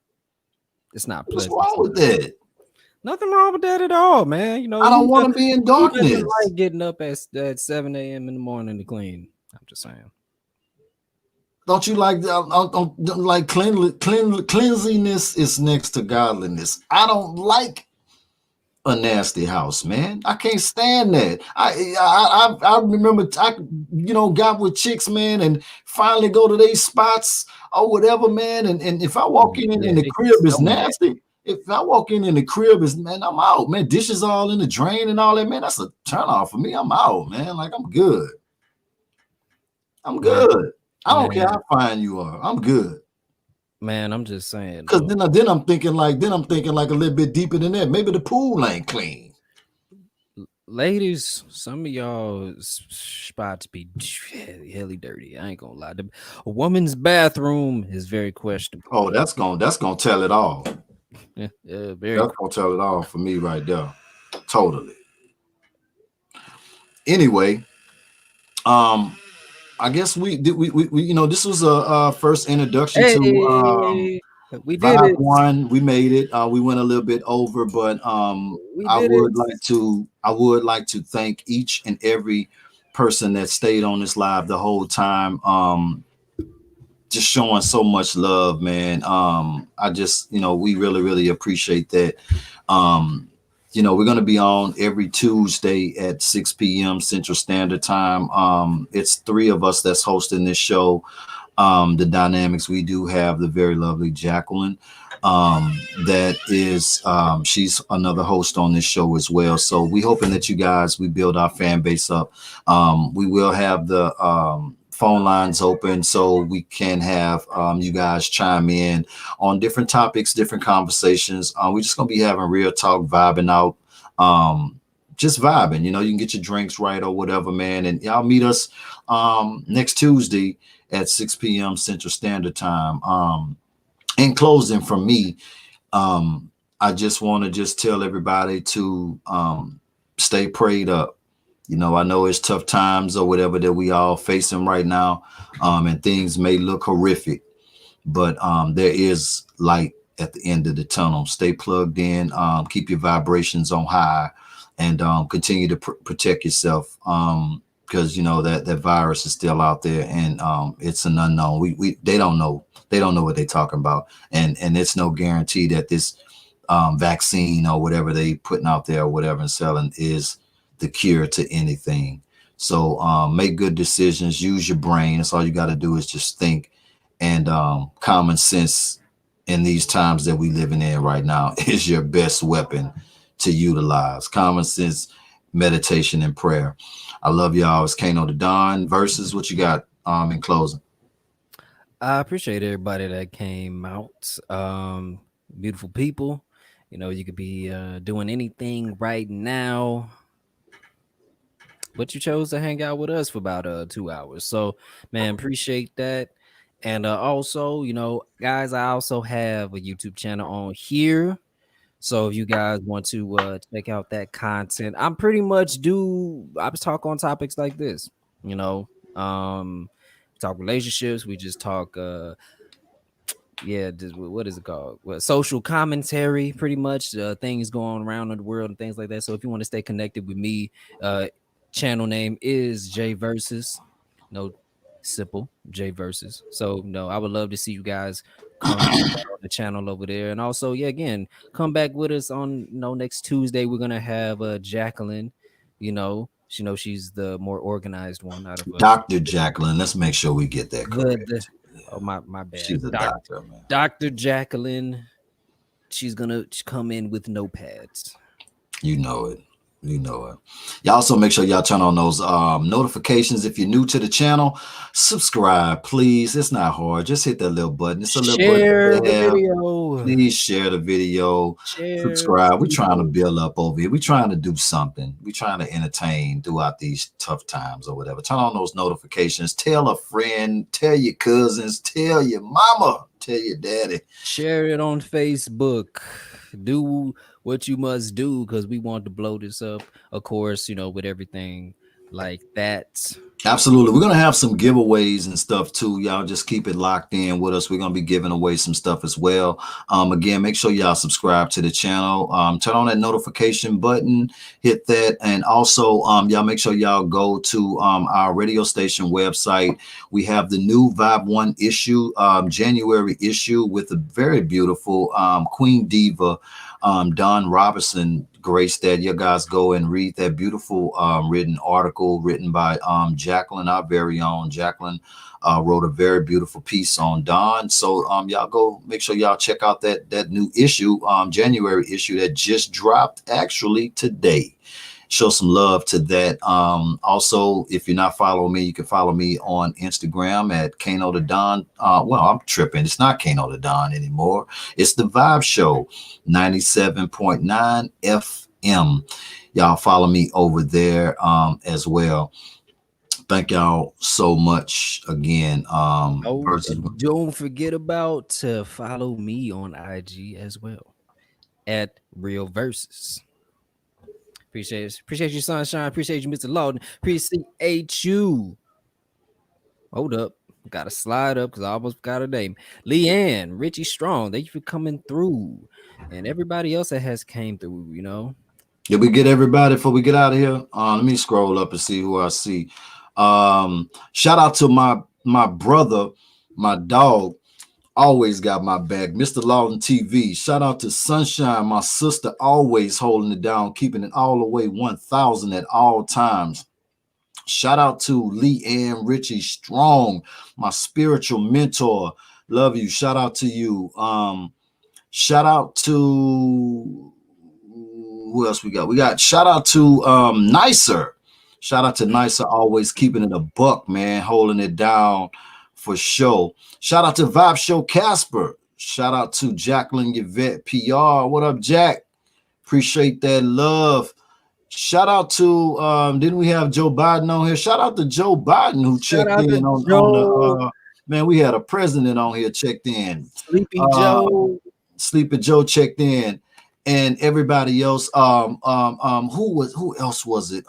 It's not pleasant. What's wrong with that? Nothing wrong with that at all, man. I don't want to be in darkness. Who doesn't like getting up at 7 a.m. in the morning to clean? I'm just saying. Don't you like cleanliness is next to godliness? I don't like a nasty house, man. I can't stand that. I remember I got with chicks, man, and finally go to these spots or whatever, man. And if I walk in and the crib is nasty, if I walk in and the crib is, man, I'm out, man. Dishes all in the drain and all that, man. That's a turn off for me. I'm out, man. Like I'm good. I'm good. I don't care how fine you are. I'm good. Man, I'm just saying. Because then I'm thinking like a little bit deeper than that. Maybe the pool ain't clean. Ladies, some of y'all spots be hella dirty. I ain't gonna lie. A woman's bathroom is very questionable. Oh, that's gonna tell it all. Yeah, that's gonna tell it all for me right there. Totally. Anyway, I guess we this was a first introduction to we did Vibe it. One. We made it. We went a little bit over, but I would like to thank each and every person that stayed on this live the whole time. Just showing so much love, man. I just, we really, really appreciate that. We're going to be on every Tuesday at 6 p.m. Central Standard Time. It's 3 of us that's hosting this show. The Dynamics, we do have the very lovely Jacqueline. That is, she's another host on this show as well. So we hoping that we build our fan base up. We will have the phone lines open so we can have you guys chime in on different topics, different conversations. We're just gonna be having real talk, vibing out, just vibing. You can get your drinks right or whatever, man. And y'all meet us next Tuesday at 6 p.m. Central Standard Time. In closing, from me, I just want to tell everybody to stay prayed up. I know it's tough times or whatever that we all facing right now, and things may look horrific, but there is light at the end of the tunnel. Stay plugged in, keep your vibrations on high, and continue to protect yourself, because that virus is still out there, and it's an unknown. They don't know what they're talking about, and it's no guarantee that this vaccine or whatever they putting out there or whatever and selling is the cure to anything. So make good decisions, use your brain. That's all you got to do is just think, and common sense in these times that we living in right now is your best weapon to utilize. Common sense, meditation, and prayer. I love y'all. It's Kano the Don. Versus, what you got in closing? I appreciate everybody that came out. Beautiful people. You could be doing anything right now, but you chose to hang out with us for about 2 hours. So, man, appreciate that. And also, you know, guys, I also have a YouTube channel on here. So if you guys want to check out that content, I'm pretty much I talk on topics like this, you know. Talk relationships, we just talk yeah, what is it called? Well, social commentary, pretty much things going around in the world and things like that. So if you want to stay connected with me, channel name is J Versus. No, simple J Versus. So no, I would love to see you guys come on the channel over there, and also yeah, again, come back with us on next Tuesday. We're gonna have Jacqueline. She's the more organized one out of us. Dr. Jacqueline. Let's make sure we get that correct. Oh my bad. She's a doctor, man. Dr. Jacqueline. She's gonna come in with notepads. You know it. You know it. Y'all also make sure y'all turn on those notifications. If you're new to the channel, subscribe, please. It's not hard. Just hit that little button. It's a little share button. The video. Please share the video. Subscribe. We're trying to build up over here. We're trying to do something. We're trying to entertain throughout these tough times or whatever. Turn on those notifications. Tell a friend. Tell your cousins. Tell your mama. Tell your daddy. Share it on Facebook. Do what you must do because we want to blow this up, of course, with everything like that. Absolutely. We're going to have some giveaways and stuff too. Y'all just keep it locked in with us. We're going to be giving away some stuff as well. Again, make sure y'all subscribe to the channel. Turn on that notification button, hit that. And also, y'all make sure y'all go to our radio station website. We have the new Vibe One issue, January issue with a very beautiful Queen Diva, Don Robinson, graced that. You guys go and read that beautiful written article written by Jacqueline, our very own Jacqueline, wrote a very beautiful piece on Don. So y'all go make sure y'all check out that new issue, January issue that just dropped actually today. Show some love to that. Also, if you're not following me, you can follow me on Instagram at Kano the Don. Well, I'm tripping. It's not Kano the Don anymore. It's the Vibe Show, 97.9 FM. Y'all follow me over there as well. Thank y'all so much again. Don't forget about to follow me on IG as well at Real Versus. Appreciate you, Sunshine. Appreciate you, Mr. Lawton. Appreciate you. Hold up. Gotta slide up because I almost got her name. Leanne, Richie Strong. Thank you for coming through. And everybody else that has came through, Did we get everybody before we get out of here? Let me scroll up and see who I see. Shout out to my brother, my dog. Always got my back. Mr. Lawton TV. Shout out to Sunshine, my sister, always holding it down, keeping it all the way 1,000 at all times. Shout out to Leanne Richie Strong, my spiritual mentor. Love you. Shout out to you. Shout out to who else we got? We got shout out to Nicer. Shout out to Nicer, always keeping it a buck, man, holding it down for sure. Shout out to Vibe Show Casper. Shout out to Jacqueline Yvette PR. What up, Jack? Appreciate that love. Shout out to didn't we have Joe Biden on here? Shout out to Joe Biden who checked in on the man. We had a president on here checked in. Sleepy Joe checked in, and everybody else. Who else was it?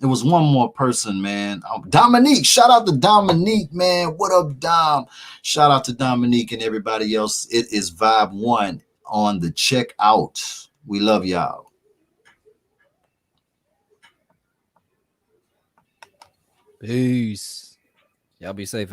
There was one more person, man. Dominique. Shout out to Dominique, man. What up, Dom? Shout out to Dominique and everybody else. It is Vibe One on the checkout. We love y'all. Peace. Y'all be safe.